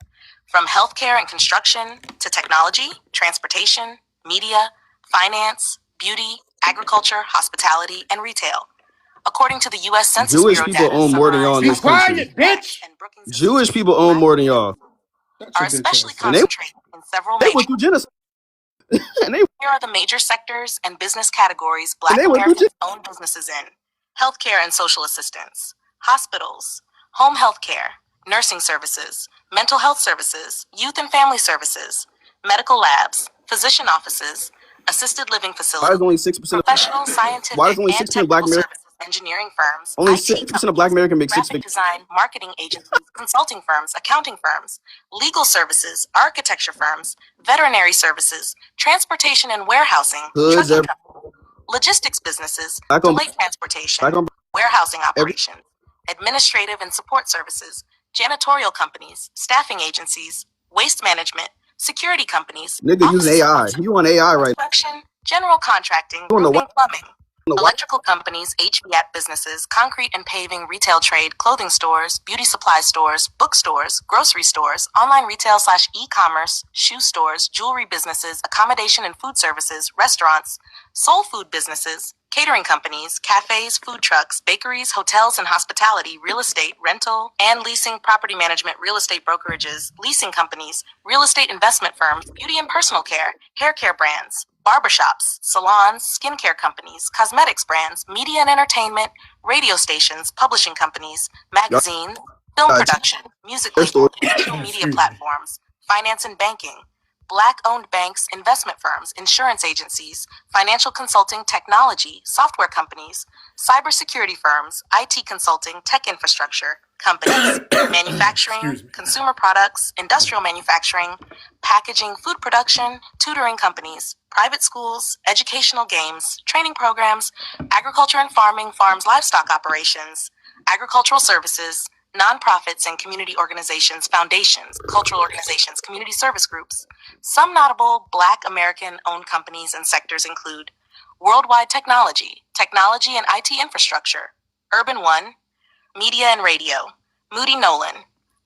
from healthcare and construction to technology, transportation, media, finance, beauty, agriculture, hospitality, and retail. According to the U.S. Census Jewish Bureau people data own more than y'all summarized in Be this country. quiet, bitch. and Brookings Jewish Institute, people own more than y'all. Shut are your bitch especially ass up. And they concentrated in several went major. through genocide. and they Here are the major sectors and business categories Black went through Americans own businesses in: healthcare and social assistance, hospitals, home health care, nursing services, mental health services, youth and family services, medical labs, physician offices, assisted living Why is facilities, only 6% of professional, why does scientific, only and 6% of Black technical Americans services, engineering firms, only IT 6% of Black companies, Americans make six graphic figures? design, marketing agencies, consulting firms, accounting firms, legal services, architecture firms, veterinary services, transportation and warehousing, Hoods, trucking companies, logistics businesses, black on delayed transportation, black on warehousing every operations, administrative and support services, janitorial companies, staffing agencies, waste management, security companies, nigga using office AI. support, You on AI right construction, general contracting, now. You on the roofing, what? plumbing, On the what? electrical companies, HVAC businesses, concrete and paving, retail trade, clothing stores, beauty supply stores, bookstores, grocery stores, online retail/e-commerce, shoe stores, jewelry businesses, accommodation and food services, restaurants, soul food businesses, catering companies, cafes, food trucks, bakeries, hotels and hospitality, real estate, rental and leasing, property management, real estate brokerages, leasing companies, real estate investment firms, beauty and personal care, hair care brands, barbershops, salons, skincare companies, cosmetics brands, media and entertainment, radio stations, publishing companies, magazines, film production, music Their story. labels, digital media platforms, finance and banking, Black-owned banks, investment firms, insurance agencies, financial consulting, technology, software companies, cybersecurity firms, IT consulting, tech infrastructure companies, manufacturing, consumer products, industrial manufacturing, packaging, food production, tutoring companies, private schools, educational games, training programs, agriculture and farming, farms, livestock operations, agricultural services, nonprofits and community organizations, foundations, cultural organizations, community service groups. Some notable Black American-owned companies and sectors include Worldwide Technology, technology and IT infrastructure, Urban One, media and radio, Moody Nolan,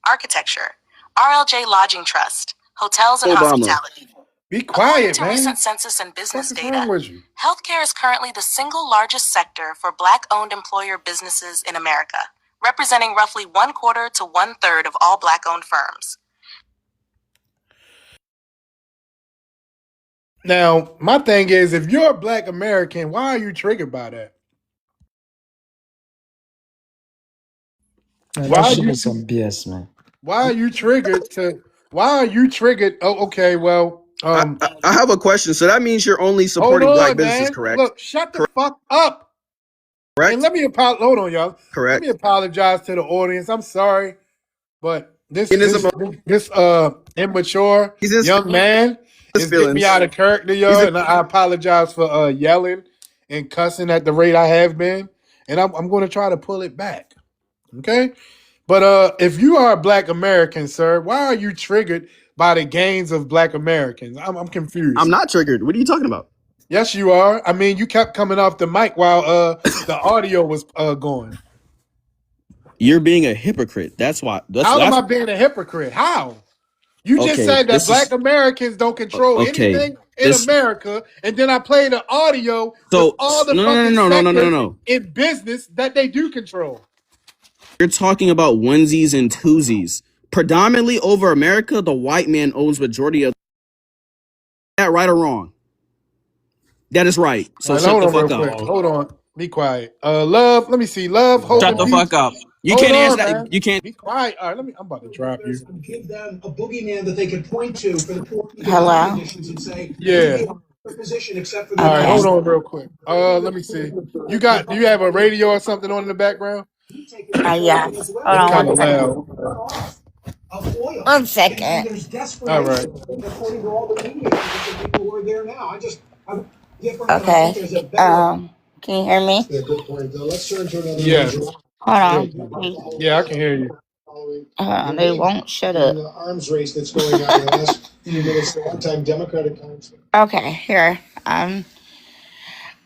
architecture, RLJ Lodging Trust, hotels and Obama. hospitality. Be quiet, According to man. recent census and business What's wrong data, with you? healthcare is currently the single largest sector for Black-owned employer businesses in America, representing roughly 1/4 to 1/3 of all Black-owned firms. Now, my thing is, if you're a Black American, why are you triggered by that? Man, Why that are shit you is some BS, man. why are you triggered to why are you triggered? Oh, okay, well, I have a question. So that means you're only hold supporting Black on, businesses, man. correct? Look, shut the fuck up. Correct. And let me apologize. Hold on, y'all. Let Correct. me apologize to the audience. I'm sorry, but this In his immature He's his young man his is getting me feelings. out of character, He's y'all. a- And I apologize for yelling and cussing at the rate I have been. And I'm going to try to pull it back. Okay? But if you are a Black American, sir, why are you triggered by the gains of Black Americans? I'm confused. I'm not triggered. What are you talking about? Yes, you are. I mean, you kept coming off the mic while the audio was going. You're being a hypocrite. That's why. How am I being a hypocrite? How? You just Okay, said that this Black is Americans don't control okay. anything in This America, and then I played the audio with so all the no no fucking no no no no no sectors no. in business that they do control. You're talking about onesies and twosies. Predominantly over America, the white man owns majority of that. Right or wrong? That is right. So All right, shut hold the on real fuck up. quick. Hold on. Be quiet. Love, let me see. Love, hold Shut the fuck up. You Hold can't answer on, that. man. You can't. Be quiet. All right, I'm about to drop you. Give them a boogeyman that they can point to for the poor people Hello? with conditions and say, Yeah. their position except for All right, the hold on real quick. Let me see. Do you have a radio or something on in the background? Yeah. It's Hold on kind of one second. loud. of oil. One second. And there's desperation, All right. according to all the media and people who are there now. Okay. Can you hear me? Yes. Hold Yeah. on. Wait. Yeah, I can hear you. Hold on. They won't shut up. Okay, here.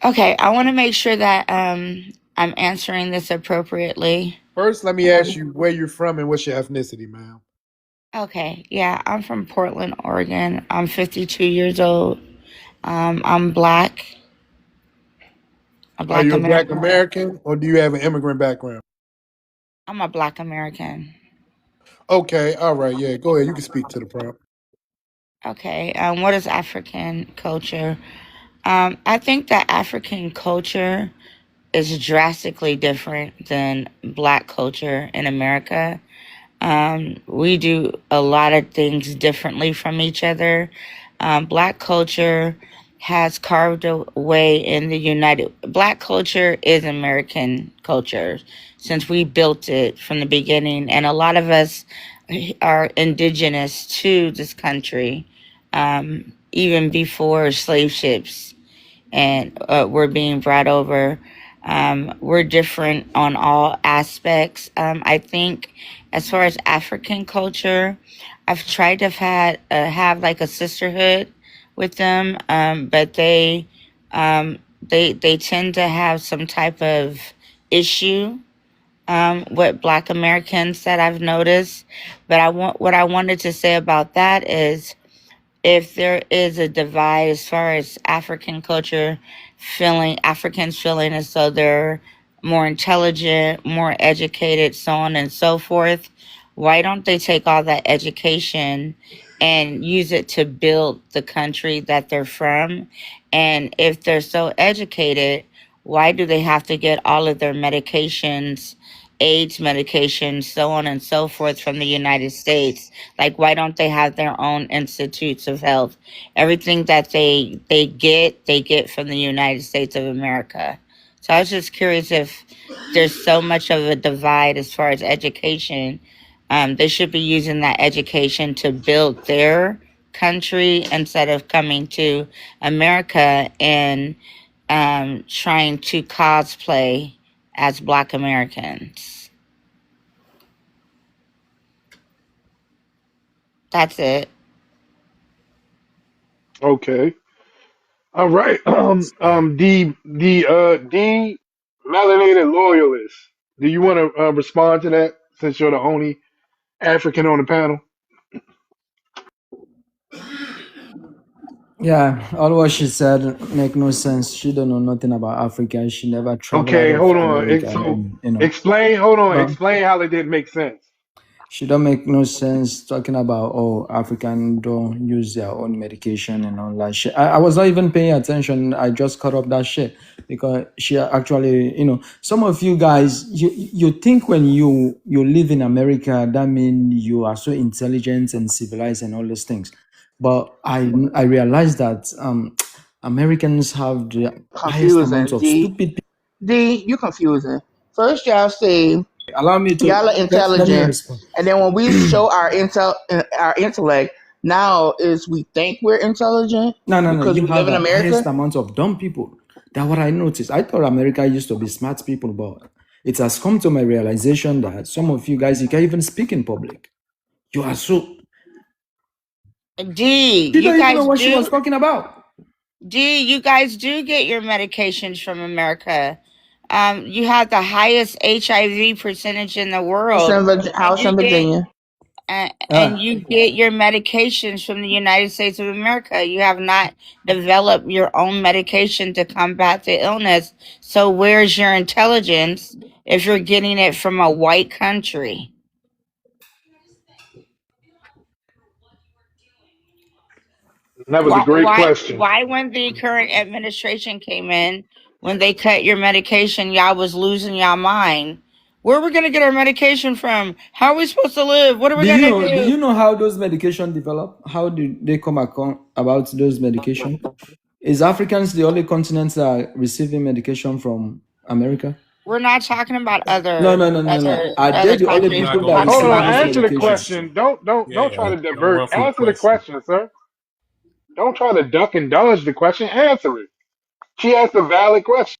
Okay, I want to make sure that I'm answering this appropriately. First, let me ask you where you're from and what's your ethnicity, ma'am. Okay, yeah, I'm from Portland, Oregon. I'm 52 years old. I'm black. A Are black you a black American. American or do you have an immigrant background? I'm a black American. Okay, all right, yeah, go ahead. You can speak to the prompt. Okay, what is African culture? I think that African culture is drastically different than black culture in America. We do a lot of things differently from each other. Black culture has carved a way in the Black culture is American culture since we built it from the beginning, and a lot of us are indigenous to this country, even before slave ships and were being brought over. We're different on all aspects. I think as far as African culture, I've tried to have like a sisterhood with them, but they tend to have some type of issue with Black Americans that I've noticed. But what I wanted to say about that is, if there is a divide as far as African culture, Africans feeling as though they're more intelligent, more educated, so on and so forth, why don't they take all that education and use it to build the country that they're from? And if they're so educated, why do they have to get all of their medications, AIDS medications, so on and so forth, from the United States? Like, why don't they have their own institutes of health? Everything that they get from the United States of America. So I was just curious if there's so much of a divide as far as education. They should be using that education to build their country instead of coming to America and trying to cosplay as Black Americans. That's it. Okay. All right. D melanated loyalist. Do you want to respond to that since you're the only African on the panel? Yeah, all what she said make no sense. She don't know nothing about Africa. She never traveled out Okay, of hold on. America, So and you know. explain. Hold on. But Explain how it didn't make sense. she don't make no sense talking about, oh, African don't use their own medication and all that shit. I was not even paying attention. I just cut up that shit because she actually, you know, some of you guys, you think when you live in America, that means you are so intelligent and civilized and all those things. But I realized that Americans have the highest amount Confusing. of stupid people. D, you confusing. First, y'all say Allow me to y'all are let me intelligent, respond. and then when we show our intellect, now is we think we're intelligent No. because You we live have in the highest America. amount of dumb people. That's what I noticed. I thought America used to be smart people, but it has come to my realization that some of you guys, you can't even speak in public. You are so. D, She you don't even know guys what she was do. talking about. D, you guys do get your medications from America. You have the highest HIV percentage in the world, House in Virginia. and you get your medications from the United States of America. You have not developed your own medication to combat the illness. So where's your intelligence if you're getting it from a white country? That was a great Why question. when the current administration came in, when they cut your medication, y'all was losing y'all mind? Where are we gonna get our medication from? How are we supposed to live? What are we Do gonna do? you know how those medications develop? How do they come about those medications? Is Africans the only continent that are receiving medication from America? We're not talking about No. Are they the only countries. people We're that talking Hold on. receiving about these Answer the medications? question. Don't try to Don't run divert. from the Answer the question. question, sir. Don't try to duck and dodge the question. Answer it. She asked a valid question.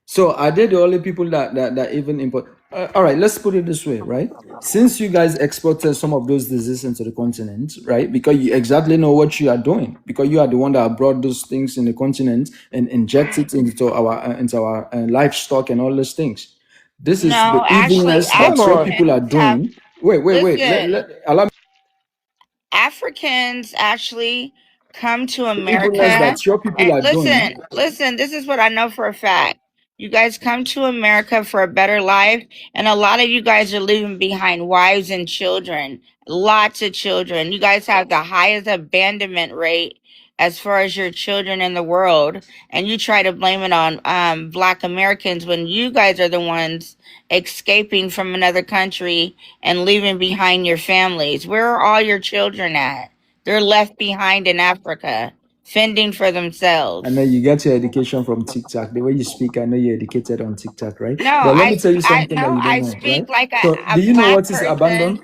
So are they the only people that even import? All right, let's put it this way, right? Since you guys exported some of those diseases into the continent, right? Because you exactly know what you are doing, because you are the one that brought those things in the continent and inject it into our livestock and all those things. This is the No, actually, evilness that your people are Africans have. doing. Wait. Listen, Allow me. Africans actually come to The evilness America. that your people And are doing. listen, this is what I know for a fact. You guys come to America for a better life, and a lot of you guys are leaving behind wives and children. Lots of children. You guys have the highest abandonment rate as far as your children in the world, and you try to blame it on Black Americans when you guys are the ones escaping from another country and leaving behind your families. Where are all your children at? They're left behind in Africa, fending for themselves. I know you get your education from TikTok. The way you speak, I know you're educated on TikTok, right? No, But let me tell you something that you don't I know, speak right? like So, a do you know Black what is person. abandon?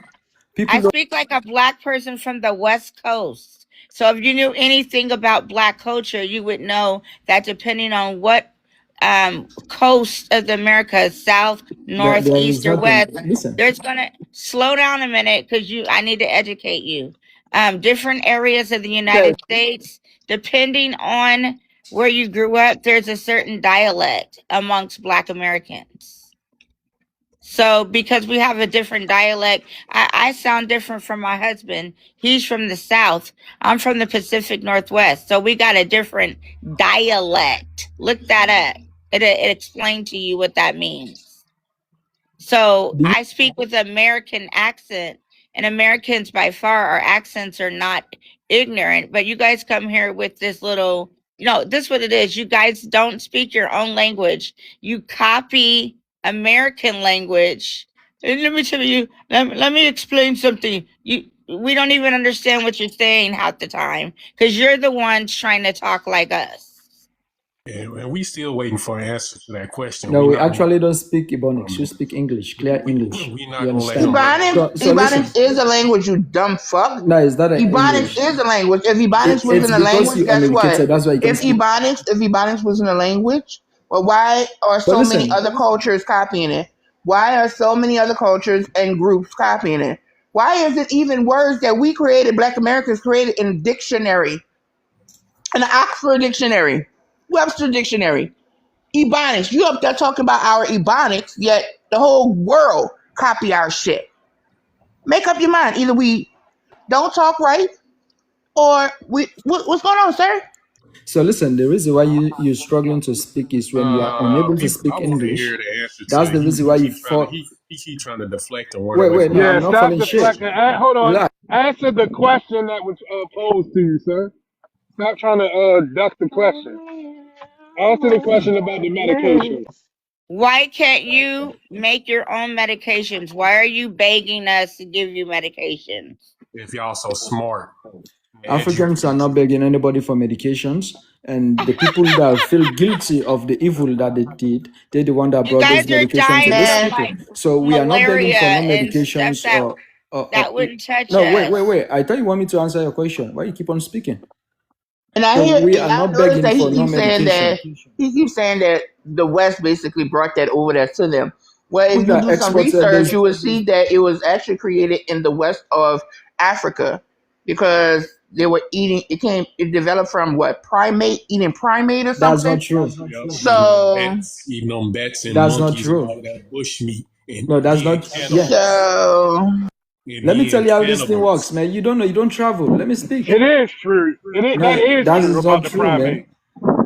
People I don't. speak like a Black person from the West Coast. So if you knew anything about Black culture, you would know that depending on what coast of America, south, north, There east, is or nothing. west, Listen, there's gonna slow down a minute because I need to educate you. Different areas of the United States, depending on where you grew up, there's a certain dialect amongst Black Americans. So because we have a different dialect, I sound different from my husband. He's from the South. I'm from the Pacific Northwest. So we got a different dialect. Look that up. It explained to you what that means. So I speak with American accent, and Americans by far, our accents are not ignorant, but you guys come here with this little, this is what it is. You guys don't speak your own language. You copy American language. And let me tell you, let me explain something. We don't even understand what you're saying half the time because you're the ones trying to talk like us. And we still waiting for an answer to that question. no, we actually don't speak Ebonics. We speak English, clear English. We not You gonna let understand? him. So listen. Ebonics is a language, you dumb fuck. No, it's not an Ebonics English. is a language. If Ebonics wasn't It's a because language, you guess uneducated. what? That's why you can If speak. Ebonics wasn't a language, well, why are But so many listen, other cultures copying it? Why are so many other cultures and groups copying it? Why is it even words that we created, Black Americans created in a dictionary, an Oxford dictionary, Webster dictionary? Ebonics, you up there talking about our Ebonics, yet the whole world copy our shit. Make up your mind. Either we don't talk right, or what's going on, sir? so listen, the reason why you're struggling to speak is when you are unable to speak I want to English. hear the answer That's to the it. reason why you keep trying fall. to, he keep trying to deflect and run away Wait, from no, it. I'm Yeah, not stop falling shit. deflecting. Hold on. Relax. Answer the question that was posed to you, sir. Stop trying to duck the question. Answer the question about the medication. Why can't you make your own medications? Why are you begging us to give you medications? If y'all so smart. Africans are not begging anybody for medications, and the people that feel guilty of the evil that they did, they're the one that You brought those guys are medications to dying these of people. So we are not begging malaria for no and stuff medications that wouldn't touch no, us. wait. I thought you want me to answer your question. Why you keep on speaking? And I So we are noticed not begging that for no medication. he keeps saying that the West basically brought that over there to them. Well, if People you that do some exported research, those. you will see that it was actually created in the west of Africa because they were eating. It developed from eating primate or That's something. not true. So Eating them bats and That's not monkeys and true. all that bush meat and No, that's being not. cannibals. Yeah. So Let me tell you how this thing cannibals. works, man. You don't know. You don't travel. Let me speak. It is true. That No, is that true is about not the true, primate. man.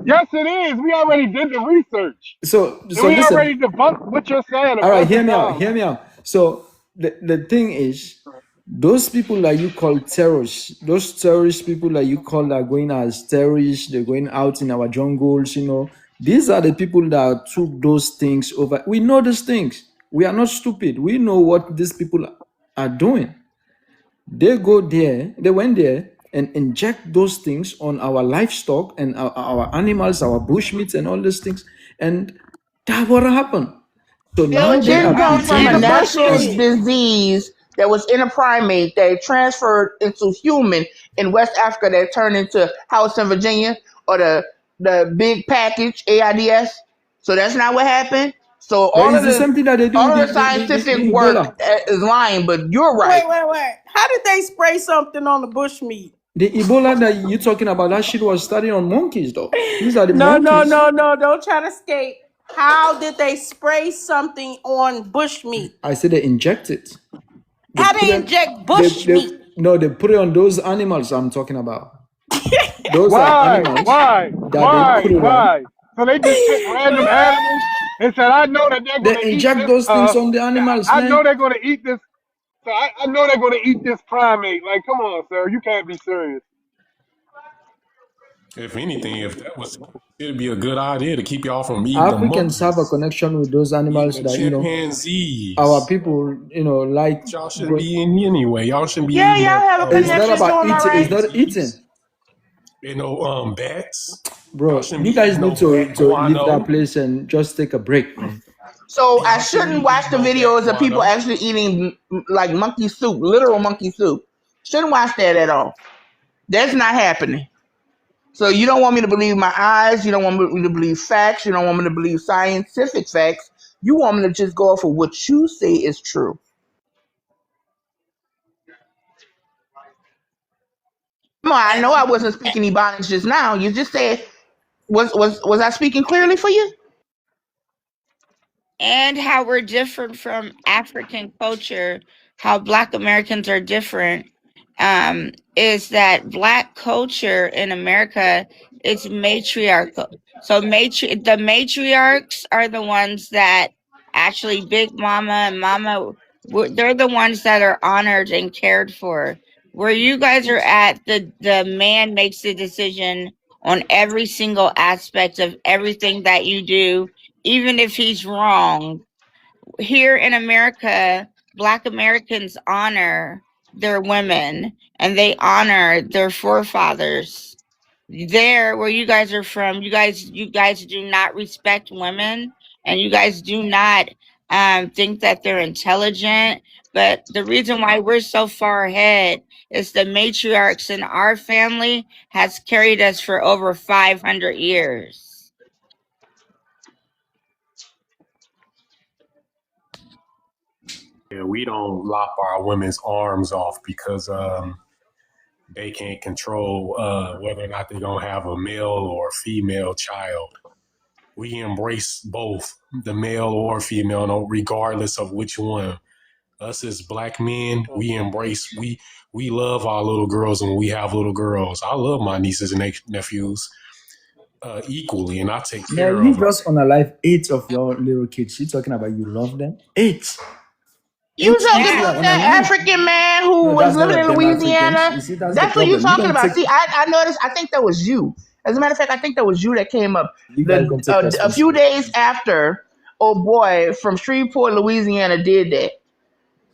Yes, it is. We already did the research. So And we listen. already debunked what you're saying a All right, bunch hear of me out. times. Hear me out. So the thing is, those people that you call terrorists, those terrorist people that you call that are going as terrorists, they're going out in our jungles, these are the people that took those things over. We know these things. We are not stupid. We know what these people are doing. They went there and inject those things on our livestock and our animals, our bushmeats and all these things. And that what happened. So now it they didn't are come from a pretending. natural disease that was in a primate that transferred into human in West Africa that turned into House in Virginia or the big package AIDS. So that's not what happened. So But all it's the same thing that they do with of the scientific the work Ebola. is lying, but you're right. Wait. How did they spray something on the bushmeat? The Ebola that you're talking about, that shit was studied on monkeys, though. These are the No. monkeys. Don't try to escape. How did they spray something on bushmeat? I said they inject it. How they inject bushmeat? No, they put it on those animals I'm talking about. Those are Why? animals Why? that they put it on. Why? So they just pick random animals and said, I know that they're going to They eat inject this. those things on the animals, I man. know they're going to eat this. So I know they're going to eat this primate. Like, come on, sir. You can't be serious. If anything, if that was, it'd be a good idea to keep y'all from eating the Africans have a monkeys, connection with those animals eating the that, chimpanzees. our people, like. Y'all shouldn't be eating anyway. Y'all shouldn't be Yeah, eating y'all have a It's not connection about doing all eating. It's right. not eating. Bats. Bro, shouldn't you be guys eating need no to bat leave that guano. place and just take a break, man. So I Y'all shouldn't shouldn't be watch the eating no videos bat of people guano. actually eating like monkey soup, literal monkey soup. Shouldn't watch that at all. That's not happening. So you don't want me to believe my eyes. You don't want me to believe facts. You don't want me to believe scientific facts. You want me to just go off of what you say is true. Come on, I know I wasn't speaking Ebonics just now. You just said, was I speaking clearly for you? And how we're different from African culture, how Black Americans are different, is that Black culture in America is matriarchal. So the matriarchs are the ones that actually Big Mama and Mama, they're the ones that are honored and cared for. Where you guys are at, the man makes the decision on every single aspect of everything that you do, even if he's wrong. Here in America, Black Americans honor their women and they honor their forefathers. There, where you guys are from, you guys do not respect women, and you guys do not think that they're intelligent. But the reason why we're so far ahead is the matriarchs in our family has carried us for over 500 years. Yeah, we don't lop our women's arms off because they can't control whether or not they're gonna have a male or a female child. We embrace both the male or female, no, regardless of which one. Us as Black men, we embrace, we love our little girls and we have little girls. I love my nieces and nephews equally, and I take care Man, you of them. just unalive 8 of your little kids. You talking about you love them? 8. You 8 talking kids you are about that unalive. African man who No, was that's not living a in them Africans. Louisiana? You see, that's the That's what you problem. You talking don't about. take. See, I noticed. I think that was you. As a matter of fact, I think that was you that came up You guys don't take a few responsibility. days after. Oh boy, from Shreveport, Louisiana, did that.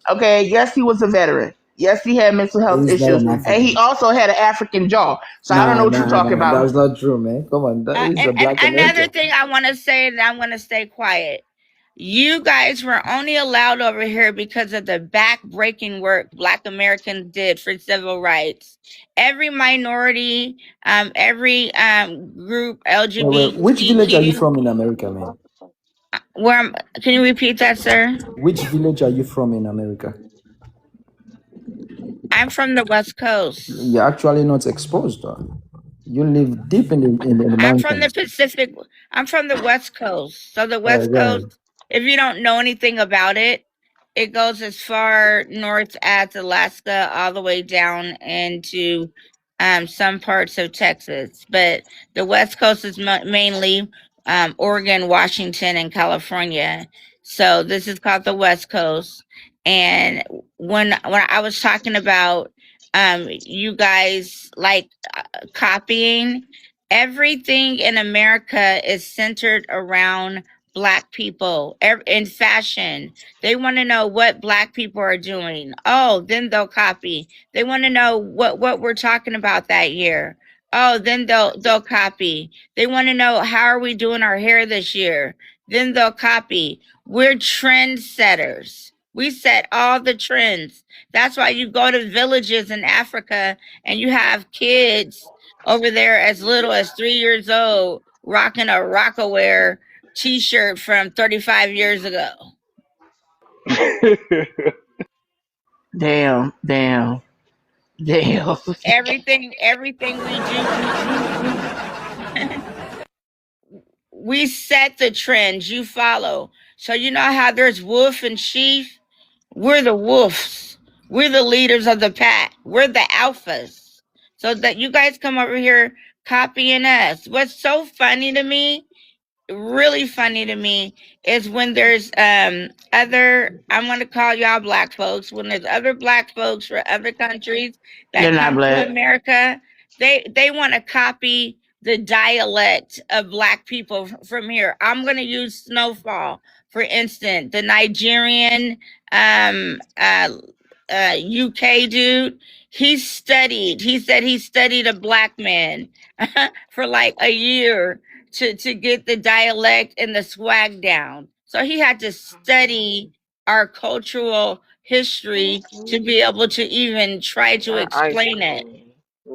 Okay, yes, he was a veteran. Yes, he had mental health He's not issues, an and he African. also had an African jaw. So I don't know what you're talking about. That's not true, man. Come on, that is a And Black another American. thing I want to say, and I'm going to stay quiet. You guys were only allowed over here because of the back-breaking work Black Americans did for civil rights. Every minority, every group, Wait, which village are you LGBTQ. from in America, man? Can you repeat that, sir? Which village are you from in America? I'm from the West Coast. You're actually not exposed, though. You live deep in the I'm from the mountains. Pacific. I'm from the West Coast. So the West Right. Coast, if you don't know anything about it, it goes as far north as Alaska, all the way down into some parts of Texas. But the West Coast is mainly Oregon, Washington, and California. So this is called the West Coast. And when I was talking about you guys like copying, everything in America is centered around Black people. In fashion, they want to know what Black people are doing. Oh, then they'll copy. They want to know what we're talking about that year. Oh, then they'll copy. They want to know how are we doing our hair this year. Then they'll copy. We're trendsetters. We set all the trends. That's why you go to villages in Africa and you have kids over there as little as 3 years old rocking a Rockaware t-shirt from 35 years ago. Damn. Everything we do, we set the trends, you follow. So you know how there's wolf and sheep? We're the wolves. We're the leaders of the pack. We're the alphas. So that you guys come over here copying us. What's so funny to me, really funny to me, is when there's other, I'm going to call y'all black folks, when there's other black folks from other countries that come to America, they want to copy the dialect of black people from here. I'm going to use Snowfall, for instance, the Nigerian UK dude. He said he studied a black man for like a year to get the dialect and the swag down. So he had to study our cultural history to be able to even try to explain it.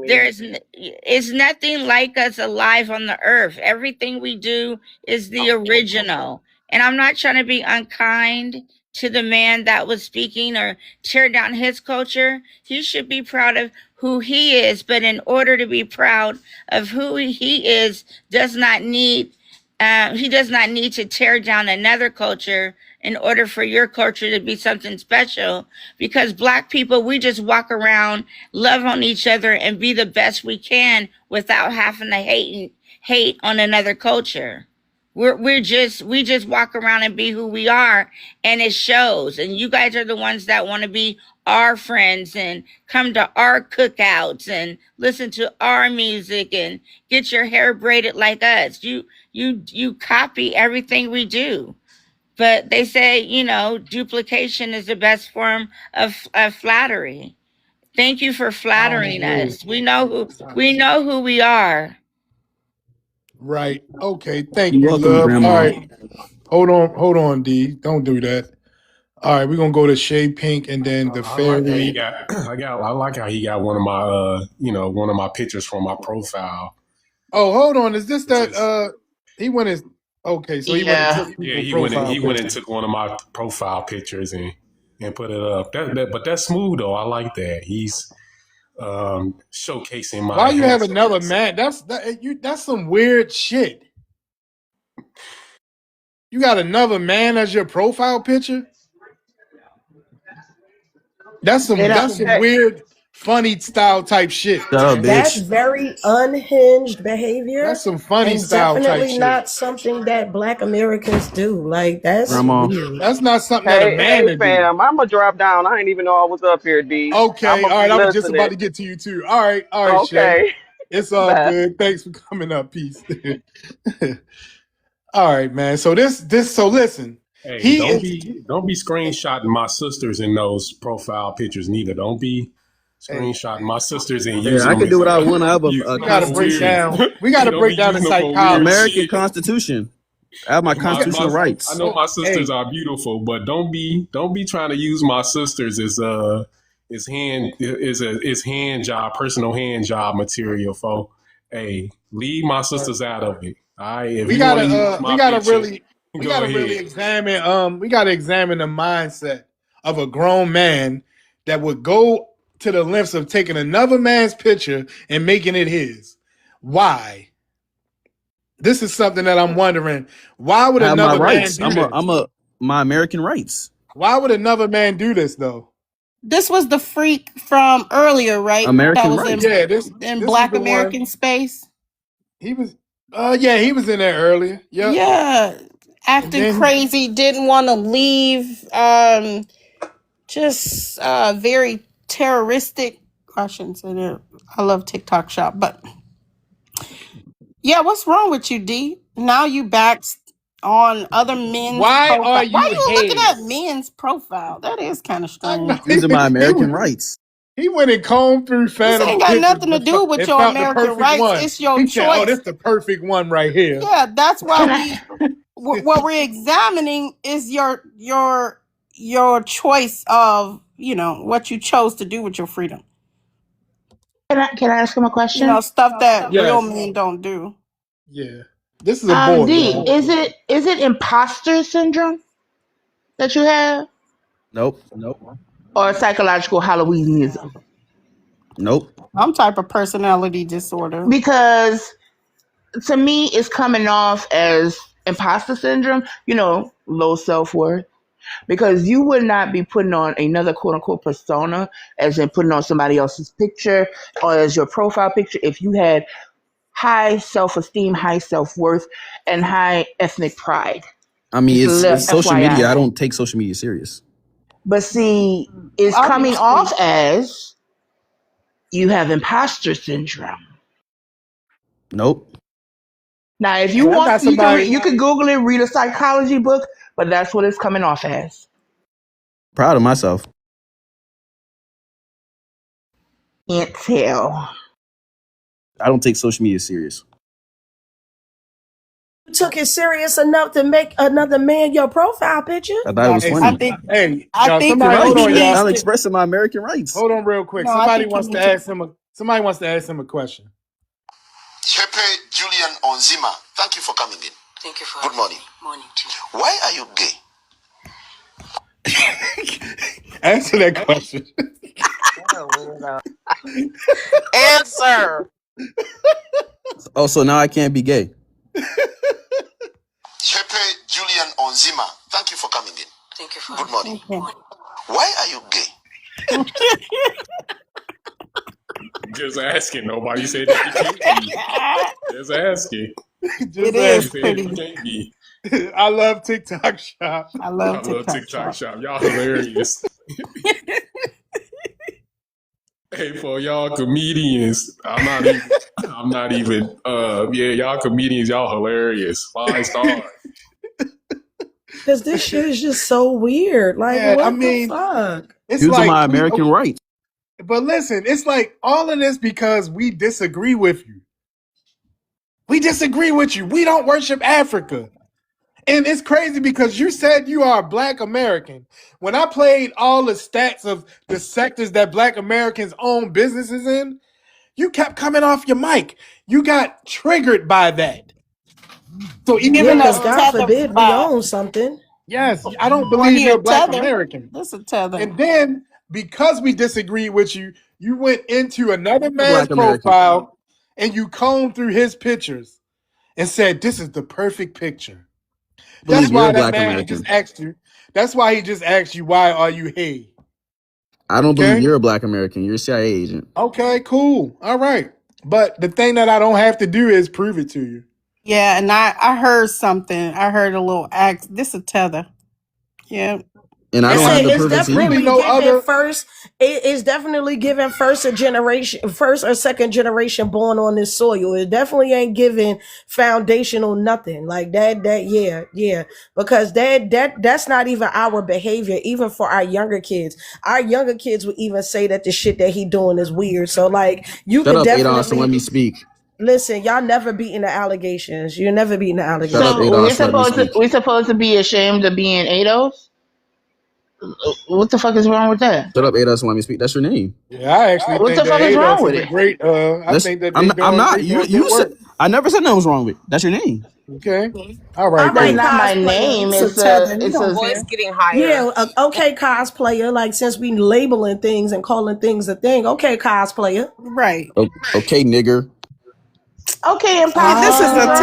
It's nothing like us alive on the earth. Everything we do is the original. And I'm not trying to be unkind to the man that was speaking or tear down his culture. He should be proud of who he is, but in order to be proud of who he is, he does not need to tear down another culture in order for your culture to be something special. Because black people, we just walk around, love on each other, and be the best we can without having to hate on another culture. We just walk around and be who we are, and it shows. And you guys are the ones that want to be our friends and come to our cookouts and listen to our music and get your hair braided like us. You copy everything we do. But they say, you know, duplication is the best form of flattery. Thank you for flattering us. We know who we are. Right. Okay. Thank you, love. Grandma. All right. Hold on, D. Don't do that. All right, we're gonna go to Shade Pink and then the fairy. I like how he got one of my one of my pictures from my profile. Oh, hold on. Is this that he went his okay, so he went and took one of my profile pictures and put it up. But that's smooth though. I like that. He's showcasing my Why you have another man? That's some weird shit. You got another man as your profile picture? That's some weird, funny style type shit. That's very unhinged behavior. That's some funny style type shit. Definitely not something that Black Americans do. Like that's weird. That's not something that a man would do. Fam, I'm gonna drop down. I ain't even know I was up here, D. Okay, all right. I was just about to get to you too. All right, okay. Shay. It's all good. Thanks for coming up. Peace. All right, man. So so listen. Hey, don't be screenshotting my sisters in those profile pictures neither. Don't be screenshotting my sisters and using them. I can do what I want. I have we gotta break down. We gotta break down the psychology. American Constitution. I have my constitutional rights. I know my sisters are beautiful, but don't be trying to use my sisters as hand job, personal hand job material. Hey, leave my sisters out of it. All right, if we gotta really examine we gotta examine the mindset of a grown man that would go to the lengths of taking another man's picture and making it his. Why? This is something that I'm wondering. Why would another man do this? My American rights. Why would another man do this though? This was the freak from earlier, right? American rights. In Black American space. He was he was in there earlier. Yep. Yeah. Acting crazy, didn't want to leave. Just very terroristic. I shouldn't say that. I love TikTok Shop, but yeah, what's wrong with you, D? Now you back on other men's profile. Why are you looking at men's profile? That is kind of strange. These are my American rights. He went and combed through Phantom. This ain't got nothing to do with your American rights. One. It's your choice. Oh, this the perfect one right here. Yeah, that's why what we're examining is your your choice of, what you chose to do with your freedom. Can I ask him a question? Stuff that real Yes. men don't do. Yeah. This is a boy, D, y'all. is it imposter syndrome that you have, Nope. or psychological Halloweenism? Nope. Some type of personality disorder. Because to me, it's coming off as imposter syndrome. Low self-worth. Because you would not be putting on another quote unquote persona, as in putting on somebody else's picture or as your profile picture, if you had high self-esteem, high self-worth, and high ethnic pride. I mean, it's social FYI. media. I don't take social media serious. But see, it's coming off as you have imposter syndrome. Nope. Now, if you want, you can Google it, read a psychology book, but that's what it's coming off as. Proud of myself. Can't tell. I don't take social media serious. You took it serious enough to make another man your profile picture? I thought it was funny. I think somebody, hold on, y'all. I'm expressing my American rights. Hold on, real quick. No, Somebody wants to ask him a question. Shepe Julian Onzima, thank you for coming in. Thank you for Good morning. Morning to you. Why are you gay? Answer that question. Answer. Oh, so now I can't be gay. Shepe Julian Onzima, thank you for coming in. Thank you for Good morning. Okay. Why are you gay? Just asking. Nobody said that you can't be. Just asking. Just It is asking. pretty. You can't be. I love TikTok Shop. I love TikTok Shop. Y'all hilarious. Hey, for y'all comedians, I'm not even, y'all comedians, y'all hilarious. 5 stars. Because this shit is just so weird. Like, Yeah, what I mean, the fuck? It's Using like my American rights. But listen, it's like all of this because we disagree with you. We disagree with you. We don't worship Africa. And it's crazy because you said you are a Black American. When I played all the stats of the sectors that Black Americans own businesses in, you kept coming off your mic. You got triggered by that. So even because though, God forbid we own something. yes, I don't believe you're a Black tether. American. This a tether. And then because we disagree with you, you went into another man's Black American. profile and you combed through his pictures and said, "This is the perfect picture." That's Believe you're why a that Black man American. just asked you. That's why he just asked you, "Why are you here?" I don't Okay? believe you're a Black American. You're a CIA agent. Okay, cool. All right. But the thing that I don't have to do is prove it to you. Yeah, and I heard something. I heard a little act. This a tether. Yeah. And I don't have to It's prove it to you. definitely no giving other- first. It is definitely giving first or second generation born on this soil. It definitely ain't giving foundational nothing like that. Yeah, because that's not even our behavior. Even for our younger kids would even say that the shit that he doing is weird. So like you Shut could up, Adolf, and let definitely me speak. listen. Y'all never beating the allegations. You're never beating the allegations. Shut up, So Adolf. we're supposed to be ashamed of being ADOS? What the fuck is wrong with that? Shut up, Adolf, and let me speak. That's your name. Yeah, I actually What think the that fuck is wrong ADOS with is a it? great. I think that I'm not. they You doing said. work. I never said nothing was wrong with it. That's your name. Okay. All All right. That's right, Cool. not my cosplayer. name. It's a It's tether. a. You It's don't a. care. Getting higher. Yeah, okay, cosplayer. Like since we labeling things and calling things a thing, okay, cosplayer. Right. Okay, nigger. Okay, imposter This is a syndrome.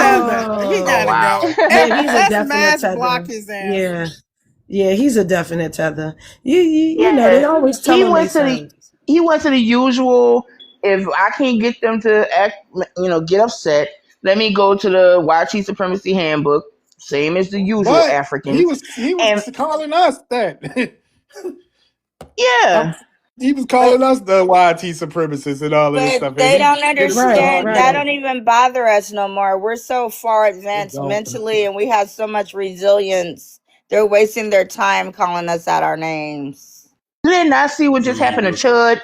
tether. He gotta wow. go. Yeah, he's a Let's definite mass tether. block his ass. Yeah, he's a definite tether. You know they always tell He him went to the usual. If I can't get them to act, get upset, let me go to the White Supremacy Handbook. Same as the usual But Africans. he was calling us that. Yeah. He was calling us the YT supremacists and all of this stuff. But they don't And he did it so understand. hard. That don't even bother us no more. We're so far advanced don't. mentally, and we have so much resilience. They're wasting their time calling us out our names. You did not see what just happened to Chud?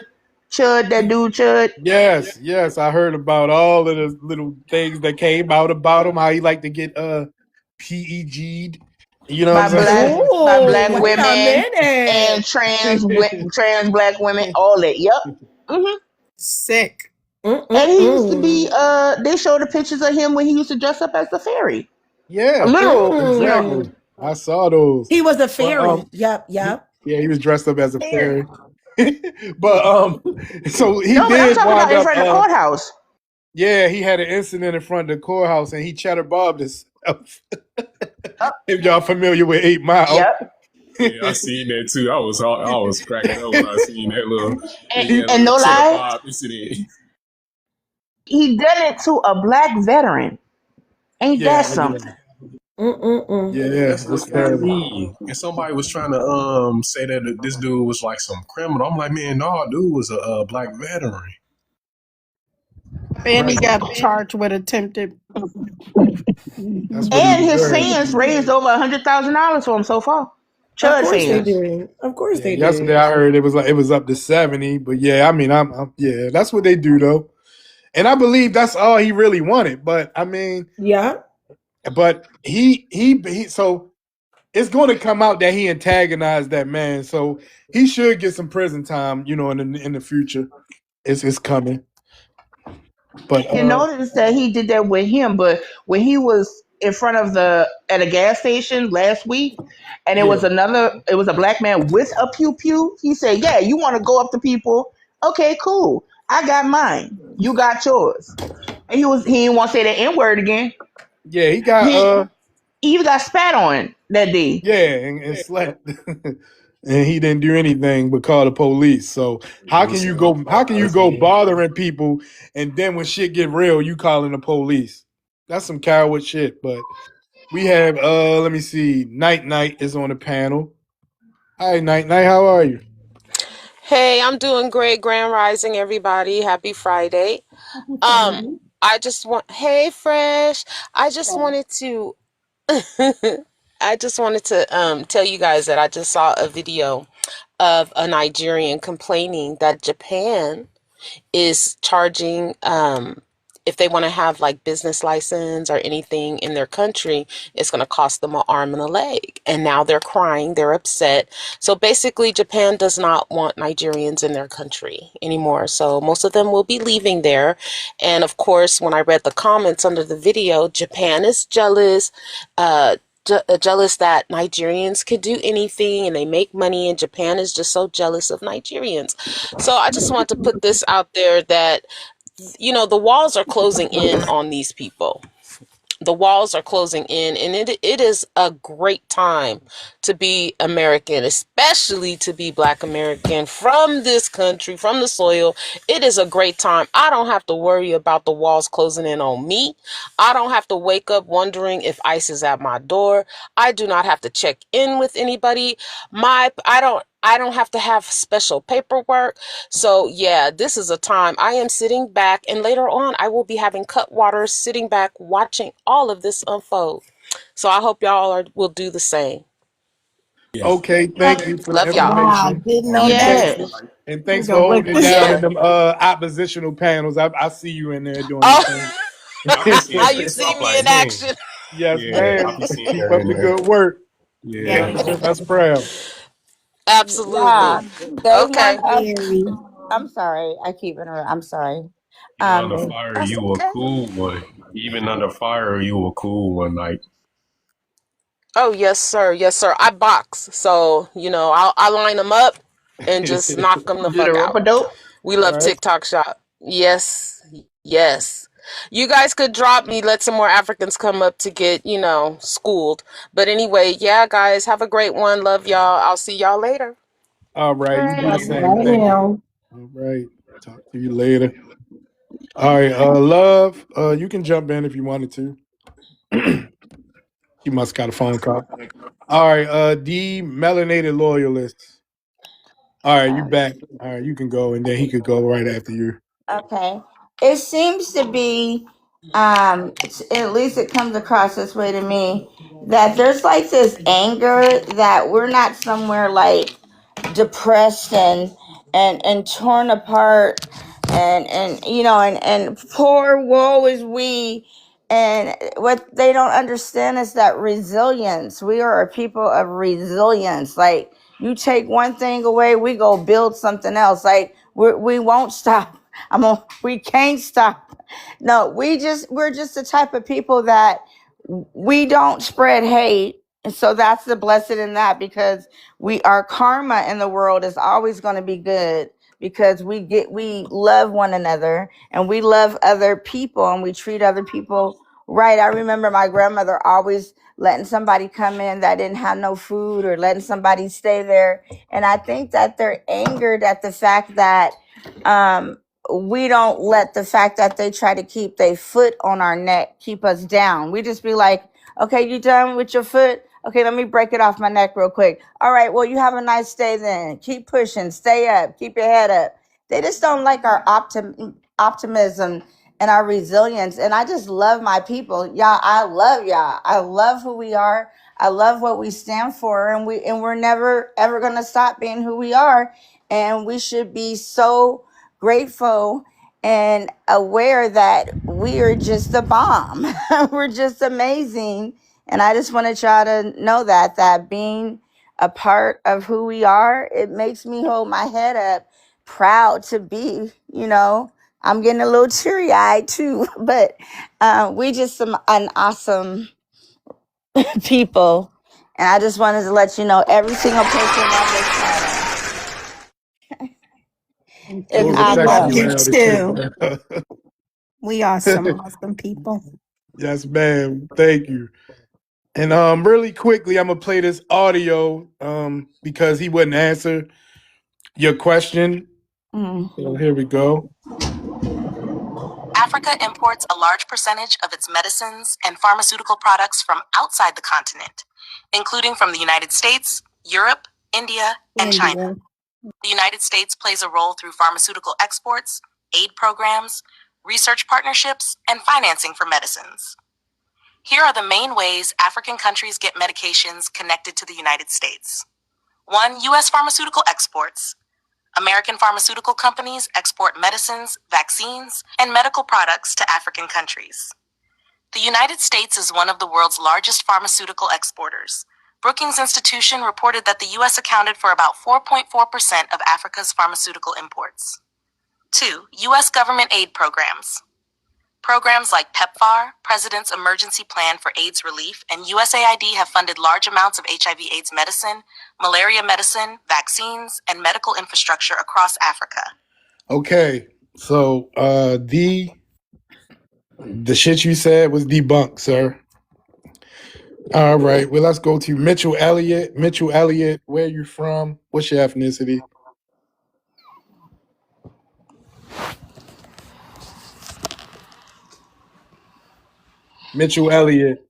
Chud, that dude Chud? Yes, I heard about all of the little things that came out about him, how he liked to get PEG'd. You know what by I'm saying? black Ooh, wait a women and minute. trans black women, all that. Yep. hmm Sick. And he used to be. Mm-mm-mm. They showed the pictures of him when he used to dress up as the fairy, a Yeah, literal, exactly. I saw those. He was a But fairy. Yep, he, yep. yeah, he was dressed up as a fairy. fairy. But so he No, but I'm did talking wind about in up. front of the courthouse. Yeah, he had an incident in front of the courthouse, and he cheddar bobbed himself. If y'all familiar with 8 Mile. Yep. Yeah, I seen that too. I was cracking up when I seen that little And no cheddar lie, bob incident. he did it to a black veteran. Ain't that Yeah, yeah, something? yeah. That's It's what got terrible. me. And somebody was trying to say that this dude was like some criminal. I'm like, man, no, dude was a black veteran. And he Right. got charged with attempted. That's what he And his deserved. fans raised over $100,000 for him so far. Of Chud course they fans. did. Of course Yeah, they yesterday did. I heard it was up to 70, but yeah, I mean, I'm yeah, that's what they do though, and I believe that's all he really wanted. But I mean, Yeah. but he so it's going to come out that he antagonized that man, so he should get some prison time, you know, in the future. It's coming, but You notice that he did that with him, but when he was in front of at a gas station last week, and it yeah, was a black man with a pew pew. He said, "Yeah, you want to go up to people? Okay, cool. I got mine. You got yours." And he didn't want to say that N word again. yeah, he got He even got spat on that day. yeah, and slept. And he didn't do anything but call the police. So how can you go bothering people, and then when shit get real, you calling the police? That's some coward shit. But we have let me see, Night is on the panel. Hi Night, how are you? Hey, I'm doing great. Grand Rising, everybody. Happy Friday. I just want, hey, Fresh. I just wanted to, I just wanted to tell you guys that I just saw a video of a Nigerian complaining that Japan is charging if they want to have like business license or anything in their country, it's going to cost them an arm and a leg. And now they're crying, they're upset. So basically Japan does not want Nigerians in their country anymore. So most of them will be leaving there. And of course, when I read the comments under the video, Japan is jealous, jealous that Nigerians could do anything and they make money, and Japan is just so jealous of Nigerians. So I just want to put this out there that, you know, the walls are closing in on these people. The walls are closing in, and it is a great time to be American, especially to be Black American from this country, from the soil. It is a great time. I don't have to worry about the walls closing in on me. I don't have to wake up wondering if ICE is at my door. I do not have to check in with anybody. I don't have to have special paperwork. So yeah, this is a time I am sitting back, and later on I will be having Cutwater sitting back watching all of this unfold. So I hope y'all will do the same. Okay, thank you for the Love y'all. Wow, information. didn't know that. Yes. And We thanks for gonna wake holding it this down Yeah. in them oppositional panels. I see you in there doing your Oh, thing. I be seeing you some see stuff me like, in man, action. Yes, yeah, I ma'am. be seeing Keep her up in the there. good work. Yeah. Keep us proud. Absolutely. Yeah, they Okay. want us. Very. I'm sorry. I keep interrupting. I'm sorry. Even under Um, fire, That's you a okay. cool one. Even under fire, you a cool one. Like, Oh, yes, sir. Yes, sir. I box. So, you know, I line them up and just knock them the Do the fuck rope out. a dope. We All love right. TikTok shop. Yes. Yes. You guys could drop me, let some more Africans come up to get, you know, schooled. But anyway, yeah, guys, have a great one. Love y'all. I'll see y'all later. All right. You do the Right. same Right thing. now. All right. Talk to you later. All right. Love. You can jump in if you wanted to. You must got a phone call. All right. The melanated loyalist. All right. You back. All right. You can go, and then he could go right after you. okay. It seems to be, at least it comes across this way to me, that there's like this anger that we're not somewhere like depressed and torn apart and you know and poor woe is we, And what they don't understand is that resilience. We are a people of resilience. Like, you take one thing away, we go build something else. Like, we won't stop. We can't stop. No, we're just the type of people that we don't spread hate. And so that's the blessed in that, because our karma in the world is always going to be good, because we love one another and we love other people and we treat other people right. I remember my grandmother always letting somebody come in that didn't have no food, or letting somebody stay there. And I think that they're angered at the fact that we don't let the fact that they try to keep their foot on our neck keep us down. We just be like, okay, you done with your foot? Okay, let me break it off my neck real quick. All right, well, you have a nice day then. Keep pushing, stay up, keep your head up. They just don't like our optimism and our resilience. And I just love my people. Y'all, I love y'all. I love who we are. I love what we stand for. And we're never ever gonna stop being who we are. And we should be so grateful and aware that we are just the bomb. We're just amazing. And I just wanted y'all to know that being a part of who we are, it makes me hold my head up, proud to be, I'm getting a little teary-eyed too, but we just an awesome people. And I just wanted to let you know, every single person on this planet is I love you awesome. too. We are some awesome people. Yes, ma'am. Thank you. And really quickly, I'm gonna play this audio because he wouldn't answer your question. So here we go. Africa imports a large percentage of its medicines and pharmaceutical products from outside the continent, including from the United States, Europe, India, and China. The United States plays a role through pharmaceutical exports, aid programs, research partnerships, and financing for medicines. Here are the main ways African countries get medications connected to the United States. 1. U.S. pharmaceutical exports. American pharmaceutical companies export medicines, vaccines, and medical products to African countries. The United States is one of the world's largest pharmaceutical exporters. Brookings Institution reported that the U.S. accounted for about 4.4% of Africa's pharmaceutical imports. 2. U.S. government aid programs. Programs like PEPFAR, President's Emergency Plan for AIDS Relief, and USAID have funded large amounts of HIV/AIDS medicine, malaria medicine, vaccines, and medical infrastructure across Africa. Okay, so the shit you said was debunked, sir. All right, well, let's go to Mitchell Elliott. Mitchell Elliott, where you from? What's your ethnicity? Mitchell Elliott.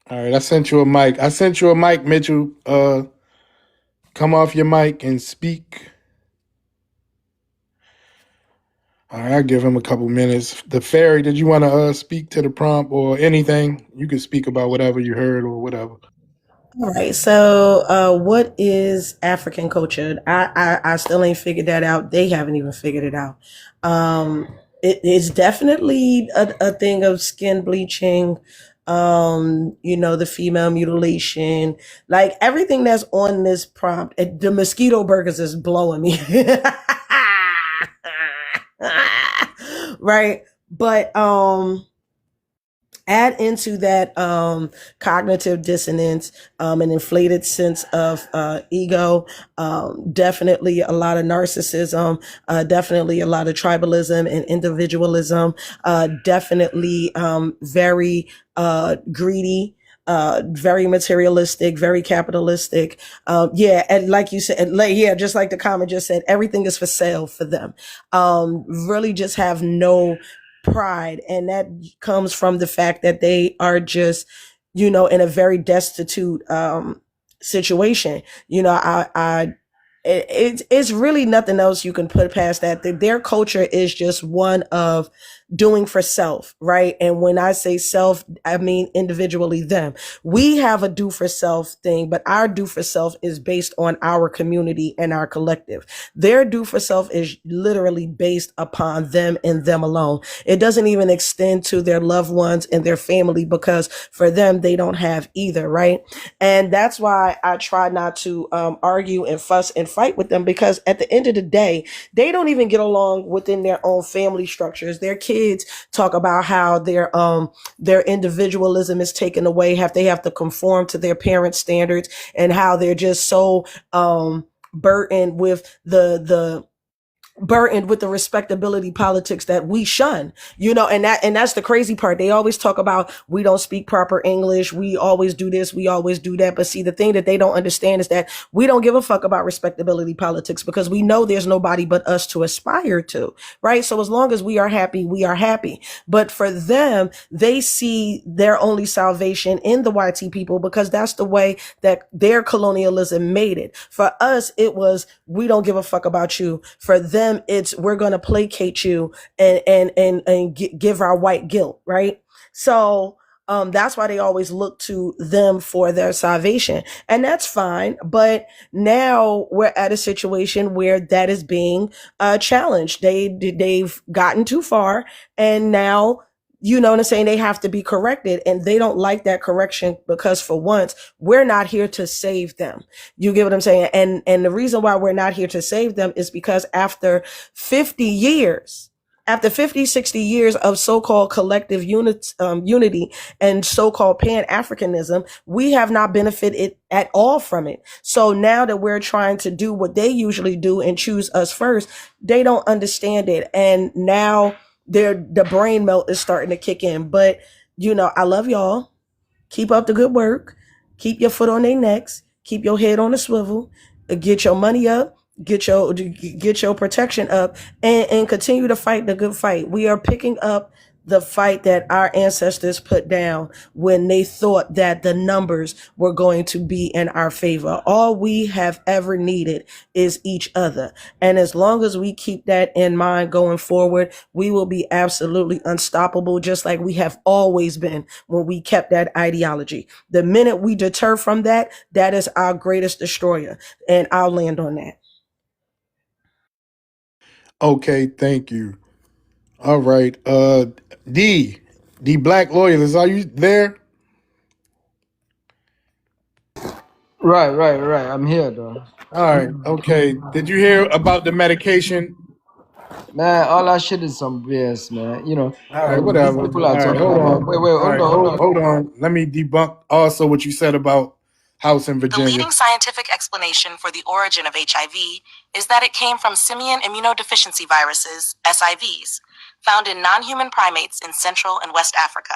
All right, I sent you a mic. Mitchell. Come off your mic and speak. All right, I'll give him a couple minutes. The fairy, did you want to speak to the prompt or anything? You can speak about whatever you heard or whatever. All right. So, what is African culture? I still ain't figured that out. They haven't even figured it out. It's definitely a thing of skin bleaching. The female mutilation, like everything that's on this prompt. The mosquito burgers is blowing me. Right. But add into that cognitive dissonance, an inflated sense of ego, definitely a lot of narcissism, definitely a lot of tribalism and individualism, definitely very greedy, very materialistic, very capitalistic. And like you said, just like the comment just said, everything is for sale for them. Really just have no pride, and that comes from the fact that they are just, in a very destitute situation. It's really nothing else you can put past that. Their culture is just one of doing for self, right? And when I say self, I mean individually them. We have a do for self thing, but our do for self is based on our community and our collective. Their do for self is literally based upon them and them alone. It doesn't even extend to their loved ones and their family, because for them, they don't have either, right? And that's why I try not to argue and fuss and fight with them, because at the end of the day, they don't even get along within their own family structures. Their kids talk about how their individualism is taken away, they have to conform to their parents' standards, and how they're just so burdened with the respectability politics that we shun, and that's the crazy part. They always talk about, we don't speak proper English, we always do this, we always do that. But see, the thing that they don't understand is that we don't give a fuck about respectability politics, because we know there's nobody but us to aspire to, right? So as long as we are happy, we are happy. But for them, they see their only salvation in the YT people, because that's the way that their colonialism made it. For us, it was, we don't give a fuck about you. For them, it's, we're going to placate you and give our white guilt, right? So that's why they always look to them for their salvation, and that's fine. But now we're at a situation where that is being challenged. They've gotten too far, and now, you know what I'm saying, they have to be corrected, and they don't like that correction, because for once, we're not here to save them. You get what I'm saying? And the reason why we're not here to save them is because after 50 years, after 50, 60 years of so-called collective unity and so-called Pan-Africanism, we have not benefited at all from it. So now that we're trying to do what they usually do and choose us first, they don't understand it. And now the brain melt is starting to kick in. But I love y'all. Keep up the good work. Keep your foot on their necks. Keep your head on a swivel. Get your money up. Get your protection up, and continue to fight the good fight. We are picking up the fight that our ancestors put down when they thought that the numbers were going to be in our favor. All we have ever needed is each other. And as long as we keep that in mind going forward, we will be absolutely unstoppable, just like we have always been when we kept that ideology. The minute we deter from that, that is our greatest destroyer. And I'll land on that. Okay, thank you. All right. D Black Loyalist, are you there? Right. I'm here, though. All right. Okay. Did you hear about the medication? Man, all that shit is some BS, man. All right, These whatever. people All are right, talking hold about. on. Wait, All right, hold on. hold on. Let me debunk also what you said about House in The Virginia. leading scientific explanation for the origin of HIV is that it came from simian immunodeficiency viruses, SIVs, found in non-human primates in Central and West Africa.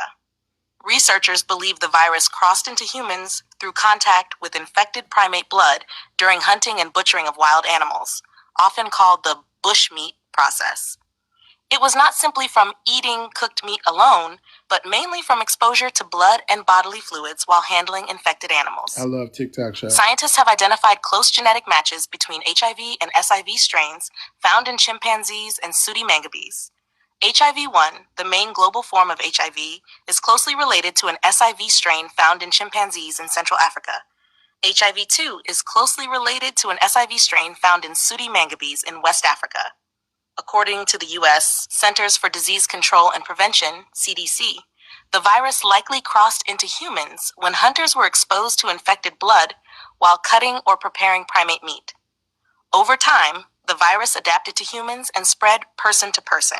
Researchers believe the virus crossed into humans through contact with infected primate blood during hunting and butchering of wild animals, often called the bushmeat process. It was not simply from eating cooked meat alone, but mainly from exposure to blood and bodily fluids while handling infected animals. I love TikTok Shop. Scientists have identified close genetic matches between HIV and SIV strains found in chimpanzees and sooty mangabes. HIV-1, the main global form of HIV, is closely related to an SIV strain found in chimpanzees in Central Africa. HIV-2 is closely related to an SIV strain found in sooty mangabes in West Africa. According to the U.S. Centers for Disease Control and Prevention, CDC, the virus likely crossed into humans when hunters were exposed to infected blood while cutting or preparing primate meat. Over time, the virus adapted to humans and spread person to person.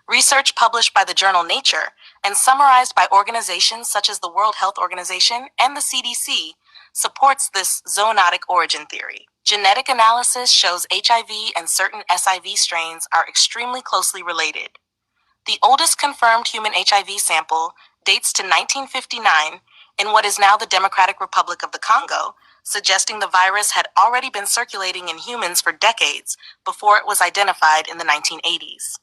Research published by the journal Nature and summarized by organizations such as the World Health Organization and the CDC supports this zoonotic origin theory. Genetic analysis shows HIV and certain SIV strains are extremely closely related. The oldest confirmed human HIV sample dates to 1959 in what is now the Democratic Republic of the Congo, suggesting the virus had already been circulating in humans for decades before it was identified in the 1980s.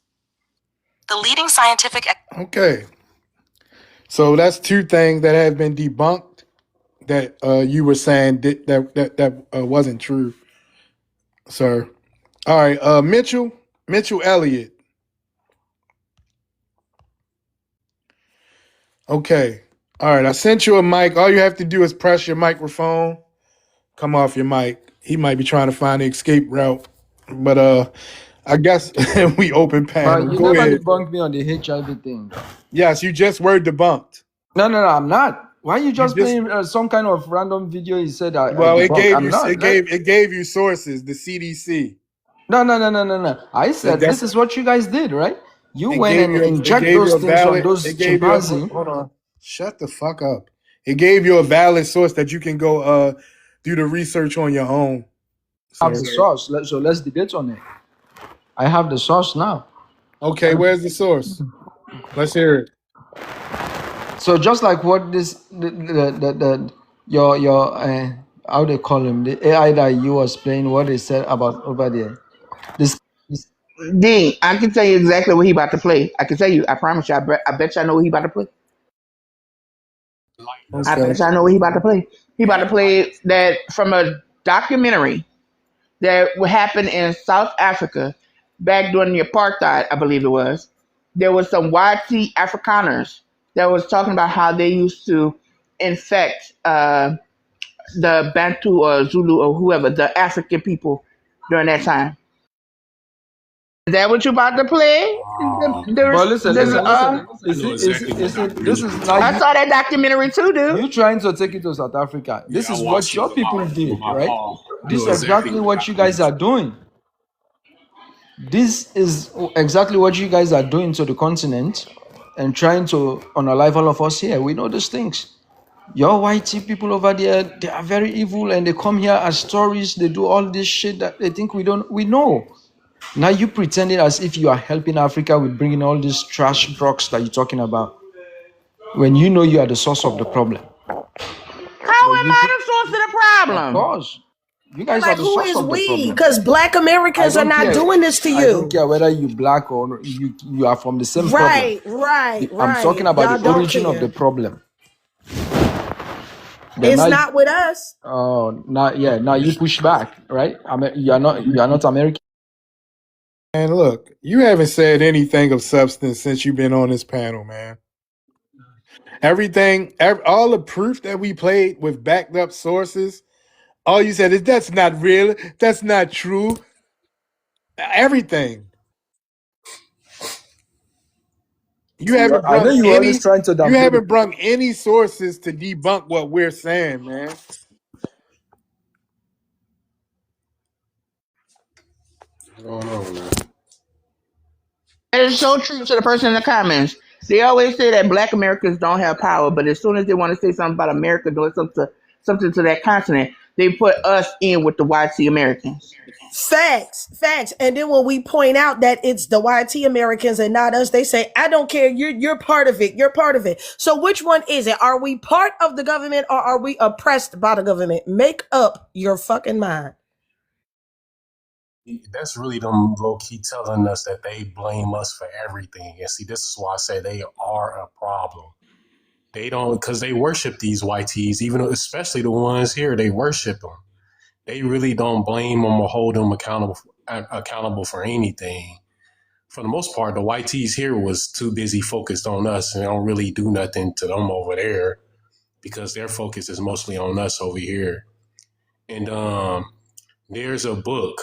The leading scientific... Okay. So that's two things that have been debunked that you were saying that wasn't true, sir. All right. Mitchell Elliott. Okay. All right. I sent you a mic. All you have to do is press your microphone. Come off your mic. He might be trying to find the escape route. But I guess we open panel. But you Go never ahead. debunked me on the HIV thing. Yes, you just were debunked. No, I'm not. Why are you You just just playing some kind of random video? He said I well, it debunked. gave I'm you not. it gave you sources, the CDC. No. I said That's this is what you guys did, right? You it went gave and you inject a those things on valid those it gave you a chimpanzee. hold on. Shut the fuck up. It gave you a valid source that you can go do the research on your own. I have the source. So let's debate on it. I have the source now. Okay, where's the source? Let's hear it. So just like what this the your how they call him, the AI that you was playing, what they said about over there. This D, I can tell you exactly what he about to play. I can tell you. I promise you. I bet you I know what he about to play. I Okay. bet you I know what he about to play. He about to play that from a documentary that happened in South Africa back during the apartheid, I believe it was. There was some YT Afrikaners that was talking about how they used to infect the Bantu or Zulu or whoever, the African people during that time. Is that what you about to play? But listen. This is now I saw that documentary too, dude. you trying to take it to South Africa. This is what your people did, right? This is exactly what you guys are doing. This is exactly what you guys are doing to the continent and trying to unalive all of us here. We know these things. Your white people over there, they are very evil and they come here as tourists. They do all this shit that they think we don't. We know. Now you pretending as if you are helping Africa with bringing all these trash drugs that you're talking about, when you know you are the source of the problem. How am I the source of the problem? Of course, you guys Like, are the who source is of the we? problem. Because Black Americans are don't not care. doing this to I you. don't care whether you black or you are from the same Right, problem. right. I'm talking about Y'all the don't origin of care. the problem. Then It's now, not with us. now you push back, right? You are not American. And look, you haven't said anything of substance since you've been on this panel, man. All the proof that we played with backed up sources, all you said is that's not real, that's not true. Everything. You haven't I know brought you were always trying to any sources to debunk what we're saying, man. What's going on, man? It is so true to the person in the comments. They always say that Black Americans don't have power, but as soon as they want to say something about America doing something to that continent, they put us in with the YT Americans. Facts. And then when we point out that it's the YT Americans and not us, they say, I don't care. You're part of it. You're part of it. So which one is it? Are we part of the government or are we oppressed by the government? Make up your fucking mind. That's really them low key telling us that they blame us for everything. And see, this is why I say they are a problem. They don't, because they worship these YTs, even especially the ones here. They worship them. They really don't blame them or hold them accountable for anything. For the most part, the YTs here was too busy focused on us and they don't really do nothing to them over there because their focus is mostly on us over here. And there's a book.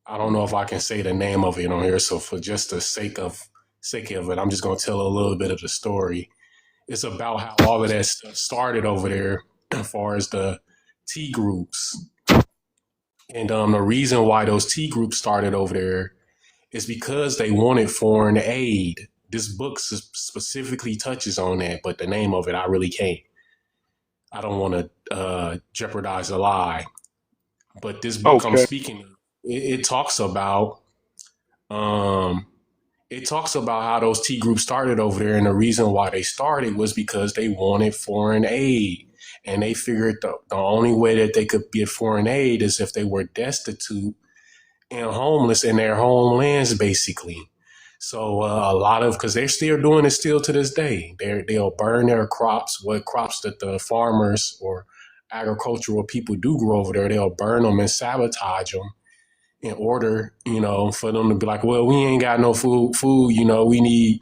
I don't know if I can say the name of it on here. So for just the sake of it, I'm just going to tell a little bit of the story. It's about how all of that stuff started over there as far as the T groups. And the reason why those T groups started over there is because they wanted foreign aid. This book specifically touches on that, but the name of it, I really can't. I don't want to jeopardize a lie. But this book I'm speaking, it talks about how those T groups started over there, and the reason why they started was because they wanted foreign aid, and they figured the only way that they could get foreign aid is if they were destitute and homeless in their homelands, basically. So because they're still doing it still to this day, they'll burn their crops, what crops that the farmers or agricultural people do grow over there, they'll burn them and sabotage them in order, for them to be like, well, we ain't got no food, we need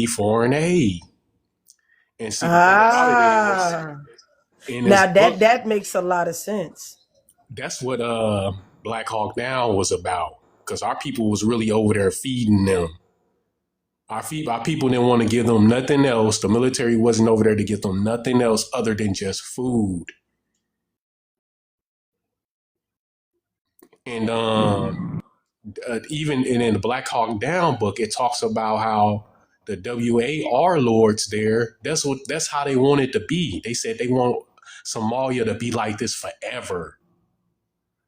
foreign aid. And see, the thing about it is, Ah, in this now book, that makes a lot of sense. that's what Black Hawk Down was about. Because our people was really over there feeding them. Our people didn't want to give them nothing else. The military wasn't over there to give them nothing else other than just food. And even in the Black Hawk Down book, it talks about how the WAR lords there, that's how they want it to be. They said they want Somalia to be like this forever.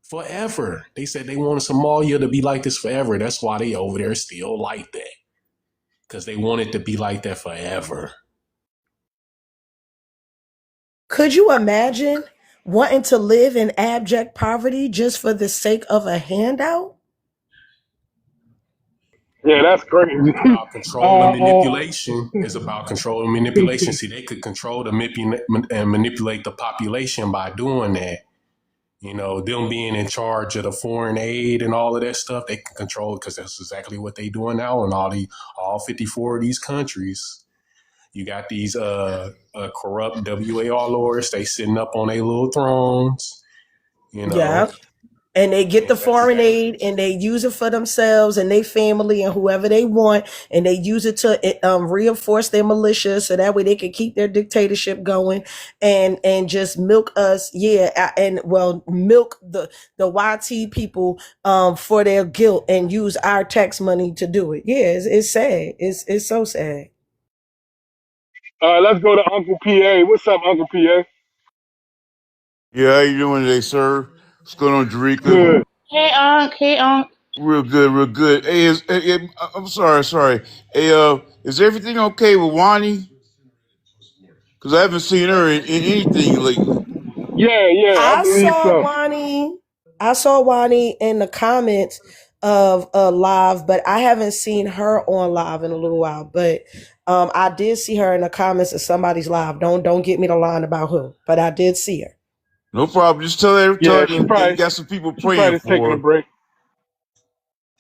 Forever. They said they wanted Somalia to be like this forever. That's why they over there still like that. Because they want it to be like that forever. Could you imagine wanting to live in abject poverty just for the sake of a handout? Yeah, that's crazy. It's about control and manipulation. It's about control and manipulation. See, they could control and manipulate the population by doing that. You know, them being in charge of the foreign aid and all of that stuff, they can control it because that's exactly what they doing now in all 54 of these countries. You got these corrupt WAR lords. They sitting up on their little thrones. You know. Yeah. And they get the foreign aid and they use it for themselves and their family and whoever they want. And they use it to reinforce their militia so that way they can keep their dictatorship going and just milk us. Yeah. Milk the YT people for their guilt and use our tax money to do it. Yeah. It's sad. It's so sad. Let's go to Uncle PA. What's up, Uncle PA? Yeah, how you doing today, sir? What's going on, Jerika? Good. Hey, Unc. Hey, Unc. Real good, real good. Hey, I'm sorry. Hey, is everything okay with Wani? Because I haven't seen her in anything lately. Yeah, I believe so. I saw Wani in the comments of live, but I haven't seen her on live in a little while. But I did see her in the comments of somebody's live. Don't get me to line about who, but I did see her. No problem. Just tell her She probably got some people she probably praying just taking for a her. break.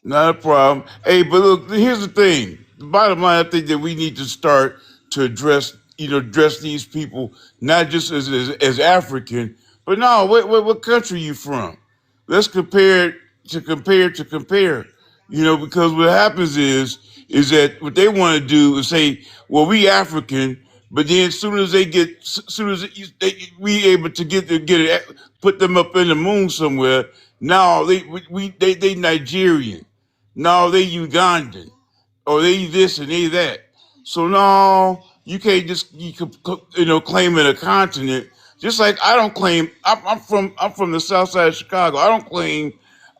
Not a problem. Hey, but look, here's the thing. The bottom line, I think that we need to start to address these people, not just as African, but no, what country you from? Let's compare. You know, because what happens is that what they want to do is say, well, we African, but then as soon as we able to get it, put them up in the moon somewhere, now they Nigerian. No, they Ugandan, or they this and they that. So no, you can't just claim it a continent. Just like I don't claim I'm from the south side of Chicago. I don't claim.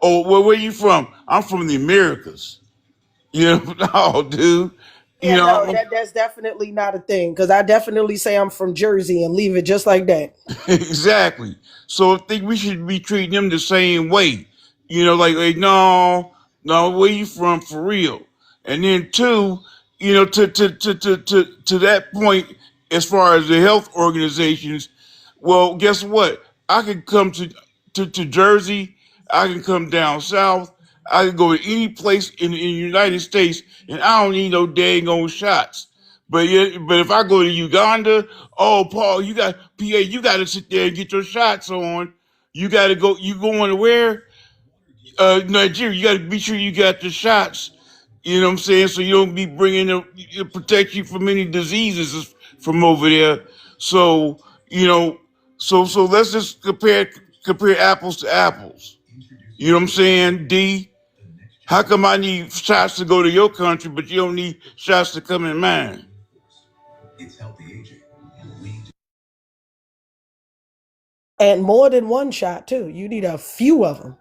Oh, well, where you from? I'm from the Americas. You know, no, dude. Yeah, no, that's definitely not a thing. Because I definitely say I'm from Jersey and leave it just like that. Exactly. So I think we should be treating them the same way. You know, like no, where you from for real? And then two, you know, to that point, as far as the health organizations, well, guess what? I can come to Jersey. I can come down south. I can go to any place in the United States, and I don't need no dang old shots. But if I go to Uganda, oh, Paul, you got to sit there and get your shots on. You got to go. You going to where? Nigeria. You got to be sure you got the shots. You know what I'm saying? So you don't be bringing protect you from any diseases from over there. So you know, so let's just compare apples to apples. You know what I'm saying, D? How come I need shots to go to your country, but you don't need shots to come in mine? And more than one shot, too. You need a few of them.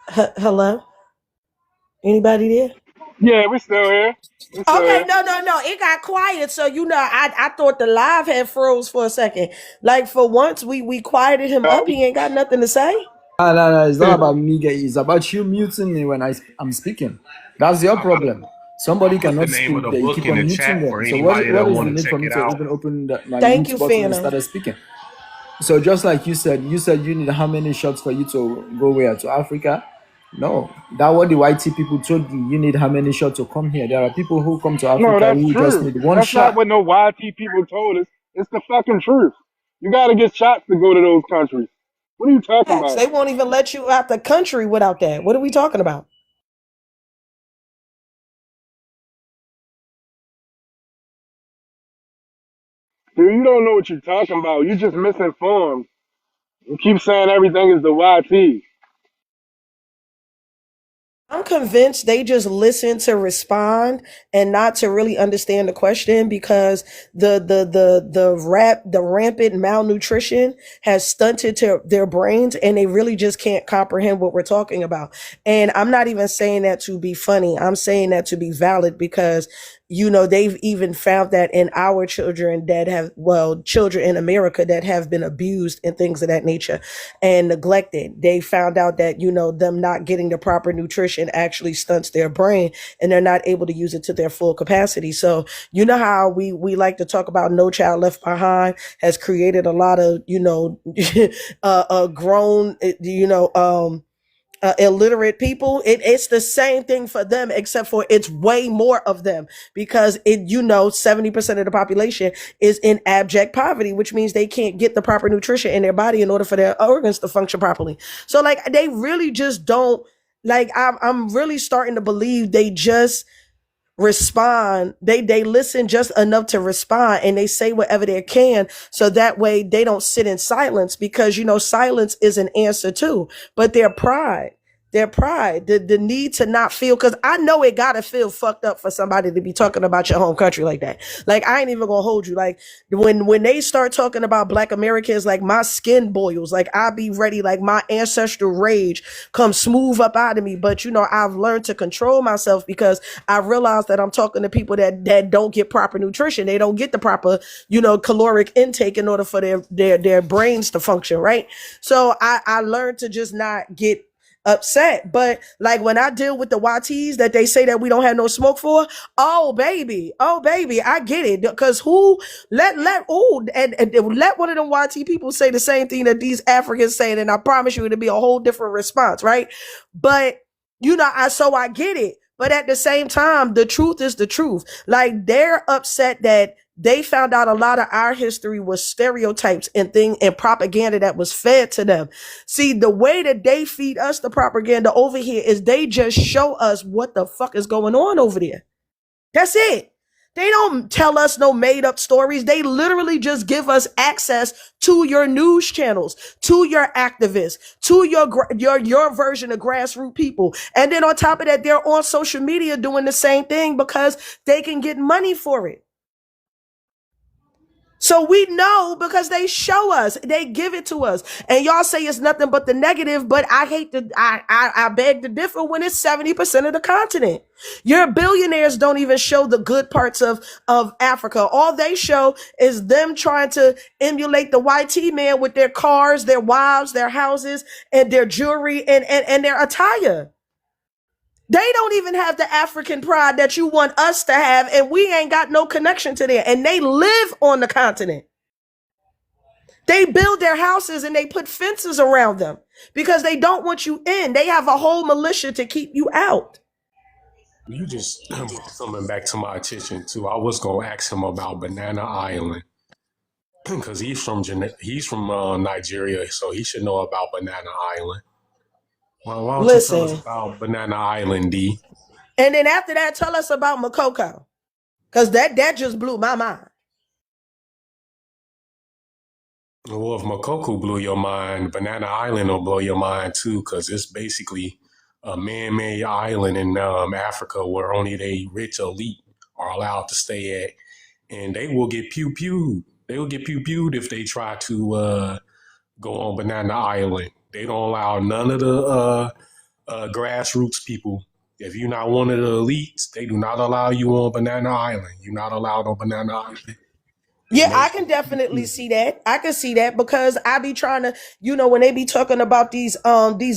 Hello? Anybody there? Yeah, we're still here. Okay, no. It got quiet. So, I thought the live had froze for a second. Like, for once, we quieted him up. He ain't got nothing to say. No, it's not about me, guys. It's about you muting me when I'm speaking. That's your problem. Somebody cannot speak. You keep on muting them. So what is the need for me to even open my mute button and start speaking? So just like you said you need how many shots for you to go where to Africa? No, that what the white people told you. You need how many shots to come here? There are people who come to No, Africa that's who just true. need one That's not shot. what no YT people told us. It's the fucking truth. You gotta get shots to go to those countries. What are you talking Facts. about? They won't even let you out the country without that. What are we talking about? Dude, you don't know what you're talking about. You're just misinformed. You keep saying everything is the YT. I'm convinced they just listen to respond and not to really understand the question, because the rampant malnutrition has stunted their brains, and they really just can't comprehend what we're talking about. And I'm not even saying that to be funny. I'm saying that to be valid, because they've even found that in our children that have, children in America that have been abused and things of that nature and neglected. They found out that, them not getting the proper nutrition actually stunts their brain, and they're not able to use it to their full capacity. So, how we like to talk about No Child Left Behind has created a lot of, grown, illiterate people. It's the same thing for them, except for it's way more of them, because 70% of the population is in abject poverty, which means they can't get the proper nutrition in their body in order for their organs to function properly. So like they really just don't, like I'm really starting to believe they just respond. They listen just enough to respond, and they say whatever they can, so that way they don't sit in silence, because silence is an answer too. But their pride, the need to not feel, because I know it gotta feel fucked up for somebody to be talking about your home country like that. Like, I ain't even gonna hold you. Like, when they start talking about Black Americans, like my skin boils. Like, I be ready, like my ancestral rage comes smooth up out of me. But I've learned to control myself, because I realize that I'm talking to people that don't get proper nutrition. They don't get the proper, caloric intake in order for their brains to function, right? So I learned to just not get upset. But like when I deal with the YTs that they say that we don't have no smoke for, oh baby, I get it. Because who let one of them YT people say the same thing that these Africans say, and I promise you it'll be a whole different response, right? But I get it. But at the same time, the truth is the truth. Like, they're upset that they found out a lot of our history was stereotypes and propaganda that was fed to them. See, the way that they feed us the propaganda over here is they just show us what the fuck is going on over there. That's it. They don't tell us no made up stories. They literally just give us access to your news channels, to your activists, to your version of grassroots people. And then on top of that, they're on social media doing the same thing because they can get money for it. So we know, because they show us, they give it to us, and y'all say it's nothing but the negative. But I beg to differ when it's 70% of the continent. Your billionaires don't even show the good parts of Africa. All they show is them trying to emulate the YT man with their cars, their wives, their houses, and their jewelry and their attire. They don't even have the African pride that you want us to have, and we ain't got no connection to there. And they live on the continent. They build their houses and they put fences around them because they don't want you in. They have a whole militia to keep you out. You just brought something back to my attention too. I was gonna ask him about Banana Island because he's from Nigeria, so he should know about Banana Island. Well, why don't you tell us about Banana Island, D? And then after that, tell us about Makoko, because that just blew my mind. Well, if Makoko blew your mind, Banana Island will blow your mind too, because it's basically a man-made island in Africa where only the rich elite are allowed to stay at, and they will get pew-pewed. They will get pew-pewed if they try to go on Banana Island. They don't allow none of the grassroots people. If you're not one of the elites, they do not allow you on Banana Island. You're not allowed on Banana Island. Yeah, I can definitely see that. I can see that because I be trying to, when they be talking about these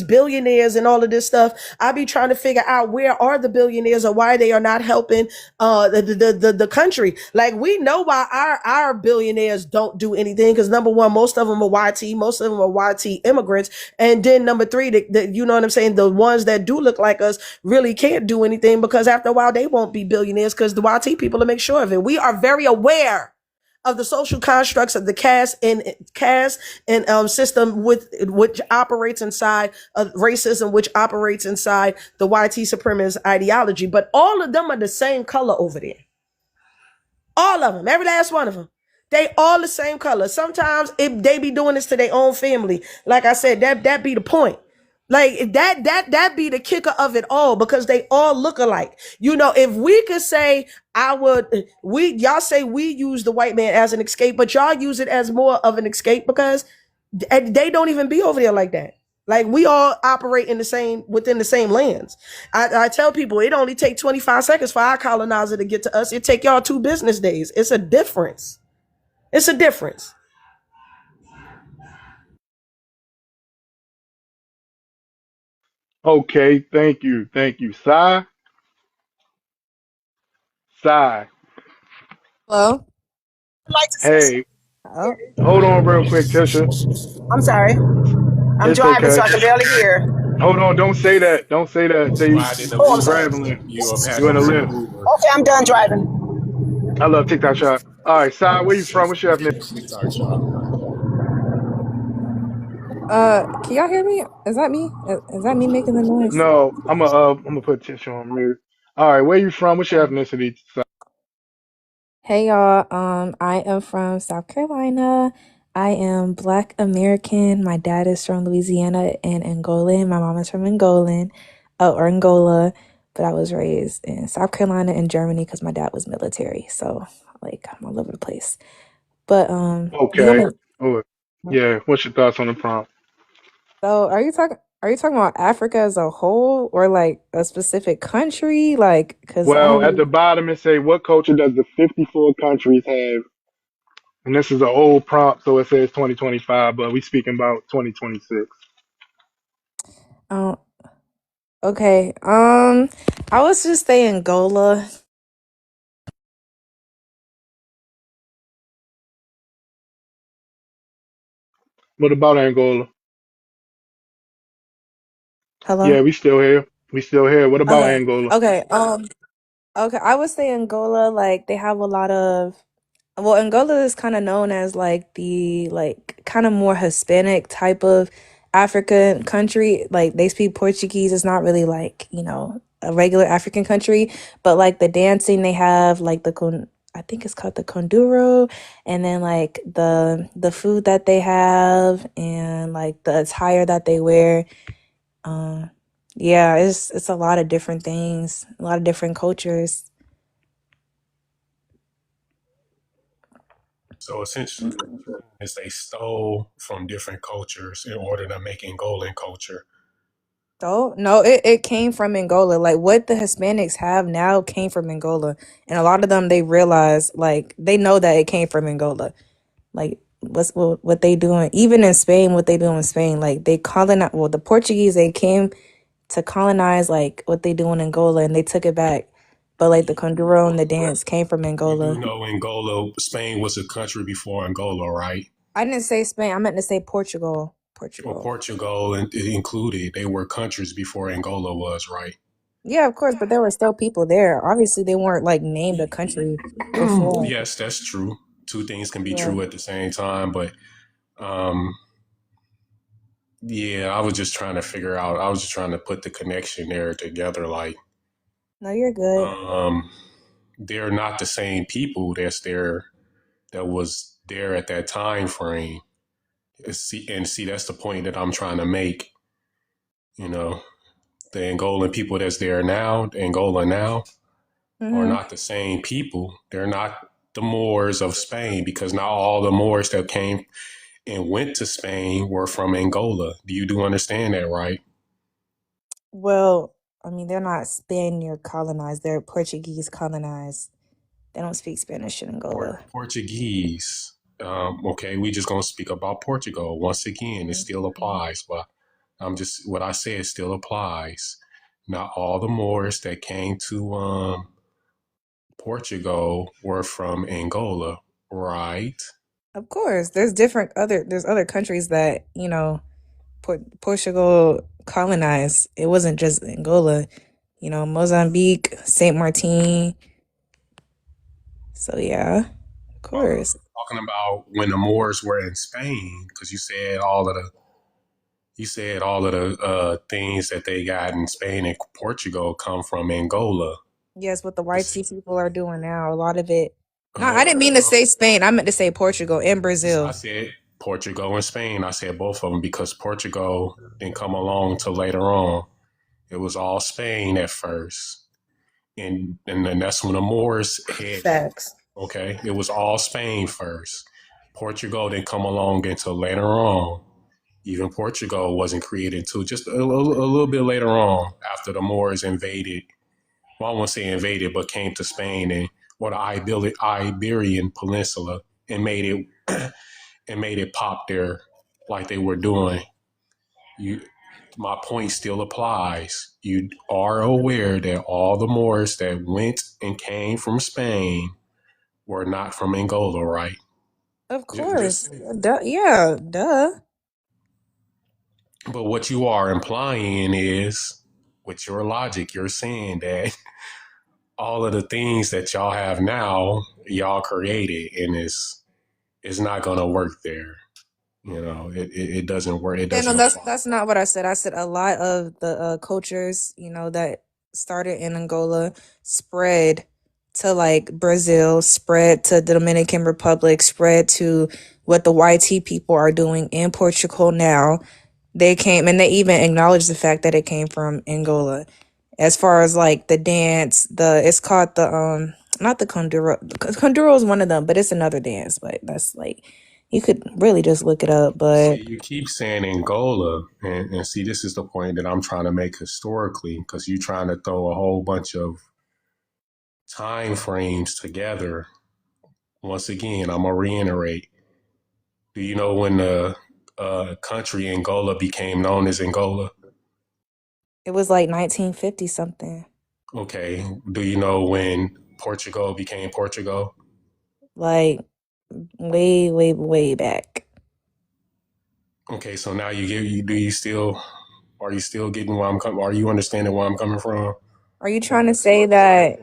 billionaires and all of this stuff, I be trying to figure out where are the billionaires or why they are not helping the country. Like we know why our billionaires don't do anything because number one, most of them are YT, most of them are YT immigrants, and then number three, you know what I'm saying, the ones that do look like us really can't do anything because after a while they won't be billionaires because the YT people will make sure of it. We are very aware of the social constructs of the caste and system with which operates inside of racism, which operates inside the YT supremacist ideology. But all of them are the same color over there. All of them, every last one of them. They all the same color. Sometimes if they be doing this to their own family, like I said, that be the point. Like that be the kicker of it all because they all look alike. If we could say y'all say we use the white man as an escape, but y'all use it as more of an escape because they don't even be over there like that. Like we all operate within the same lands. I tell people it only take 25 seconds for our colonizer to get to us. It take y'all 2 business days. It's a difference. It's a difference. Okay, thank you. Sai. Hello? I'd like to say Hey, Oh. hold on real quick, Tisha. something. I'm sorry. I'm It's driving, so okay. I can barely hear. Hold on, don't say that. Don't say that. Say Riding the Oh, I'm Uber. sorry. traveling. You are You in a passing the lift. Uber. Okay, I'm done driving. I love TikTok shop. All right, Sai, where you from? What's your ethnicity? TikTok shop. Can y'all hear me? Is that me? Is that me making the noise? No, I'm gonna put Tisha on mute. All right, where you from? What's your ethnicity? Sai? Hey y'all, I am from South Carolina. I am Black American. My dad is from Louisiana and Angolan. My mom is from Angola, but I was raised in South Carolina and Germany because my dad was military. So like I'm all over the place. But do you want Okay. me? Oh, yeah. What's your thoughts on the prompt? So are you talking about Africa as a whole or like a specific country? Like, because I Well, at don't. the bottom it say, what culture does the 54 countries have? And this is an old prompt, so it says 2025, but we speaking about 2026. Oh, okay. I was just saying Angola. What about Angola? Hello? Yeah, we still here. We still here. What about Okay. Angola? Okay. Okay. I would say Angola, like they have a lot of. Well, Angola is kind of known as like the like kind of more Hispanic type of African country. Like they speak Portuguese. It's not really like, a regular African country, but like the dancing they have, like I think it's called the Konduro, and then like the food that they have and like the attire that they wear. Um, yeah, it's a lot of different things, a lot of different cultures. So essentially, is they stole from different cultures in order to make Angolan culture. So no, it came from Angola. Like what the Hispanics have now came from Angola, and a lot of them they realize like they know that it came from Angola. Like what they doing, even in Spain, what they do in Spain, like they colonize. Well, the Portuguese they came to colonize like what they do in Angola, and they took it back. But like the Konduro and the dance came from You do Angola. know Angola, Spain was a country before Angola, right? I didn't say Spain. I meant to say Portugal. Or Portugal. Portugal included. They were countries before Angola was, right? Yeah, of course, but there were still people there. Obviously, they weren't like named a country before. Yes, that's true. Two things can be Yeah. true at the same time, but yeah, I was just trying to figure out. I was just trying to put the connection there together. Like, No, you're good. they're not the same people that was there at that time frame. See, that's the point that I'm trying to make. You know, the Angolan people that's there now, Angola now, are not the same people. They're not the Moors of Spain because not all the Moors that came and went to Spain were from Angola. Do understand that, right? Well, I mean, they're not Spaniard colonized. They're Portuguese colonized. They don't speak Spanish in Angola. Portuguese. Okay, we just gonna speak about Portugal once again. It still applies, but what I said still applies. Not all the Moors that came to Portugal were from Angola, right? Of course, there's other countries that, you know, Portugal colonized. It wasn't just Angola, you know, Mozambique, Saint Martin. So yeah, of course. Talking about when the Moors were in Spain, because you said all of the things that they got in Spain and Portugal come from Angola. Yes, what the white people are doing now, a lot of it. No, I didn't mean to say Spain. I meant to say Portugal and Brazil. I said Portugal and Spain. I said both of them because Portugal didn't come along till later on. It was all Spain at first. And then that's when the Moors had. Facts. Okay, it was all Spain first. Portugal didn't come along until later on. Even Portugal wasn't created until just a little bit later on after the Moors invaded. Well, I won't say invaded, but came to Spain or the Iberian Peninsula and made it pop there like they were doing. My point still applies. You are aware that all the Moors that went and came from Spain were not from Angola, right? Of course. Duh. But what you are implying is, with your logic, you're saying that all of the things that y'all have now, y'all created, and it's not going to work there. You know, it doesn't work. It doesn't. No, that's not what I said. I said a lot of the cultures, you know, that started in Angola spread to like Brazil, spread to the Dominican Republic, spread to what the YT people are doing in Portugal now. They came and they even acknowledged the fact that it came from Angola. As far as like the dance, it's called the not the Konduro. Konduro is one of them, but it's another dance. But that's like, you could really just look it up. But see, you keep saying Angola, and see, this is the point that I'm trying to make historically, because you're trying to throw a whole bunch of time frames together. Once again, I'm gonna reiterate. Do you know when the country Angola became known as Angola? It was like 1950 something. Okay. Do you know when Portugal became Portugal? Like way, way, way back. Okay, so now are you still getting where I'm coming? Are you understanding where I'm coming from? Are you trying to say that?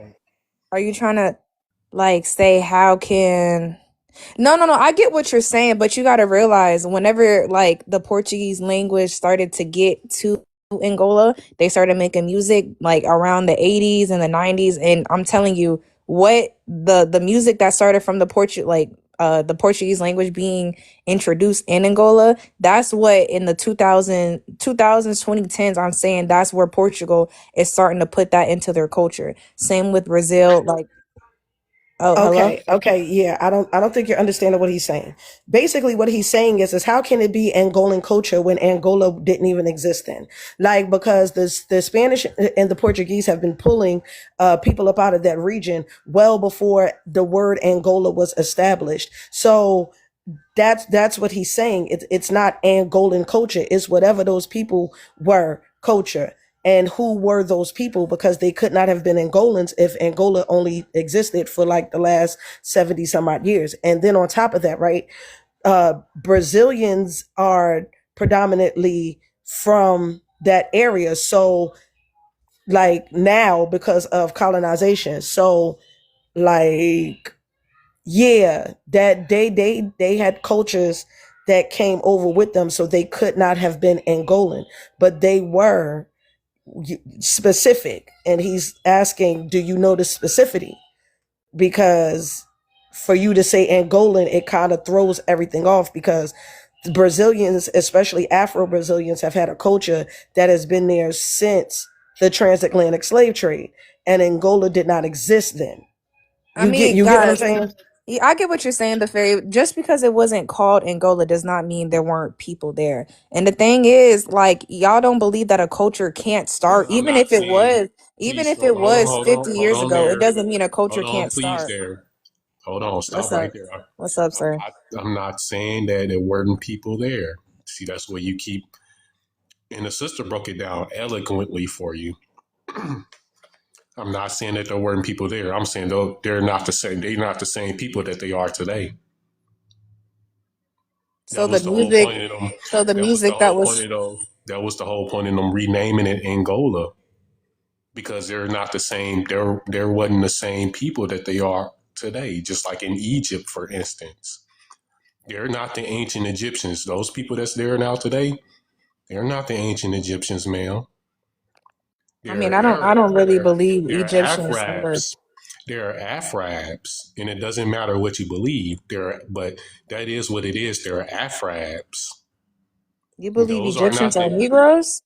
Are you trying to like say how can? No. I get what you're saying, but you got to realize whenever like the Portuguese language started to get to Angola, they started making music like around the 80s and the 90s, and I'm telling you what the music that started from the Portuguese language being introduced in Angola, that's what in the 2000s, 2010s, I'm saying that's where Portugal is starting to put that into their culture. Same with Brazil, like Okay, yeah. I don't think you're understanding what he's saying. Basically, what he's saying is how can it be Angolan culture when Angola didn't even exist then? Like, because the Spanish and the Portuguese have been pulling people up out of that region well before the word Angola was established. So that's what he's saying. It's not Angolan culture. It's whatever those people were culture. And who were those people? Because they could not have been Angolans if Angola only existed for like the last 70 some odd years. And then on top of that, right, Brazilians are predominantly from that area. So like now because of colonization. So like, yeah, that they had cultures that came over with them. So they could not have been Angolan, but they were specific. And he's asking, do you know the specificity? Because for you to say Angolan, it kind of throws everything off, because the Brazilians, especially Afro-Brazilians, have had a culture that has been there since the transatlantic slave trade, and Angola did not exist then. You get what I'm saying? Yeah, I get what you're saying, the fairy. Just because it wasn't called Angola does not mean there weren't people there. And the thing is, like, y'all don't believe that a culture can't start, I'm not saying, even please, if it was hold 50 on, hold years on ago, it there. doesn't mean a culture Hold on, can't please start. there. Hold on, What's stop right up? there. What's up, sir? I'm not saying that there weren't people there. See, that's where you keep, and the sister broke it down eloquently for you. I'm not saying that there weren't people there. I'm saying though they're not the same. They're not the same people that they are today. So That the was the whole music, point of them. so the That was the music that whole point was, of them. That was the whole point of them renaming it Angola because they're not the same. There wasn't the same people that they are today. Just like in Egypt, for instance, they're not the ancient Egyptians. Those people that's there now today, they're not the ancient Egyptians, ma'am. I mean, They're I don't really believe they're Egyptians were. Afrabs. They're Afrabs, and it doesn't matter what you believe. But that is what it is. They're Afrabs. You believe Those are Egyptians not are the. Negroes?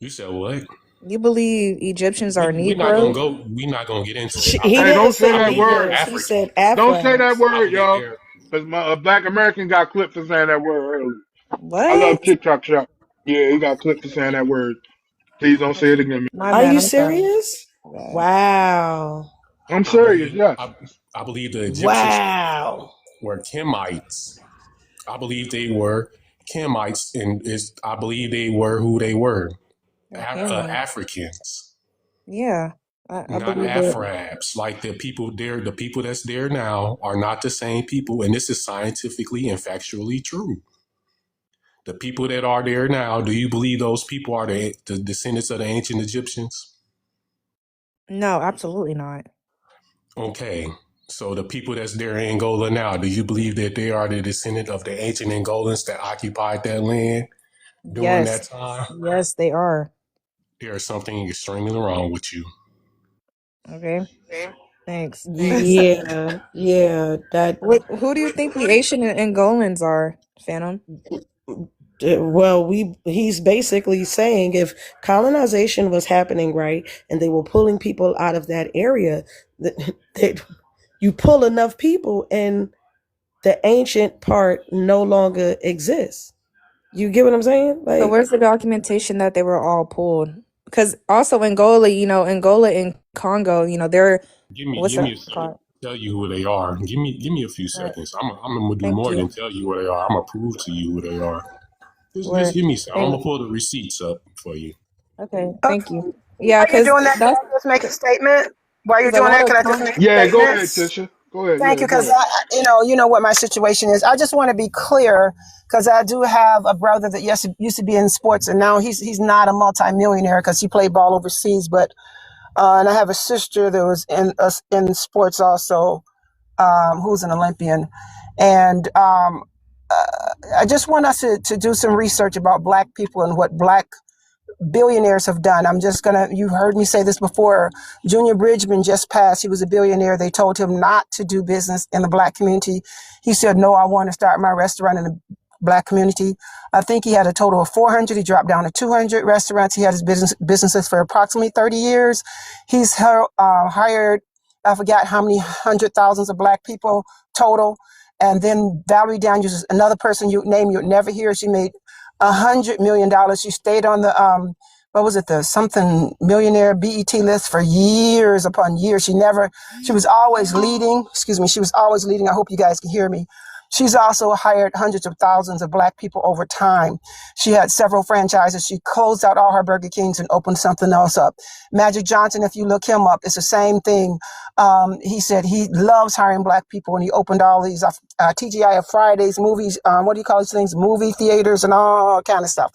You said what? You believe Egyptians are We're not gonna Negroes? go. We're not gonna get into that. He Hey, didn't don't say say I that believe word. they're Negroes. He African. said Don't say that Afrobs. I word, believe y'all. they're. Because a black American got clipped for saying that word earlier. I love What? TikTok shop. Yeah, he got clipped for saying that word. Please don't say it again. My Are bad. you I'm sorry. serious? My Wow. I'm I serious, believe. yes. I believe the Egyptians Wow. were Kemites. I believe they were Kemites, and I believe they were who they were. bad. Hamites. Africans, Yeah, I not believe it. Afrabs. Like the people there, the people that's there now are not the same people, and this is scientifically and factually true. The people that are there now, do you believe those people are the descendants of the ancient Egyptians? No, absolutely not. Okay. So the people that's there in Angola now, do you believe that they are the descendant of the ancient Angolans that occupied that land during Yes. that time? Yes, they are. There is something extremely wrong with you. Okay. Thanks. Yeah. Yeah. That. Who do you think the Asian and Angolans are, Phantom? Well, he's basically saying if colonization was happening, right, and they were pulling people out of that area, that you pull enough people and the ancient part no longer exists. You get what I'm saying? So Like, where's the documentation that they were all pulled? Because also Angola, Angola and Congo, they're what's Give me that a second. called? Tell you who they are. Give me a few Right. seconds. I'm gonna do Thank more you. than tell you who they are. I'm gonna prove to you who they are. Just Where? give me some. I'm Thank. gonna pull the receipts up for you. Okay. Okay. Thank you. Yeah, While you're because doing that, can that's I just make a statement? While you're because a doing lot that, of can I just make a Yeah, go statement? ahead, Tisha. Go ahead. Thank Yeah, you, go because ahead. you know what my situation is. I just want to be clear because I do have a brother that used to be in sports, and now he's not a multimillionaire because he played ball overseas. But and I have a sister that was in sports also, who's an Olympian, and I just want us to do some research about Black people and what Black billionaires have done. You heard me say this before. Junior Bridgman just passed. He was a billionaire. They told him not to do business in the Black community. He said, no, I want to start my restaurant in the Black community. I think he had a total of 400. He dropped down to 200 restaurants. He had his businesses for approximately 30 years. He's hired, I forgot how many hundred thousands of Black people total. And then Valerie Daniels is another person you'd never hear. She made $100 million. She stayed on the what was it, the something millionaire BET list for years upon years. She was always leading. Excuse me, she was always leading. I hope you guys can hear me. She's also hired hundreds of thousands of Black people over time. She had several franchises. She closed out all her Burger Kings and opened something else up. Magic Johnson, if you look him up, it's the same thing. He said he loves hiring Black people, and he opened all these TGI Fridays, movies, what do you call these things? Movie theaters and all kind of stuff.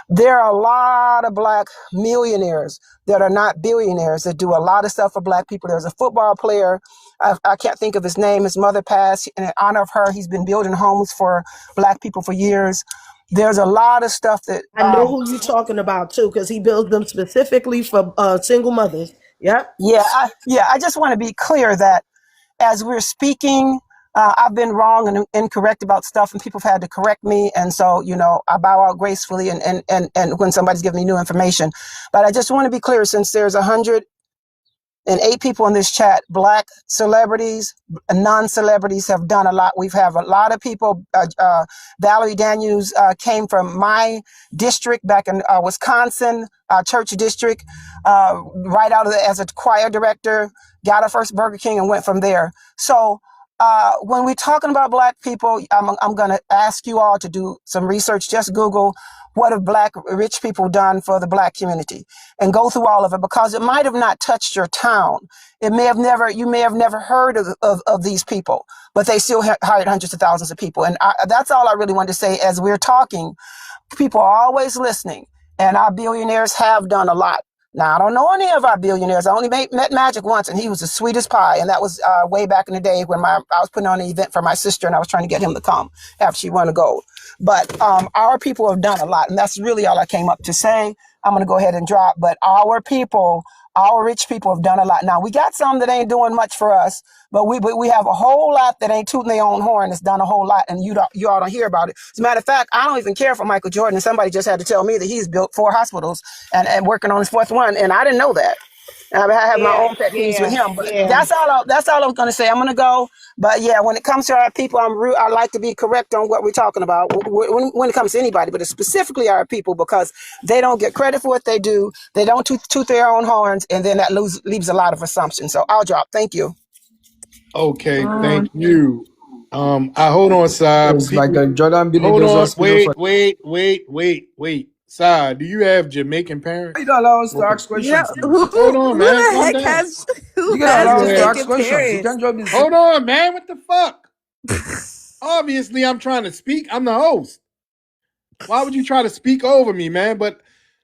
There are a lot of Black millionaires that are not billionaires that do a lot of stuff for Black people. There's a football player. I can't think of his name. His mother passed. In honor of her, he's been building homes for Black people for years. There's a lot of stuff that I know who you're talking about too, because he builds them specifically for single mothers. Yep. I just want to be clear that as we're speaking, I've been wrong and incorrect about stuff, and people have had to correct me. And so, I bow out gracefully and when somebody's giving me new information. But I just want to be clear, since there's and 8 people in this chat, Black celebrities, non-celebrities have done a lot. We've had a lot of people. Valerie Daniels came from my district back in Wisconsin, church district, right out of as a choir director, got her first Burger King and went from there. So when we're talking about Black people, I'm going to ask you all to do some research. Just Google what have Black rich people done for the Black community, and go through all of it, because it might have not touched your town. You may have never heard of these people, but they still hired hundreds of thousands of people. And that's all I really wanted to say. As we're talking, people are always listening, and our billionaires have done a lot. Now, I don't know any of our billionaires. I only met Magic once, and he was the sweetest pie. And that was way back in the day when I was putting on an event for my sister, and I was trying to get him to come after she won the gold. But our people have done a lot, and that's really all I came up to say. I'm going to go ahead and drop. But our people, our rich people have done a lot. Now, we got some that ain't doing much for us, but we have a whole lot that ain't tooting their own horn that's done a whole lot, and you all don't hear about it. As a matter of fact, I don't even care for Michael Jordan. Somebody just had to tell me that he's built 4 hospitals and working on his 4th one, and I didn't know that. I have my own pet peeves with him, but that's all I'm going to say. I'm going to go. But yeah, when it comes to our people, I like to be correct on what we're talking about when it comes to anybody, but it's specifically our people, because they don't get credit for what they do. They don't toot their own horns, and then that leaves a lot of assumptions. So I'll drop. Thank you. Okay, thank you. I hold on, Saab. It's like a Jordan Billy Hold goes on, hospital wait. Saab, do you have Jamaican parents? You don't allow us to ask Yeah, questions. Hold on, man. the Calm heck down. has You gotta allow us to ask Jamaican questions. You parents? can't drop this. Hold on, man. What the fuck? Obviously, I'm trying to speak. I'm the host. Why would you try to speak over me, man? But,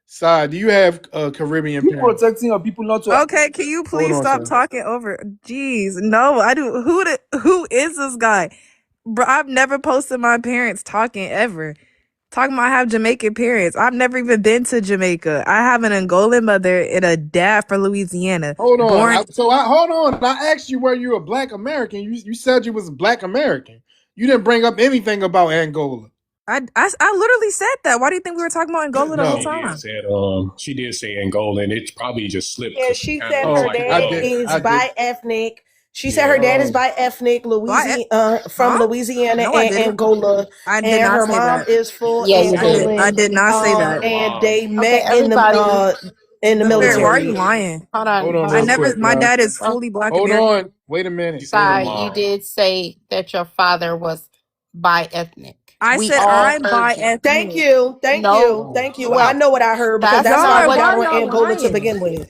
Saab, do you have Caribbean You parents? protecting your people not to. Okay, can you please on, stop sir. talking over? Jeez, no, I do. Who is this guy? Bro, I've never posted my parents talking ever. Talking about I have Jamaican parents. I've never even been to Jamaica. I have an Angolan mother and a dad from Louisiana. Hold on. Born, Hold on. I asked you were you a Black American. You said you was a Black American. You didn't bring up anything about Angola. I literally said that. Why do you think we were talking about Angola the whole No. time? She did say Angola, and it probably just slipped. Yeah, 'cause she kinda said looks her like dad Angola. is bi-ethnic. She said Yeah. her dad is bi-ethnic, from Louisiana No, I and didn't. Angola, I did and not her say mom that. is full Yeah, you did. Angolan. I did not say that. And they Okay, met everybody. in the Sister, why are military. you lying? Hold on. Hold on I real never. quick, My y'all. dad is fully Black Hold American. on. Wait a minute. Sai, you did say that your father was bi-ethnic. I We said all I'm heard bi-ethnic. Thank you. Well, I know what I heard, because That's that's how not I got what on y'all Angola to lying? begin with.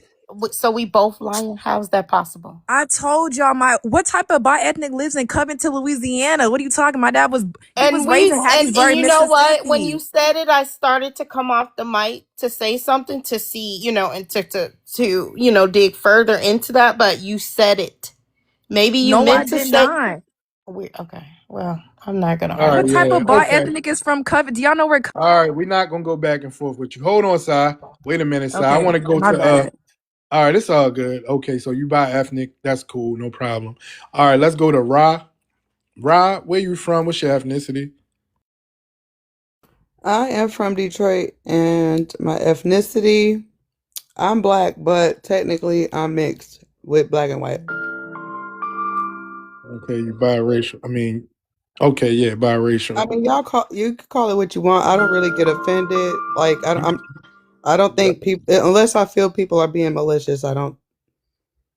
So we both lying. How's that possible? I told y'all what type of bi-ethnic lives in Covington, Louisiana? What are you talking? My dad was raised in Hattiesburg, you know what? When Mississippi. you said it, I started to come off the mic to say something to see, and to dig further into that. But you said it. Maybe you meant to say. Not. Okay. Well, I'm not gonna All right, argue. What type of okay. bi-ethnic is from Covington? Do y'all know where? All right, we're not gonna go back and forth with you. Hold on, Si. Wait a minute, Si. I Okay, want to go my to bad. all right, it's all good. Okay, so you buy ethnic, that's cool, no problem. All right, let's go to Ra. Ra, where you from? What's your ethnicity? I am from Detroit, and my ethnicity, I'm Black, but technically I'm mixed with Black and white. Okay, you biracial. I mean, okay, yeah, biracial. I mean, you can call it what you want. I don't really get offended. Like I don't think people, unless I feel people are being malicious, I don't.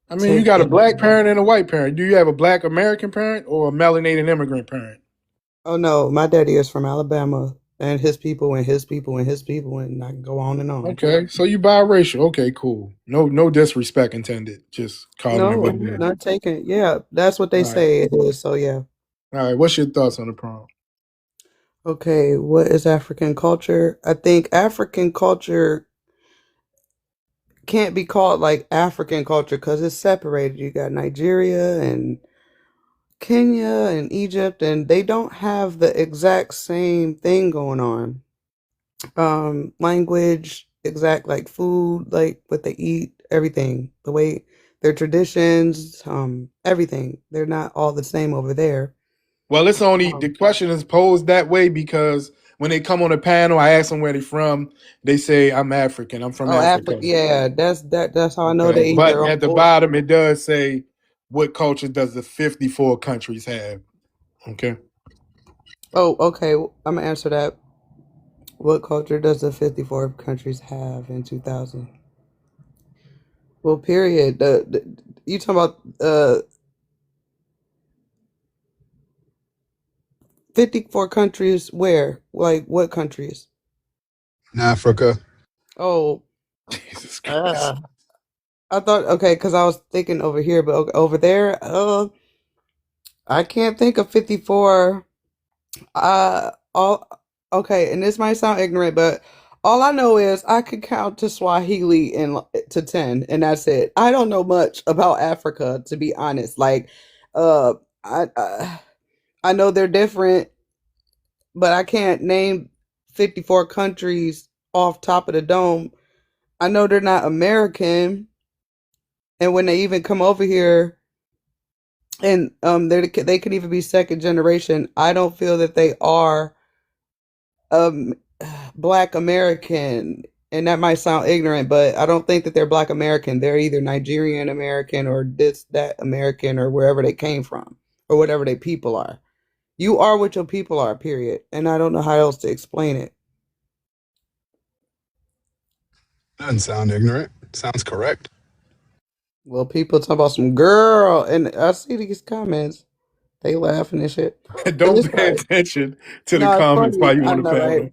I mean, you got a Black parent and a white parent. Do you have a Black American parent or a melanated immigrant parent? Oh no, my daddy is from Alabama, and his people and his people and his people, and I can go on and on. Okay, so you biracial. Okay, cool. No disrespect intended. Just calling it what it is. Not taken. Yeah, that's what they say it is. So yeah. All right, what's your thoughts on the prompt? Okay, what is African culture? I think African culture can't be called like African culture because it's separated. You got Nigeria and Kenya and Egypt, and they don't have the exact same thing going on. Language, exact like food, like what they eat, everything, the way their traditions, everything. They're not all the same over there. Well, it's only the question is posed that way because when they come on a panel, I ask them where they from. They say I'm African. I'm from Oh, Africa. Africa. Yeah, that's how I know Okay. they eat But their own at the pork. bottom, it does say what culture does the 54 countries have. Okay. Oh, okay. I'm gonna answer that. What culture does the 54 countries have in 2000? Well, period. You talking about 54 countries? Where? Like what countries? In Africa. Oh, Jesus Christ. I thought okay, because I was thinking over here, but over there, I can't think of 54. All okay, and this might sound ignorant, but all I know is I could count to Swahili and to 10, and that's it. I don't know much about Africa, to be honest. Like, uh, I know they're different, but I can't name 54 countries off top of the dome. I know they're not American, and when they even come over here, and they could even be second generation. I don't feel that they are Black American, and that might sound ignorant, but I don't think that they're Black American. They're either Nigerian American or that American or wherever they came from or whatever their people are. You are what your people are, period. And I don't know how else to explain it. Doesn't sound ignorant. Sounds correct. Well, people talk about some girl, and I see these comments. They laughing and shit. Don't pay attention to the No, it's comments funny. while you I on the know, right? panel.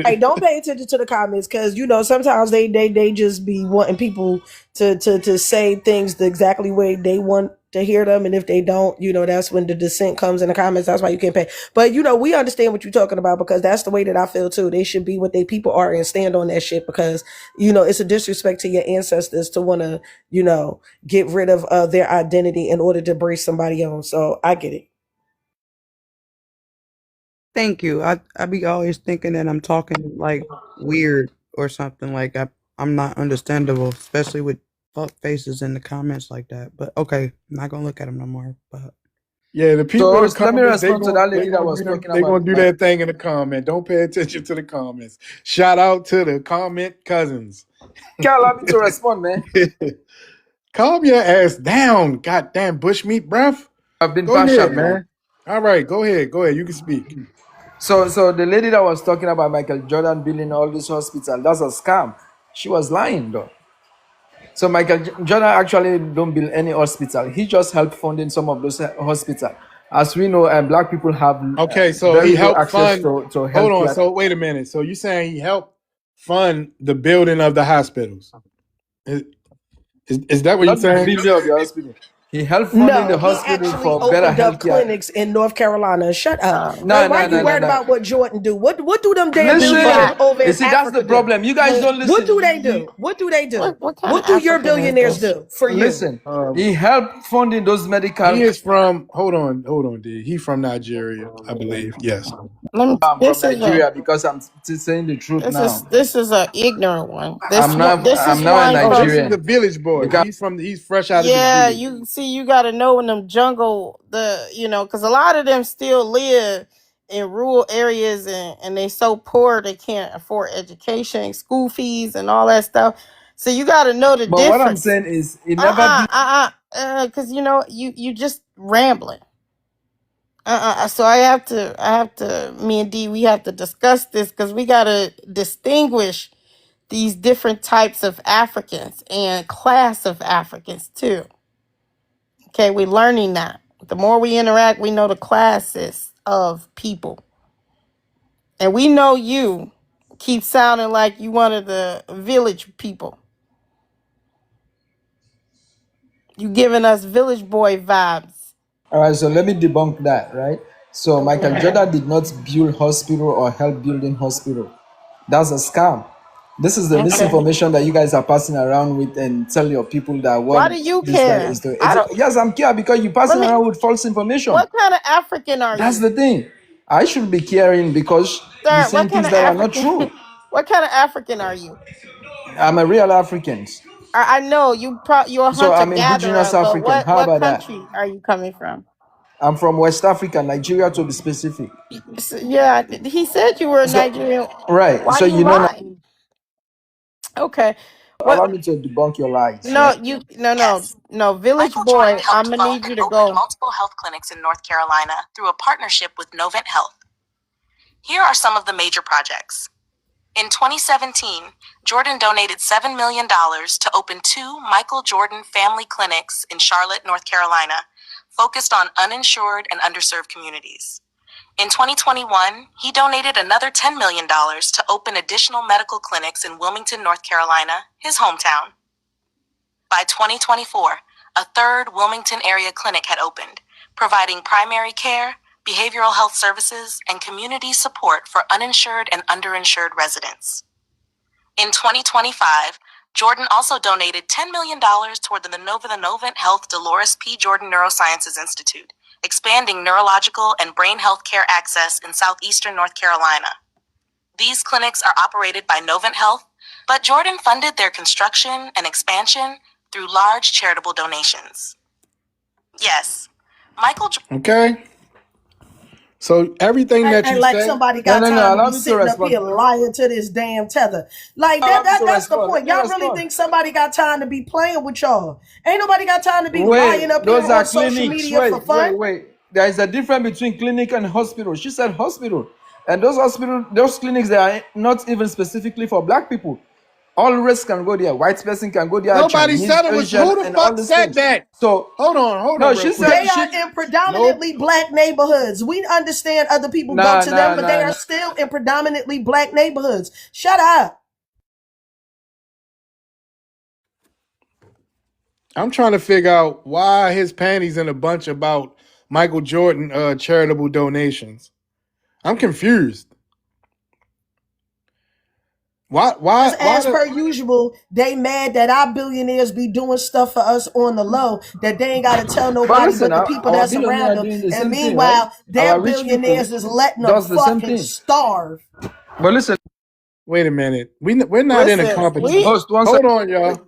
Hey, don't pay attention to the comments because you know sometimes they just be wanting people to say things the exactly way they want to hear them, and if they don't, you know, that's when the dissent comes in the comments. That's why you can't pay. But you know, we understand what you're talking about because that's the way that I feel too. They should be what they people are and stand on that shit because you know it's a disrespect to your ancestors to want to you know get rid of their identity in order to brace somebody on. So I get it. Thank you. I be always thinking that I'm talking like weird or something like I'm not understandable, especially with fuck faces in the comments like that. But okay, I'm not gonna look at them no more. But Yeah, the people So in the let me comments, respond to that lady that was talking they gonna about do that thing in the comment. Don't pay attention to the comments. Shout out to the comment cousins. Can't allow me to respond, man. Calm your ass down, goddamn bushmeat breath. I've been Go partial, ahead, man. man. All right, go ahead. Go ahead. You can speak. So the lady that was talking about Michael Jordan building all this hospital, that's a scam. She was lying though. So Michael Jordan actually don't build any hospital. He just helped funding some of those hospital. As we know, Black people have Okay, so very he low helped access fund. to Hold on. healthcare. So wait a minute. So you saying he helped fund the building of the hospitals? Is that what you're Not the saying? building of the hospital. He helped funding the No, he hospital actually for better opened up healthcare. clinics in North Carolina. Shut up. No, Why no, you no, worried no. about what Jordan do? What do them damn Listen, billionaires over you in see, that's Africa the problem. You guys don't do? listen. What do they do? What do they do? What kind What of do your African is billionaires this? do for you? Listen, he helped funding those medical. He is from. Hold on, D. He from Nigeria, I believe. Yes. Let me. I'm from This is a. Nigeria because I'm saying the truth now. This is a ignorant one. I'm now This is a one Oh, from. this is the Nigerian. village boy. Because He's fresh out of the Yeah, village. you see, you got to know in them jungle, because a lot of them still live in rural areas and they so poor they can't afford education, school fees, and all that stuff. So you got to know the but what I'm difference. saying is, it never did. Because you just rambling. So I have to. Me and D, we have to discuss this because we got to distinguish these different types of Africans and class of Africans too. Okay, we're learning that. The more we interact, we know the classes of people. And we know you keep sounding like you one of the village people. You giving us village boy vibes. All right, so let me debunk that, right? So Michael Jordan did not build hospital or help building hospital. That's a scam. This is the Okay. misinformation that you guys are passing around with and tell your people that Why what do you this guy care? is doing. I don't. Yes, I'm care because you're passing Let me. around with false information. What kind of African are That's you, the thing. I should be caring because you're sir? What saying kind things of that are not African? true. What kind of African are you? I'm a real African. I know you're a So hunter I'm indigenous gatherer, but African. How what about that? country are you coming from? I'm from West Africa, Nigeria to be specific. Yeah, he said you were So, Nigerian. right. Why So you you know, lying? Okay. allow What? me to debunk your lies. No, Yeah. no. Village Michael Jordan boy, I'm helped gonna fund need and you to open go. multiple health clinics in North Carolina through a partnership with Novant Health. Here are some of the major projects. In 2017, Jordan donated $7 million to open 2 Michael Jordan family clinics in Charlotte, North Carolina, focused on uninsured and underserved communities. In 2021, he donated another $10 million to open additional medical clinics in Wilmington, North Carolina, his hometown. By 2024, a 3rd Wilmington area clinic had opened, providing primary care, behavioral health services, and community support for uninsured and underinsured residents. In 2025, Jordan also donated $10 million toward the Novant Health Dolores P. Jordan Neurosciences Institute, expanding neurological and brain health care access in southeastern North Carolina. These clinics are operated by Novant Health, but Jordan funded their construction and expansion through large charitable donations. Yes, Michael. Okay. So everything that And you like said, somebody No, got no, no. time to Allow be me to sitting up respond. here lying to this damn tether. Like Allow me to that's the respond. Let point. me Y'all really respond. think somebody got time to be playing with y'all? Ain't nobody got time to be lying Wait, up here those are on social clinics. media for fun. Wait. There is a difference between clinic and hospital. She said hospital. And those clinics, they are not even specifically for black people. All race can go there. White person can go there. nobody Chinese, said it was. Asian, Who the and all fuck these said things. that? So, Hold on no, real she quick. said They she. are in Nope. predominantly black neighborhoods. We understand other people go Nah, to them, but they are nah. still in predominantly black neighborhoods. Shut up. I'm trying to figure out why his panties in a bunch about Michael Jordan charitable donations. I'm confused. Why As per usual, they mad that our billionaires be doing stuff for us on the low that they ain't got to tell But nobody listen, but the people our that's around billionaire them. doing the And same thing, right? meanwhile, their Our rich people billionaires is letting them does the same fucking thing. starve. But listen, Wait a minute. We're not in a Listen, competition. host, one Hold second. on, y'all.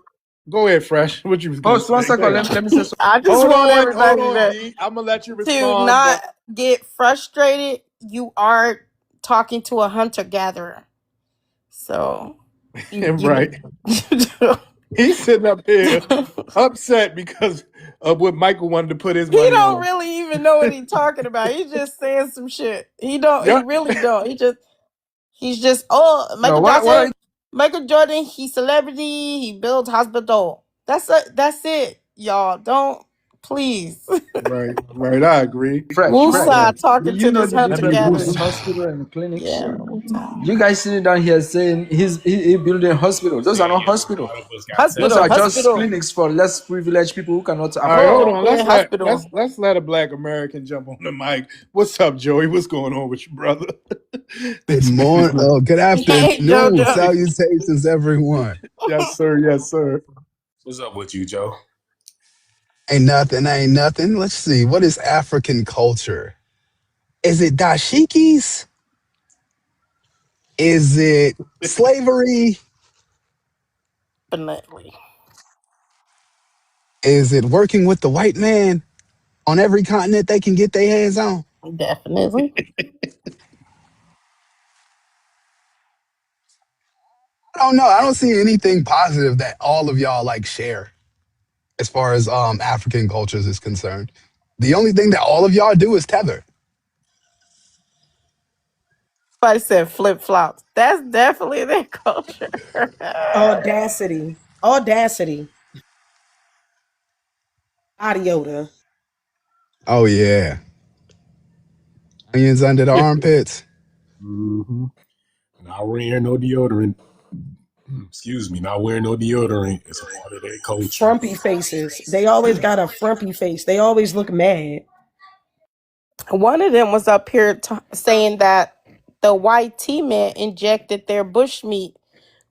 Go ahead, Fresh. What you was gonna Host, one say? second. Let me say something. I just Hold want on, everybody D. I'm gonna let you to respond, not but get frustrated. You are talking to a hunter gatherer, so right. He's sitting up here upset because of what Michael wanted to put his He money don't on. really even know what he's talking about. He's just saying some shit. He don't. He Yep. really don't. He's just No, Michael what are Jordan. you? Michael Jordan. He's celebrity. He builds hospital. That's it, y'all. Don't please. Right. I agree. Fresh. Wusa Do talking you to know this the hunter That'd be difference between Wusa. gatherer. hospital and clinics? Yeah, Wusa. You guys sitting down here saying he building hospital. Those are not Yeah, a hospital. lot of us got Those touched Hospital, are on just that. hospital. clinics for less privileged people who cannot All right, hold afford. on. Yeah, hospital. Let's let a black American jump on the mic. What's up, Joey? What's going on with you, brother? Good morning. Oh, good Hey, afternoon. JoJo. Salutations, everyone. Yes, sir. Yes, sir. What's up with you, Joe? Ain't nothing. Let's see. What is African culture? Is it dashikis? Is it slavery? Definitely. Is it working with the white man on every continent they can get their hands on? Definitely. I don't know. I don't see anything positive that all of y'all like share as far as African cultures is concerned. The only thing that all of y'all do is tether. Somebody said flip flops. That's definitely their culture. Audacity. Adiota. Oh yeah. Onions under the armpits. Mm-hmm. Not wearing no deodorant. Excuse me, not wearing no deodorant. It's a part of their culture. Frumpy faces. They always got a frumpy face. They always look mad. One of them was up here saying that the white T-men injected their bushmeat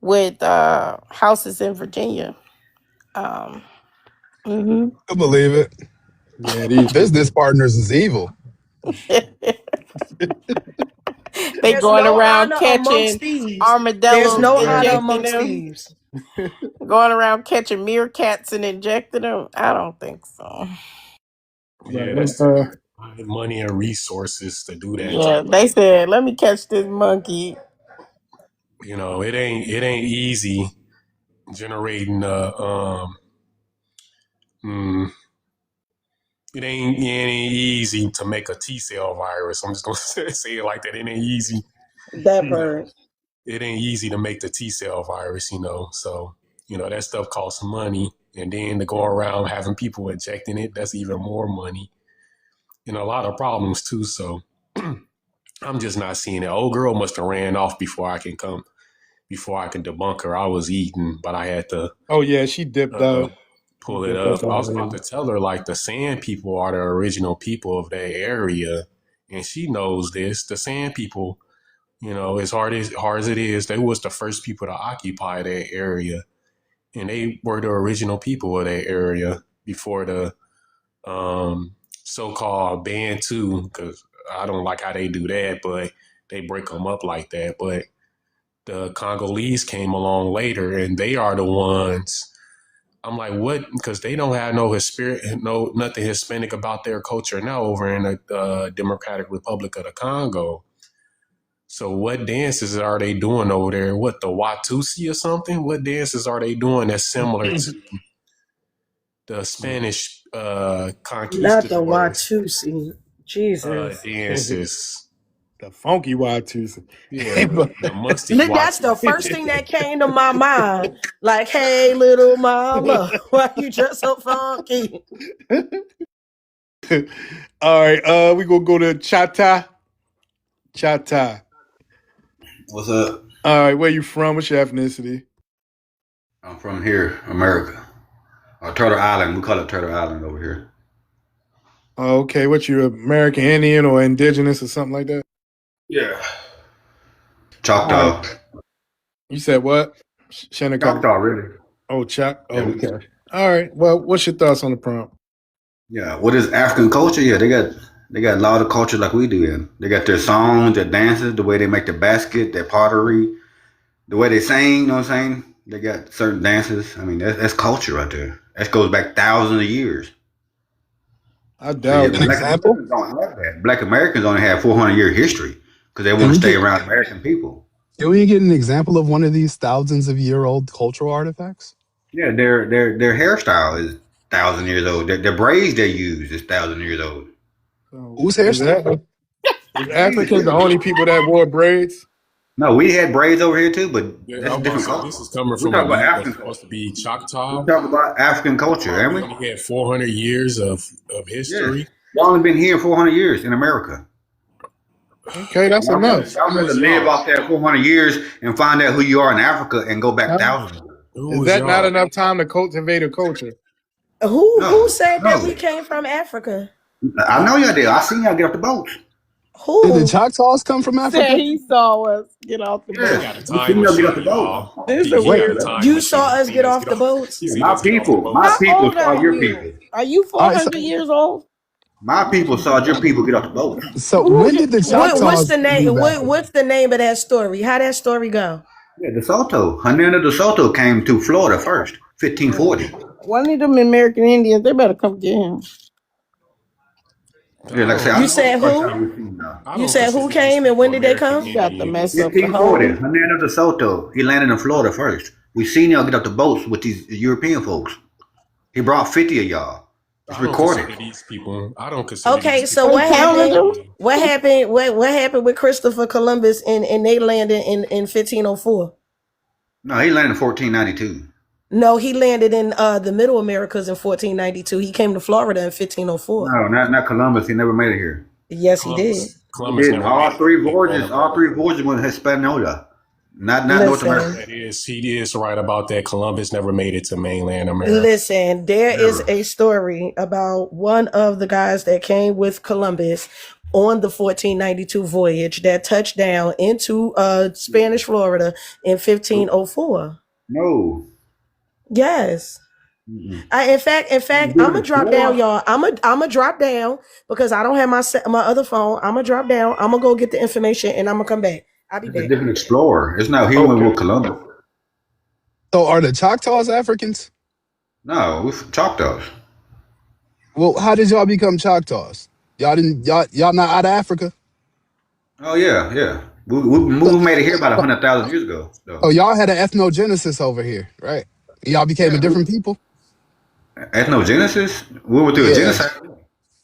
with houses in Virginia. I believe it. Yeah, these Business people. partners is evil. They There's going no around honor amongst catching thieves. There's armadillos, no honor Right. injecting amongst them. thieves. Going around catching meerkats and injecting them. I don't think so. Right. Yeah, that's. money and resources to do that Yeah, type of they shit. said, let me catch this monkey. You know, it ain't easy generating it ain't easy to make a T-cell virus. I'm just gonna say it like that. It ain't easy. That part. It ain't easy to make the T-cell virus, you know. So, you know, that stuff costs money. And then to go around having people injecting it, that's even more money. And a lot of problems too. So I'm just not seeing it. Old girl must have ran off before I can debunk her. I was eating, but I had to Oh yeah, she dipped out. pull it up. I was about to tell her like the Sand people are the original people of that area, and she knows this. The Sand people, you know, as hard as it is, they was the first people to occupy that area, and they were the original people of that area before the so-called Bantu. Because I don't like how they do that, but they break them up like that. But the Congolese came along later, and they are the ones. I'm like, what? Because they don't have nothing Hispanic about their culture now over in the Democratic Republic of the Congo. So what dances are they doing over there? What, the Watusi or something? What dances are they doing that's similar to the Spanish Not the conquistadors Watusi. Jesus. dances? The funky Y2. Yeah, the musty That's the first thing that came to my mind. Like, hey, little mama, why you dress so funky? All right, we gonna go to Chata. Chata. What's up? All right, where you from? What's your ethnicity? I'm from here, America. Turtle Island. We call it Turtle Island over here. Oh, okay, what you American Indian or indigenous or something like that? Yeah. Choctaw. Right. You said what? Shenandoah. Choctaw, really. Oh, Chuck. Oh, Yeah, okay. All right. Well, what's your thoughts on the prompt? Yeah. What is African culture? Yeah, they got a lot of culture like we do. And they got their songs, their dances, the way they make the basket, their pottery, the way they sing. You know what I'm saying? They got certain dances. I mean, that's culture right there. That goes back thousands of years. I doubt. An example? Don't have that. Black Americans only have 400-year history because they want to stay around American people. Can we get an example of one of these thousands of year old cultural artifacts? Yeah, their hairstyle is 1,000 years old. Their braids they use is 1,000 years old. Whose hairstyle? Is Africa the only people that wore braids? No, we had braids over here too, but Yeah, that's different culture. this is coming We from talk a about that's African supposed to be Choctaw. We talk about African culture, ain't We we? only had 400 years of history. Yeah. Y'all only been here 400 years in America. Okay, that's enough. Y'all better live off that 400 years and find out who you are in Africa and go back thousands. Is that not enough time to cultivate a culture? Who said that we came from Africa? I know y'all did. I seen y'all get off the boats. Who? Did the Choctaws come from Africa? Said he saw us get off the boat. Got a time machine, y'all. This is weird. You saw us get off the boats? My people saw your people. Are you 400 years old? My people saw your people get off the boat. So when did the Choctaws What's the name? move back? What's the name of that story? How that story go? Yeah, DeSoto. Hernando DeSoto came to Florida first, 1540. One of them American Indians, they better come get him. Yeah, like I said, You said who? You said who came and when did they come? You got to mess up the 1540. whole. Hernando DeSoto. He landed in Florida first. We seen y'all get off the boats with these European folks. He brought 50 of y'all. It's recorded. These people, I don't consider. Okay, so what happened? What happened? What happened with Christopher Columbus and they landed in 1504? No, he landed in 1492. No, he landed in the Middle Americas in 1492. He came to Florida in 1504. No, not Columbus. He never made it here. Yes, he did. Columbus did. All three voyages went Hispaniola. Not North America. He is right about that. Columbus never made it to mainland America. Listen, there is a story about one of the guys that came with Columbus on the 1492 voyage that touched down into Spanish Florida in 1504. No. Yes. In fact, I'm gonna drop down, y'all. I'm gonna drop down because I don't have my other phone. I'm gonna drop down. I'm gonna go get the information and I'm gonna come back. I'll be back. A different explorer. It's not he went with Columbus. So are the Choctaws Africans? No, we're Choctaws. Well, how did y'all become Choctaws? Y'all not out of Africa? Oh yeah. We made it here about 100,000 years ago. Oh, So y'all had an ethnogenesis over here, right? Y'all became a yeah, different people. ethnogenesis. We went through a Yeah. genocide.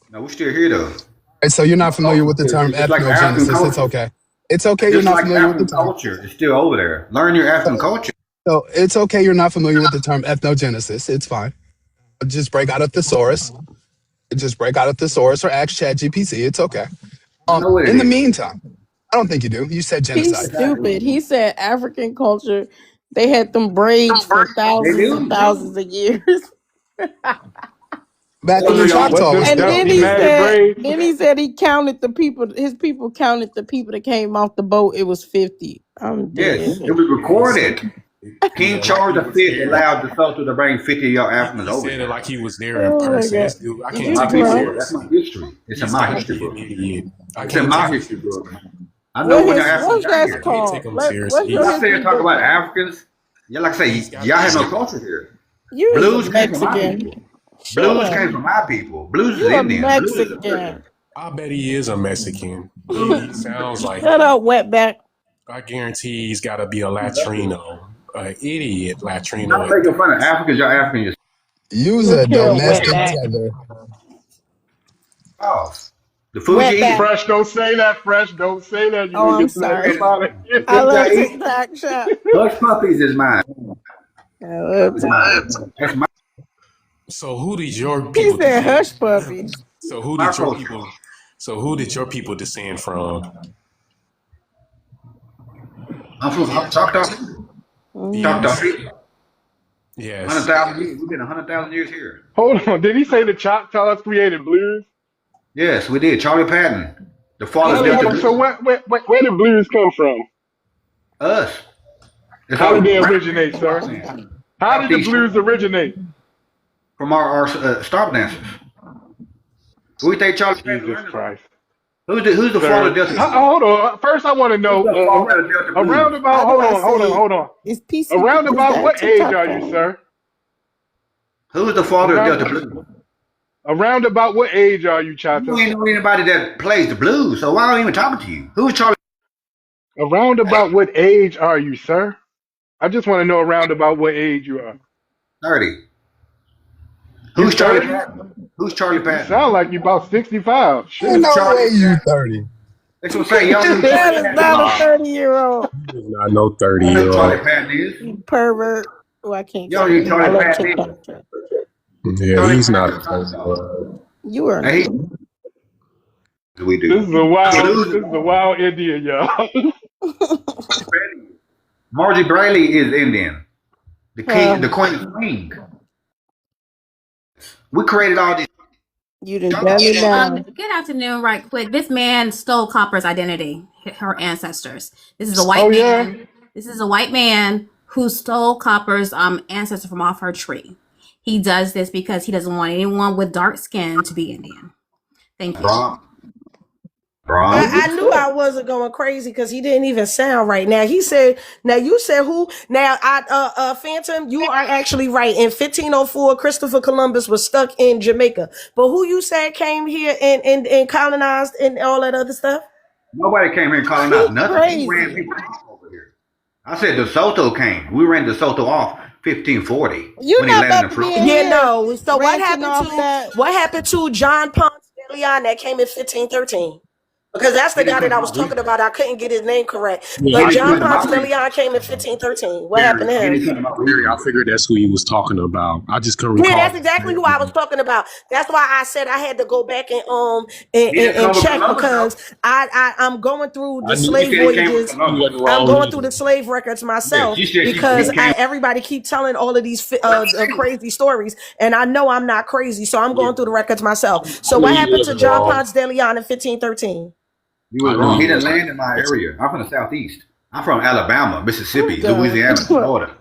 No, we're still here though. And so you're not familiar with the term It's just like African ethnogenesis. It's culture. okay. It's okay. You're Just not like familiar with the African term. culture, it's still over there. Learn your African culture. So it's okay. You're not familiar with the term ethnogenesis. It's fine. Just break out a thesaurus. Just break out a thesaurus or ask ChatGPT. It's okay. I know what it In the is. meantime, I don't think you do. You said He's genocide. stupid. He said African culture, they had them braids for They thousands and do. thousands of years. Back What in the do y'all? What's Choctaw this was And still then dusty he people. matted said, braids? he counted the people, his people counted the people that came off the boat. It was 50. I'm Yes, dead. it was Yeah, he said, recorded. King yeah, like Charles he was V there. allowed the Sultan to bring 50 of y'all Africans He over said it here. like he was there in Oh my person. God. This dude, I Is can't you My take him people, drunk? that's my seriously. history. It's in He's my got to history be an book. idiot. I It's in can't my take him history book. seriously. I know when your Africans What's got that I here. can't take called? him What's seriously. your Y'all say history talk book? about Africans. Y'all like He's say got y'all to had be no an culture idiot. here. You is a Blues came from my Mexican. people. Shut Blues up. came from my people. Blues is You a Indian. Blues is American. Mexican. I bet he is a Mexican. He sounds like Shut it. up, wetback. I guarantee he's got to be a Latrino, an idiot Latrino Not at making fun of that. Africans. Y'all African Use a Look here, domestic wetback. tether. yourself. The food you Wetback. eat. Fresh, don't say that. Fresh, don't say that. You're Oh, gonna I'm get snatched sorry. up out of The here. I food love I eat. TikTok shop. Hush puppies is mine. I love That's TikTok. mine. That's my So who did your He people said descend? hush puppies. So who my did your culture. people? So who did your people descend from? I'm from Choctaw. Choctaw. Yes, yes. 100,000 years. We've been 100,000 years here. Hold on. Did he say the Choctaws created blues? Yes, we did. Charlie Patton, the father of Delta So Blues. where did blues come from? Us. It's How did all they right originate, from our sir? land. How did the Southeast blues originate? from our stop dancers. We think Charlie Patton Jesus learned about. Christ. Who's the father of Sir, Delta Blues? hold on. First, I want to Who's know the father of Delta Blues? about. How do I Hold say on. is PC Around is about that what age are TikTok you, phone? sir? Who's the father of Delta Around Blues? around about what age are you, You Chato? ain't know anybody that plays the blues, so why am I even talking to you? Who's Charlie? Around about what age are you, sir? I just want to know around about what age you are. 30. You Who's Charlie 30? Patton? Who's Charlie You Patton? sound like you about 65. Ain't Shit. no way Charlie you Patton. 30. That's what I'm saying. Y'all know who That Charlie is Patton not a is. 30-year-old. He is not no Y'all know who Charlie 30-year-old. Patton is. You pervert. Oh, I can't Y'all say know who that. I Charlie love Patton is. TikTok shop. Yeah, Charlie he's not Patton a is talking about. 30-year-old. You are And he, we do. This is a wild Blues is this is a wild Indian, y'all. Margie Brayley is Indian. The king, the uh, queen of swing. We created all these. you done done it now. Good afternoon, right quick. This man stole Copper's identity, her ancestors. This is a white Oh yeah? man. This is a white man who stole Copper's ancestor from off her tree. He does this because he doesn't want anyone with dark skin to be Indian. Thank you. What'd I you knew I say? wasn't going crazy because he didn't even sound right. Now he said, now you said who? Now Phantom, you are actually right. In 1504, Christopher Columbus was stuck in Jamaica. But who you said came here and colonized and all that other stuff? Nobody came here and calling He out nothing. We ran crazy. people off over here. I said DeSoto came. We ran DeSoto off 1540 You when he not landed about in to be in Florida. Yeah, here no. So ranting off that. what happened to John Ponce de Leon that came in 1513? Because that's the He didn't guy come that I to was my talking region. about. I couldn't get his name correct. Yeah, But He didn't John come to Ponce my de region. Leon came in 1513. What happened to He him? didn't come to my I region. figured that's who he was talking about. I just couldn't Yeah, recall that's his exactly who I was name. talking about. That's why I said I had to go back and He didn't come to check Columbus though. because I'm going through the I knew She slave said he came from voyages. he wasn't Columbus. I'm wrong going through either. the slave records Yeah, myself she said he because came. everybody keep telling all of these crazy stories, and I know I'm not crazy, so I'm Yeah, going through the records myself. I So knew what he happened to wasn't John wrong. Ponce de Leon in 1513? You was I knew wrong. he He didn't wasn't land in my wrong. area. I'm from the southeast. I'm from Alabama, Mississippi, I'm done. Louisiana, Florida.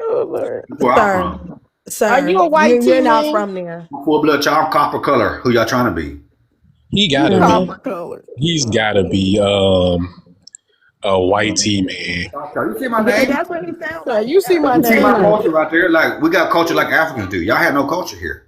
Oh, Lord. That's where I'm from. Are Sir, you a white you're not teen? from there. I'm full blood child, copper color. Who y'all trying to be? He Mm-hmm. gotta be. Copper color. He's gotta be a white T man. You see my name? That's what he sounds So like. you see my You see my name. culture right there? Like we got culture like Africans do. Y'all have no culture here.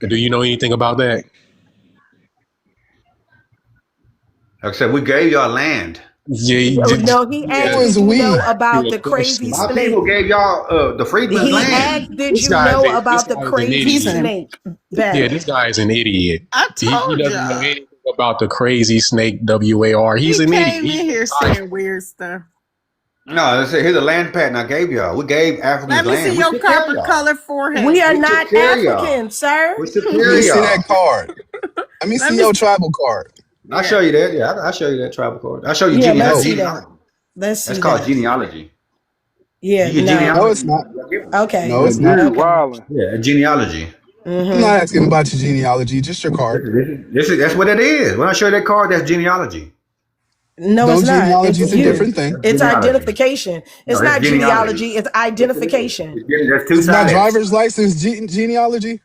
Do you know anything about that? Like I said, we gave y'all land. No, he Who asked, yeah, is did you we? know about you a the crazy question. My people snake? gave y'all the freedmen's He land. asked, did This you guy's know a, this about the guy's an crazy He's idiot. an. snake Yeah, battle? this guy is an idiot. I He told doesn't know ya. anything about the crazy snake WAR. He's He an idiot. came in here saying weird stuff. No, here's a land patent I gave y'all. We gave Africans Let me see land. We your took care of copper y'all. colored We forehead. are We took not care of y'all. African, sir. We took Let care me of see that y'all. card. Let me Let see me. your tribal card. I'll Yeah. show you that. Yeah, I'll show you that tribal card. I'll show you Yeah, let's No, see that. genealogy. Let's That's see called that. genealogy. Yeah, You get no. no, genealogy. it's not. I'll give it. Okay. No, Yeah, it's not. dude, Okay. wildin'. Yeah, genealogy. I'm not asking about your genealogy, just your card. That's what it is. When I show you that card, that's genealogy. No, No, it's not. genealogy It's is a you. different thing. That's It's genealogy. identification. No, It's that's not genealogy. genealogy. It's Yes, it is. identification. There's two It's not sides. driver's license genealogy.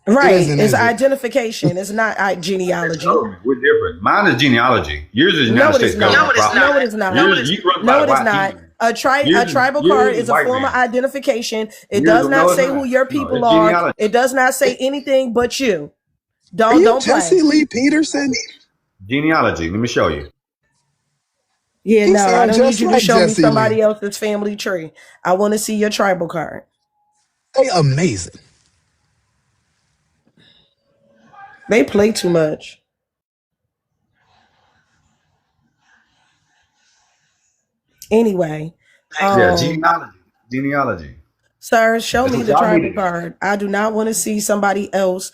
It Right. isn't, It's is it? identification. It's not genealogy. Oh, we're different. Mine is genealogy. Yours is No, United it is States not. government property. No, it is not. Yours, you run by No, the it is white not. people. A tribal Yours card is a white form of man. identification. It Yours, does not no, it's say not. who your No, people it's are. genealogy. It does not say anything but you. Are you Don't Jesse play. Lee Peterson? Genealogy. Let me show you. Yeah, He no, I sounds don't need just you to like show me Jesse somebody Lee. else's family tree. I want to see your tribal card. They amazing. They play too much. Anyway, Yeah, genealogy. Genealogy. sir, show That's me what the y'all tribal needed. card. I do not want to see somebody else,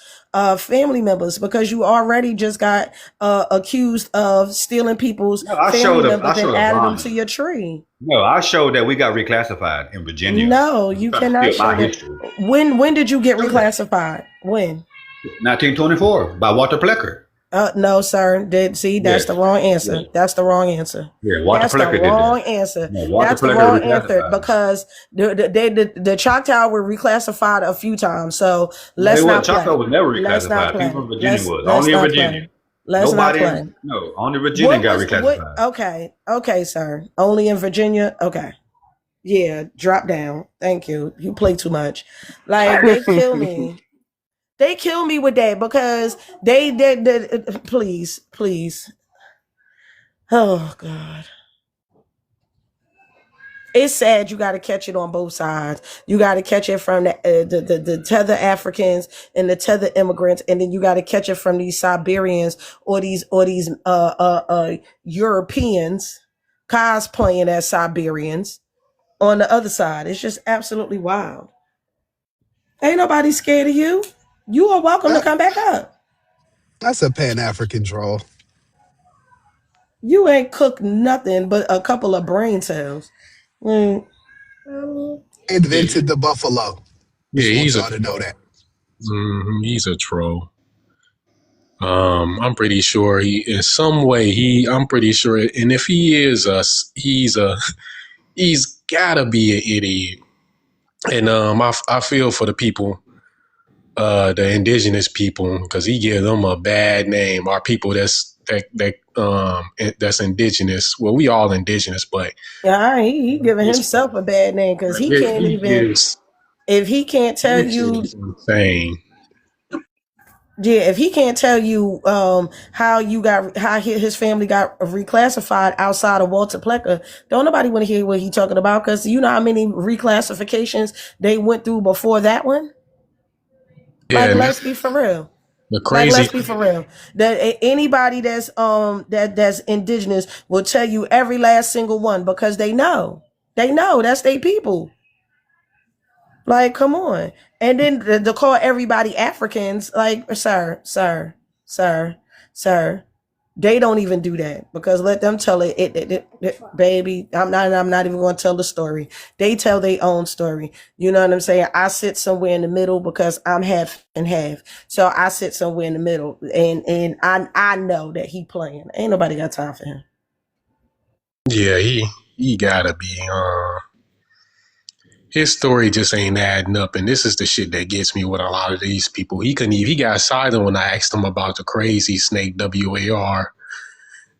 family members, because you already just got accused of stealing people's No, I family showed members and a added them bond. to your tree. No, I showed that we got reclassified in Virginia. No, You you trying to cannot steal show my that. history. When did you get Show that. reclassified? When? 1924 by Walter Plecker. No, sir. That's Yes. the wrong answer. Yes. That's the wrong answer. Yeah, Walter That's the Plecker did wrong that. answer. No, Walter That's the Plecker wrong answer reclassified. because the Choctaw were reclassified a few times. So No, they let's not wasn't. Choctaw play. was never Let's not reclassified. play. People in Virginia was. Let's Only in not Virginia. play. Let's not play. No, only Virginia What got was what? reclassified. Okay, sir. Only in Virginia. Okay. Yeah, drop down. Thank you. You play too much. Like they kill me. They kill me with that because they please. Oh God. It's sad. You got to catch it on both sides. You got to catch it from the tether Africans and the tether immigrants, and then you got to catch it from these Siberians or these Europeans cosplaying as Siberians on the other side. It's just absolutely wild. Ain't nobody scared of you. You are welcome to come back up. That's a Pan-African draw. You ain't cooked nothing but a couple of brain cells. Invented the buffalo. Yeah, Just want he's a y'all to know that. he's a troll. I'm pretty sure in some way, I'm pretty sure, and if he is he's gotta be an idiot. And I feel for the people, the indigenous people, because he gives them a bad name. Our people that's indigenous. Well, we all indigenous, but Yeah, he giving himself a bad name because he can't even. If he can't tell you, insane. yeah, if he can't tell you how his family got reclassified outside of Walter Plecker, don't nobody want to hear what he talking about because you know how many reclassifications they went through before that one. Yeah, like, let's be for real. The crazy. Let's be for real. That anybody that's that's indigenous will tell you every last single one because they know that's their people. Like, come on. And then to call everybody Africans, like, sir, they don't even do that because let them tell it, baby. I'm not even going to tell the story. They tell their own story. You know what I'm saying? I sit somewhere in the middle because I'm half and half. So I sit somewhere in the middle, and I know that he playing. Ain't nobody got time for him. Yeah, he gotta be. His story just ain't adding up, and this is the shit that gets me with a lot of these people. He got silent when I asked him about the crazy snake WAR,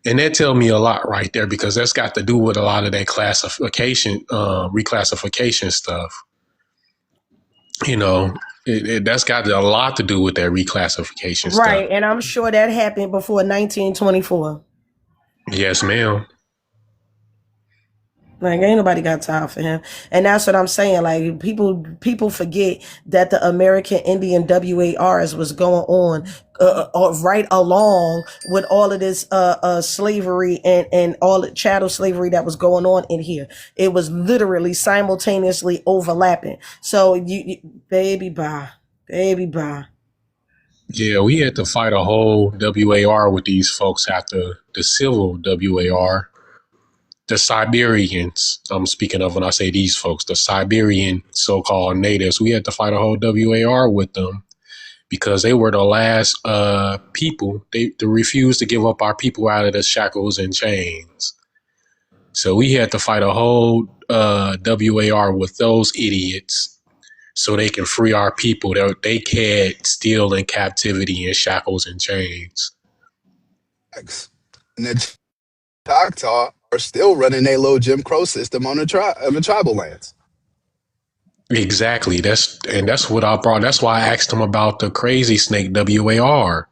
and that tell me a lot right there because that's got to do with a lot of that reclassification stuff. You know, That's got a lot to do with that reclassification stuff. Right, and I'm sure that happened before 1924. Yes, ma'am. Like, ain't nobody got time for him. And that's what I'm saying. Like, people forget that the American Indian WARs was going on right along with all of this slavery and all the chattel slavery that was going on in here. It was literally simultaneously overlapping. So you baby bye. Yeah, we had to fight a whole WAR with these folks after the civil WAR. The Siberians, I'm speaking of when I say these folks, the Siberian so-called natives, we had to fight a whole WAR with them because they were the last people. They refused to give up our people out of the shackles and chains. So we had to fight a whole WAR with those idiots so they can free our people that they had still in captivity in shackles and chains. And the Choctaw are still running a little Jim Crow system on the tribal lands. Exactly. That's what I brought. That's why I asked them about the Crazy Snake WAR,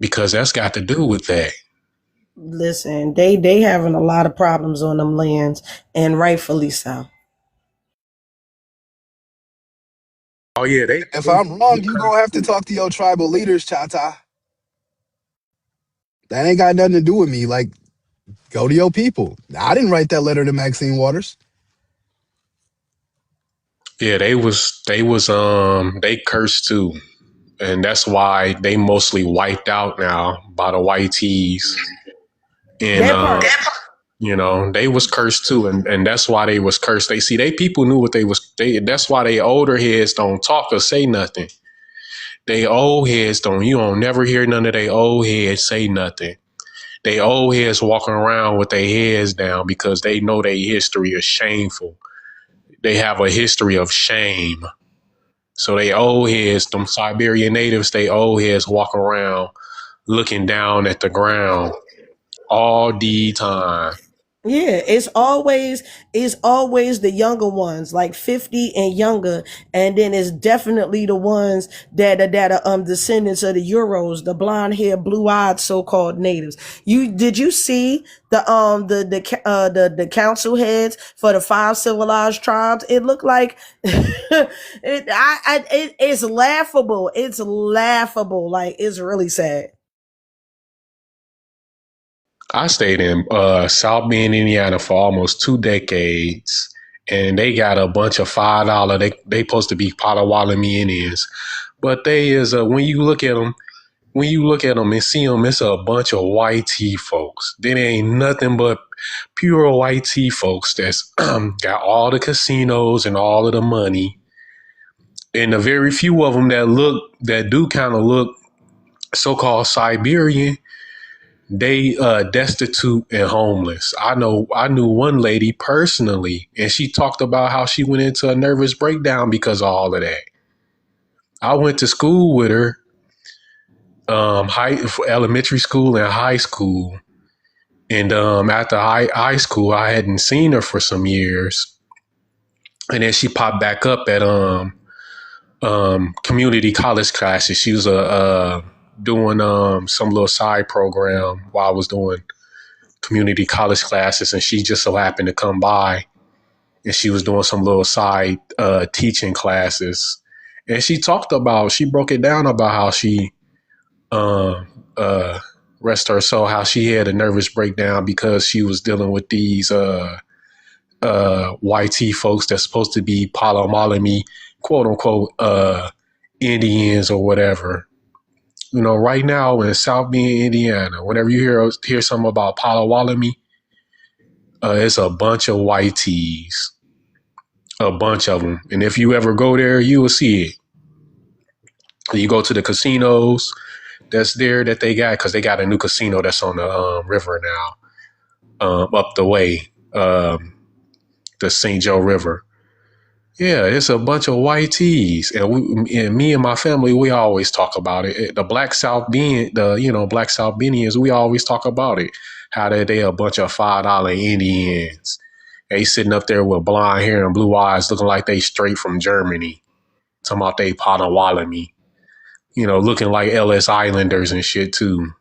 because that's got to do with that. Listen, they having a lot of problems on them lands, and rightfully so. Oh yeah, if I'm wrong, you gonna have to talk to your tribal leaders, Chata. That ain't got nothing to do with me. Like, go to your people. I didn't write that letter to Maxine Waters. Yeah, they cursed too. And that's why they mostly wiped out now by the white tees. And they was cursed too, and that's why they was cursed. They people knew what that's why they older heads don't talk or say nothing. They old heads you don't never hear none of they old heads say nothing. They old heads walking around with their heads down because they know their history is shameful. They have a history of shame. So they old heads, them Siberian natives, they old heads walk around looking down at the ground all the time. Yeah, it's always the younger ones, like 50 and younger, and then it's definitely the ones that are descendants of the Euros, the blonde hair, blue eyed so-called natives. Did you see the council heads for the 5 civilized tribes? It looked like it's laughable. It's laughable. Like, it's really sad. I stayed in South Bend, Indiana for almost 2 decades, and they got a bunch of $5. They supposed to be Potawatomi Indians, but they is when you look at them and see them, it's a bunch of white tea folks. There ain't nothing but pure white tea folks that's got all the casinos and all of the money, and the very few of them that do kind of look so-called Siberian. They destitute and homeless. I knew one lady personally, and she talked about how she went into a nervous breakdown because of all of that. I went to school with her, elementary school and high school, and after high school, I hadn't seen her for some years, and then she popped back up at community college classes. She was doing some little side program while I was doing community college classes, and she just so happened to come by, and she was doing some little side teaching classes, and she broke it down about how she rest her soul, how she had a nervous breakdown because she was dealing with these YT folks that's supposed to be Potawatomi, quote unquote, Indians or whatever. Right now in South Bend, Indiana, whenever you hear something about Potawatomi, it's a bunch of white tees, a bunch of them. And if you ever go there, you will see it. You go to the casinos that's there that they got, because they got a new casino that's on the river now, up the way, the St. Joe River. Yeah, it's a bunch of white tees, and me and my family, we always talk about it. The Black South Bendians, we always talk about it. How they a bunch of $5 Indians. They sitting up there with blonde hair and blue eyes, looking like they straight from Germany. talking about they Potawatomi, you know, looking like Ellis Islanders and shit too.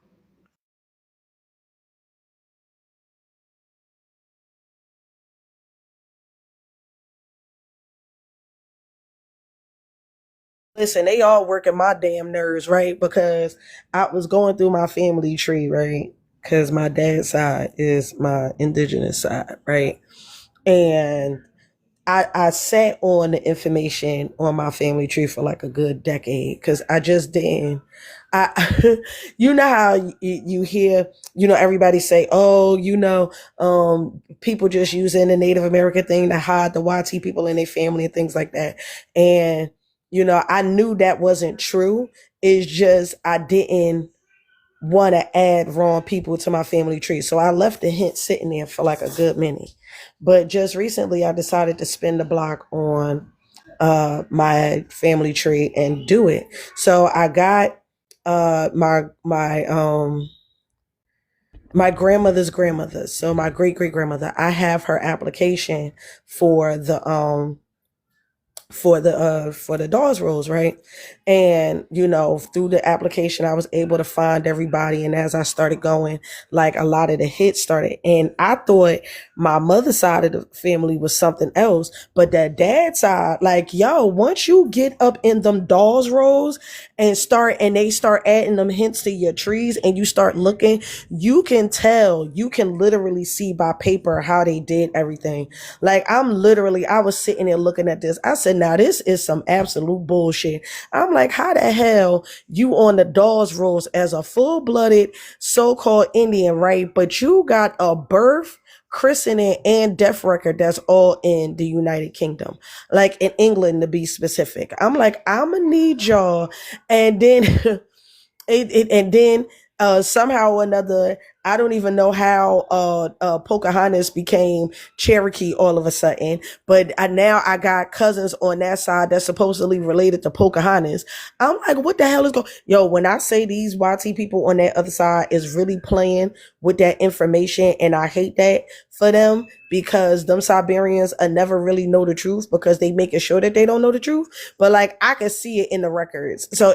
Listen, they all working my damn nerves, right? Because I was going through my family tree, right? Because my dad's side is my indigenous side, right? And I sat on the information on my family tree for like a good decade because I just didn't. You know how you hear, you know, everybody say, oh, you know, people just using the Native American thing to hide the YT people in their family and things like that. And, you know, I knew that wasn't true. It's just I didn't want to add wrong people to my family tree. So I left the hint sitting there for like a good minute. But just recently I decided to spin the block on my family tree and do it. So I got my grandmother's grandmother. So my great grandmother, I have her application for the Dawes Rolls, right? And you know, through the application I was able to find everybody, and as I started going, like a lot of the hits started, and I thought my mother's side of the family was something else, but that dad side, like, yo, once you get up in them Dawes Rolls and they start adding them hints to your trees and you start looking, you can tell, you can literally see by paper how they did everything. Like I was sitting there looking at this, I said, now this is some absolute bullshit. I'm like, how the hell you on the Dawes Rolls as a full-blooded so-called Indian, right? But you got a birth, christening, and death record that's all in the United Kingdom, like in England to be specific. I'm like, I'm gonna need y'all. And then somehow or another, I don't even know how Pocahontas became Cherokee all of a sudden, but now I got cousins on that side that's supposedly related to Pocahontas. I'm like, what the hell is going? Yo, when I say these YT people on that other side is really playing with that information, and I hate that for them, because them Siberians never really know the truth because they making sure that they don't know the truth. But like, I can see it in the records, so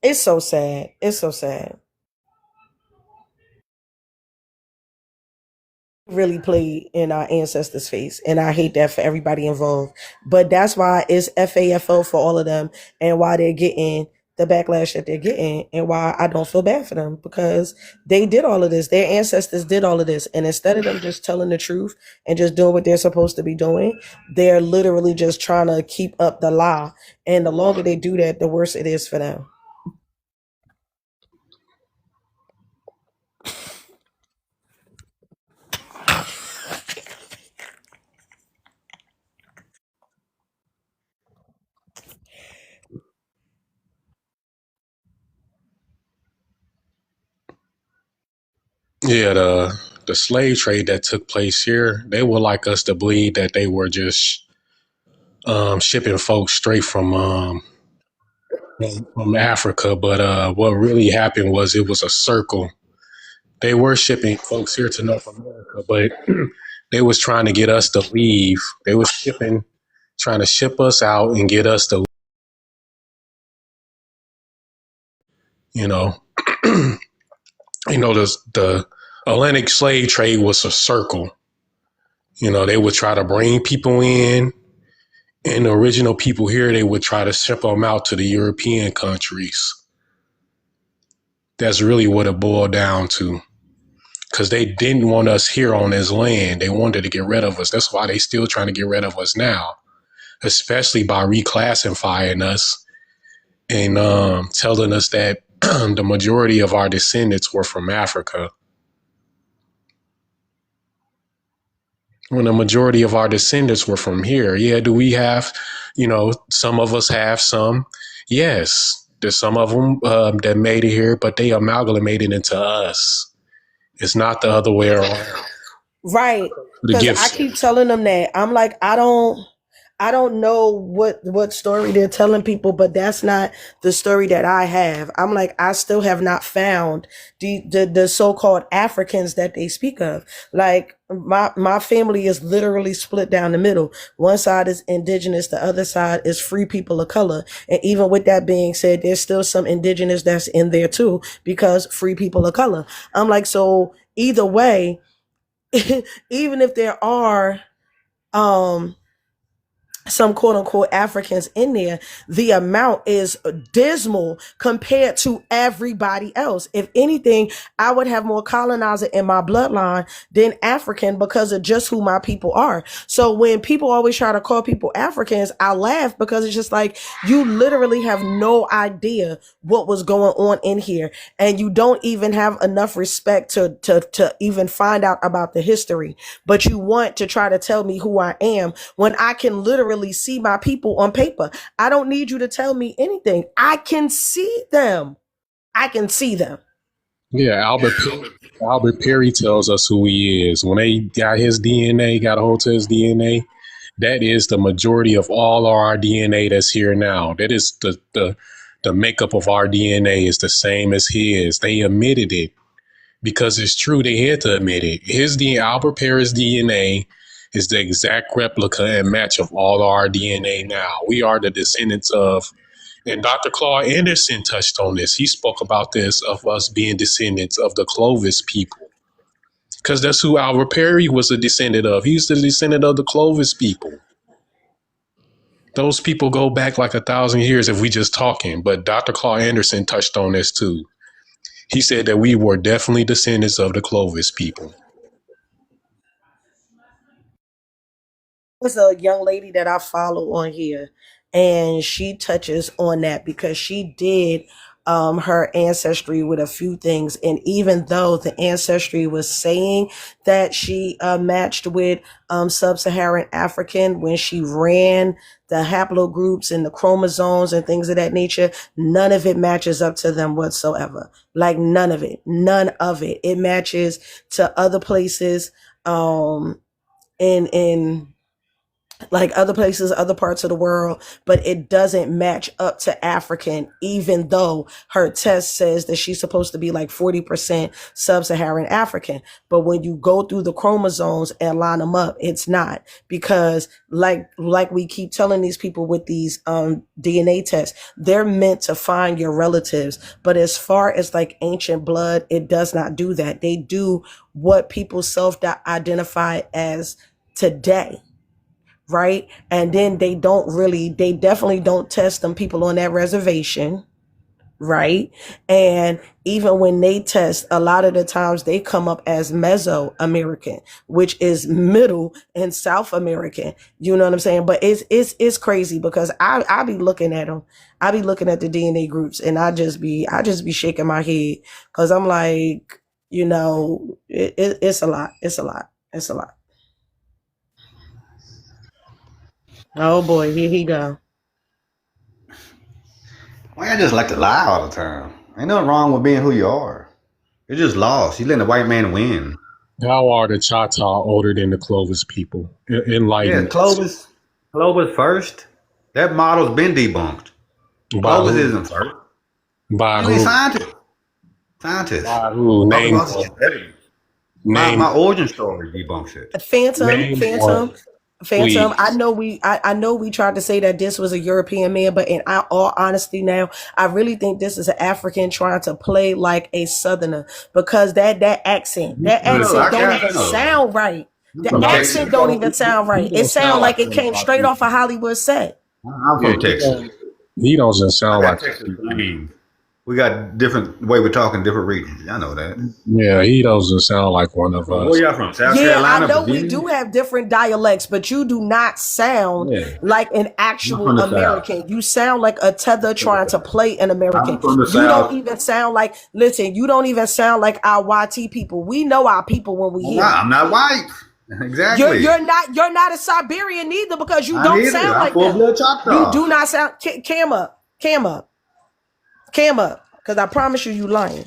it's so sad. It's so sad. Really played in our ancestors' face, and I hate that for everybody involved. But that's why it's FAFO for all of them, and why they're getting the backlash that they're getting, and why I don't feel bad for them, because they did all of this. Their ancestors did all of this, and instead of them just telling the truth and just doing what they're supposed to be doing, they're literally just trying to keep up the lie. And the longer they do that, the worse it is for them. Yeah, the slave trade that took place here, they would like us to believe that they were just shipping folks straight from Africa, but what really happened was it was a circle. They were shipping folks here to North America, but they was trying to get us to leave. They was trying to ship us out and get us to, you know, the Atlantic slave trade was a circle. You know, they would try to bring people in, and the original people here, they would try to ship them out to the European countries. That's really what it boiled down to. Because they didn't want us here on this land. They wanted to get rid of us. That's why they still trying to get rid of us now, especially by reclassifying us and telling us that the majority of our descendants were from Africa. When the majority of our descendants were from here. Yeah, do we have, some of us have some. Yes, there's some of them that made it here, but they amalgamated into us. It's not the other way around. Right. Because I keep telling them that. I'm like, I don't I don't know what story they're telling people, but that's not the story that I have. I'm like, I still have not found the so-called Africans that they speak of. Like my family is literally split down the middle. One side is indigenous, the other side is free people of color. And even with that being said, there's still some indigenous that's in there too, because free people of color. I'm like, so either way, even if there are some quote unquote Africans in there, the amount is dismal compared to everybody else. If anything, I would have more colonizer in my bloodline than African because of just who my people are. So when people always try to call people Africans, I laugh because it's just like, you literally have no idea what was going on in here. And you don't even have enough respect to even find out about the history, but you want to try to tell me who I am when I can literally see my people on paper. I don't need you to tell me anything. I can see them. I can see them. Yeah, Albert Perry tells us who he is. When they got his DNA, got a hold to his DNA, that is the majority of all our DNA that's here now. That is the makeup of our DNA is the same as his. They admitted it because it's true. They had to admit it. His DNA, Albert Perry's DNA, is the exact replica and match of all our DNA now. We are the descendants of, and Dr. Claude Anderson touched on this. He spoke about this, of us being descendants of the Clovis people. Because that's who Albert Perry was a descendant of. He's the descendant of the Clovis people. Those people go back like 1,000 years if we just talking. But Dr. Claude Anderson touched on this too. He said that we were definitely descendants of the Clovis people. There's a young lady that I follow on here, and she touches on that because she did her ancestry with a few things. And even though the ancestry was saying that she matched with sub-Saharan African, when she ran the haplogroups and the chromosomes and things of that nature, none of it matches up to them whatsoever. Like none of it. It matches to other places in like other places, other parts of the world, but it doesn't match up to African, even though her test says that she's supposed to be like 40% sub-Saharan African. But when you go through the chromosomes and line them up, it's not, because like we keep telling these people with these DNA tests, they're meant to find your relatives. But as far as like ancient blood, it does not do that. They do what people self-identify as today. Right. And then they definitely don't test them people on that reservation. Right. And even when they test, a lot of the times they come up as Mesoamerican, which is Middle and South American. You know what I'm saying? But it's crazy because I be looking at them. I be looking at the DNA groups and I just be shaking my head because I'm like, you know, it's a lot. It's a lot. It's a lot. Oh boy, here he go. Why I just like to lie all the time? Ain't nothing wrong with being who you are. You're just lost. You letting the white man win. How are the Choctaw older than the Clovis people? Enlightened. Yeah, Clovis first. That model's been debunked. Clovis isn't first. By who? Scientists. By who? Name. My origin story debunks it. Phantom. I know we tried to say that this was a European man, but in all honesty now, I really think this is an African trying to play like a Southerner, because that accent don't even sound right. The accent don't even sound right. It sounds like it came straight off a Hollywood set. I'm from Texas. He doesn't sound like we got different way we're talking, different regions. I know that. Yeah, he doesn't sound like one of us. Where y'all from? South Carolina? I know we do have different dialects, but you do not sound like an actual American. You sound like a tether trying to play an American. You don't even sound like, you don't even sound like our YT people. We know our people when we hear. I'm not white. Exactly. You're not a Siberian either, because you don't sound like that. You do not sound. Cam up, because I promise you lying.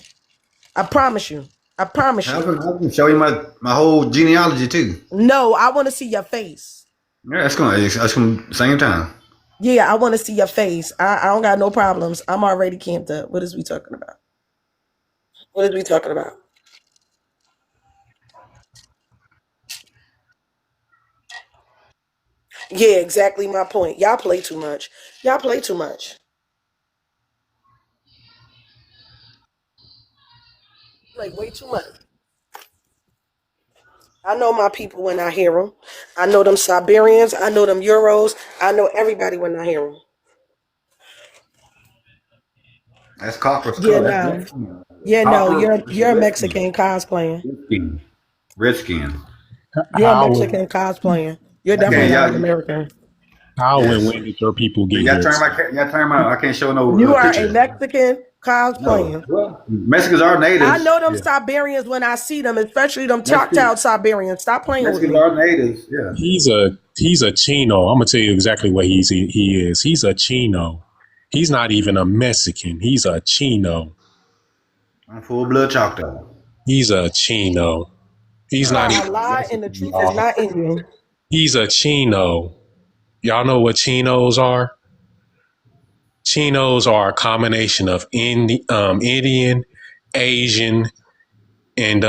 I promise you. I can show you my whole genealogy too. No, I want to see your face. Yeah, that's gonna same time. Yeah, I want to see your face. I don't got no problems. I'm already camped up. What is we talking about? What is we talking about? Yeah, exactly my point. Y'all play too much. Y'all play too much. Like way too much. I know my people when I hear them. I know them Siberians. I know them Euros. I know everybody when I hear them. That's Copper's Yeah, color. That's no. Redskin. Yeah, no. Copper You're is a Redskin. Mexican cosplaying. Redskin. You're a How Mexican cosplaying. You're Okay, definitely not an y'all. American. how and Yes. when did your people get Y'all here? turn my. I can't show no You are a picture. Mexican No. cosplaying. Well, Mexicans are I natives. know them Yeah. Siberians when I see them, especially them Mexicans, Choctaw Siberians. Stop playing with Mexicans me. are natives. Yeah. He's a Chino. I'm gonna tell you exactly what he is. He's a Chino. He's not even a Mexican. He's a Chino. I'm full blood Choctaw. He's a Chino. He's You No, not are a even a lie, and the Mexican, truth is y'all. not in you. He's a Chino. Y'all know what Chinos are? Chinos are a combination of Indian, Asian, and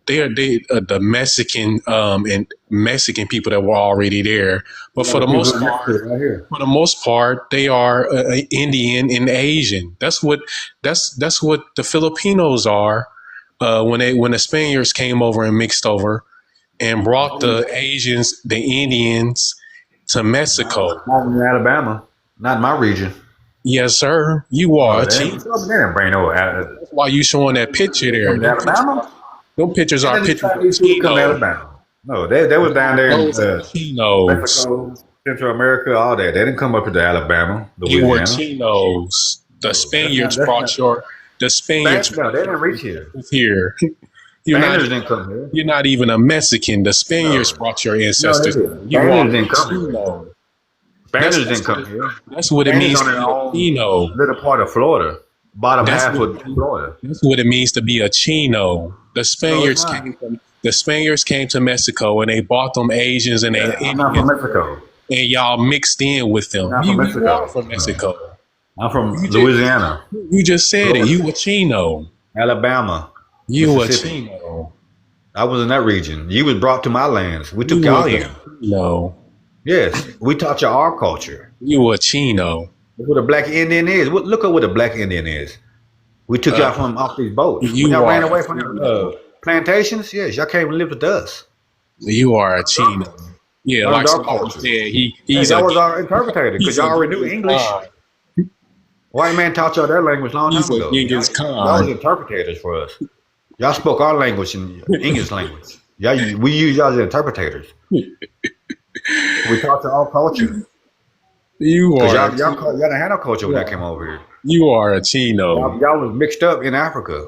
they're the Mexican and Mexican people that were already there. But a lot of people in Mexico right here. for the most part, they are Indian and Asian. That's what the Filipinos are. When the Spaniards came over and mixed over and brought the Asians, the Indians to Mexico. Not in Alabama. Not in my region. Yes, sir. You are No, a they Chino. didn't bring no. That's why you showing that picture They there. come to Alabama. Them pictures And are then the pictures of Chinese people come to Chino. Alabama. No, they was down there in Those are Chinos. Mexico, Central America, all that. They didn't come up to Alabama, You were Louisiana. Chinos. The No, Spaniards that's brought not. the Spaniards No, they didn't reach here. here. You're not Spaniards didn't come here. you're not even a Mexican. The Spaniards No, brought your no, they ancestors. didn't. You are Spaniards didn't a come here. Chino. Spaniards That's didn't come here. that's what it Spaniards means on to their be a own Chino. little part of Florida, bottom That's half what of Florida. that's what it means to be a Chino. No, it's not. The Spaniards came to Mexico and they bought them Asians and Yeah, they I'm not from Indians Mexico. and y'all mixed in with I'm them. not from You are Mexico. from No. Mexico. I'm from You just, Louisiana, you just said it. Florida, You a Chino. Alabama, You a Mississippi. Chino. I was in that region. You was brought to my lands. We took You y'all was in. a Chino. Yes, we taught you our culture. You a Chino. Look what a black Indian is. Look at what a black Indian is. We took y'all from off these boats. When You y'all ran are away from the plantations, yes, y'all came and lived with us. you are a Chino. Yeah, Learned like our somebody culture. said, Hey, he's y'all a was our interpreter because he's a y'all already knew Genghis English. Khan. White man taught y'all that language a long He's time a ago. Genghis Y'all was Khan. interpreters for us. Y'all spoke our language in English language. We use y'all as interpreters. We taught you our culture. You Because are y'all didn't have no culture when y'all came over here. you are a Chino. Y'all was mixed up in Africa.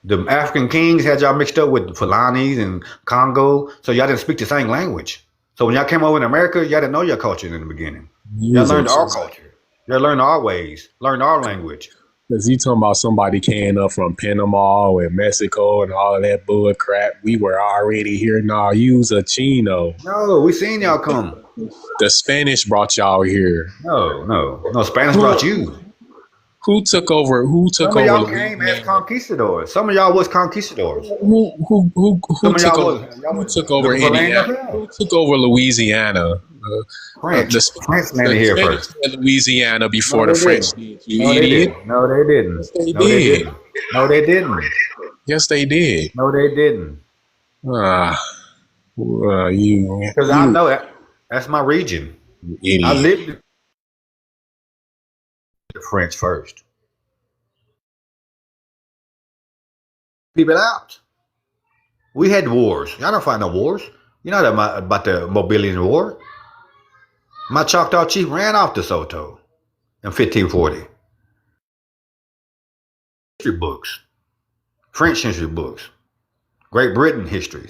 The African kings had y'all mixed up with the Fulanis and Congo, so y'all didn't speak the same language. So when y'all came over in America, y'all didn't know your culture in the beginning. You Y'all was a learned our Chino. culture. Y'all learned our ways, learned our language. Because you talking about somebody came up from Panama and Mexico and all of that bull crap. We were already here. Nah, you was a Chino. No, we seen y'all come. The Spanish brought y'all here. No. Spanish brought you. Who took over? Some of y'all came as conquistadors. Some of y'all was conquistadors. Who Some of took y'all over? was. Who took over Looking for land Indiana? yourself. Who took over Louisiana? French. The French landed here Spanish first. had Louisiana before No, the they French didn't. did. You No, they idiot. didn't. No, they didn't. Yes, they No, they did. didn't. No, they didn't. Yes, they did. No, they didn't. You Because I know that. That's my region. idiot. I lived in the French first. People out. We had wars. Y'all don't fight no wars. You know about the Mobilian War. My Choctaw chief ran off DeSoto in 1540. History books, French history books, Great Britain history,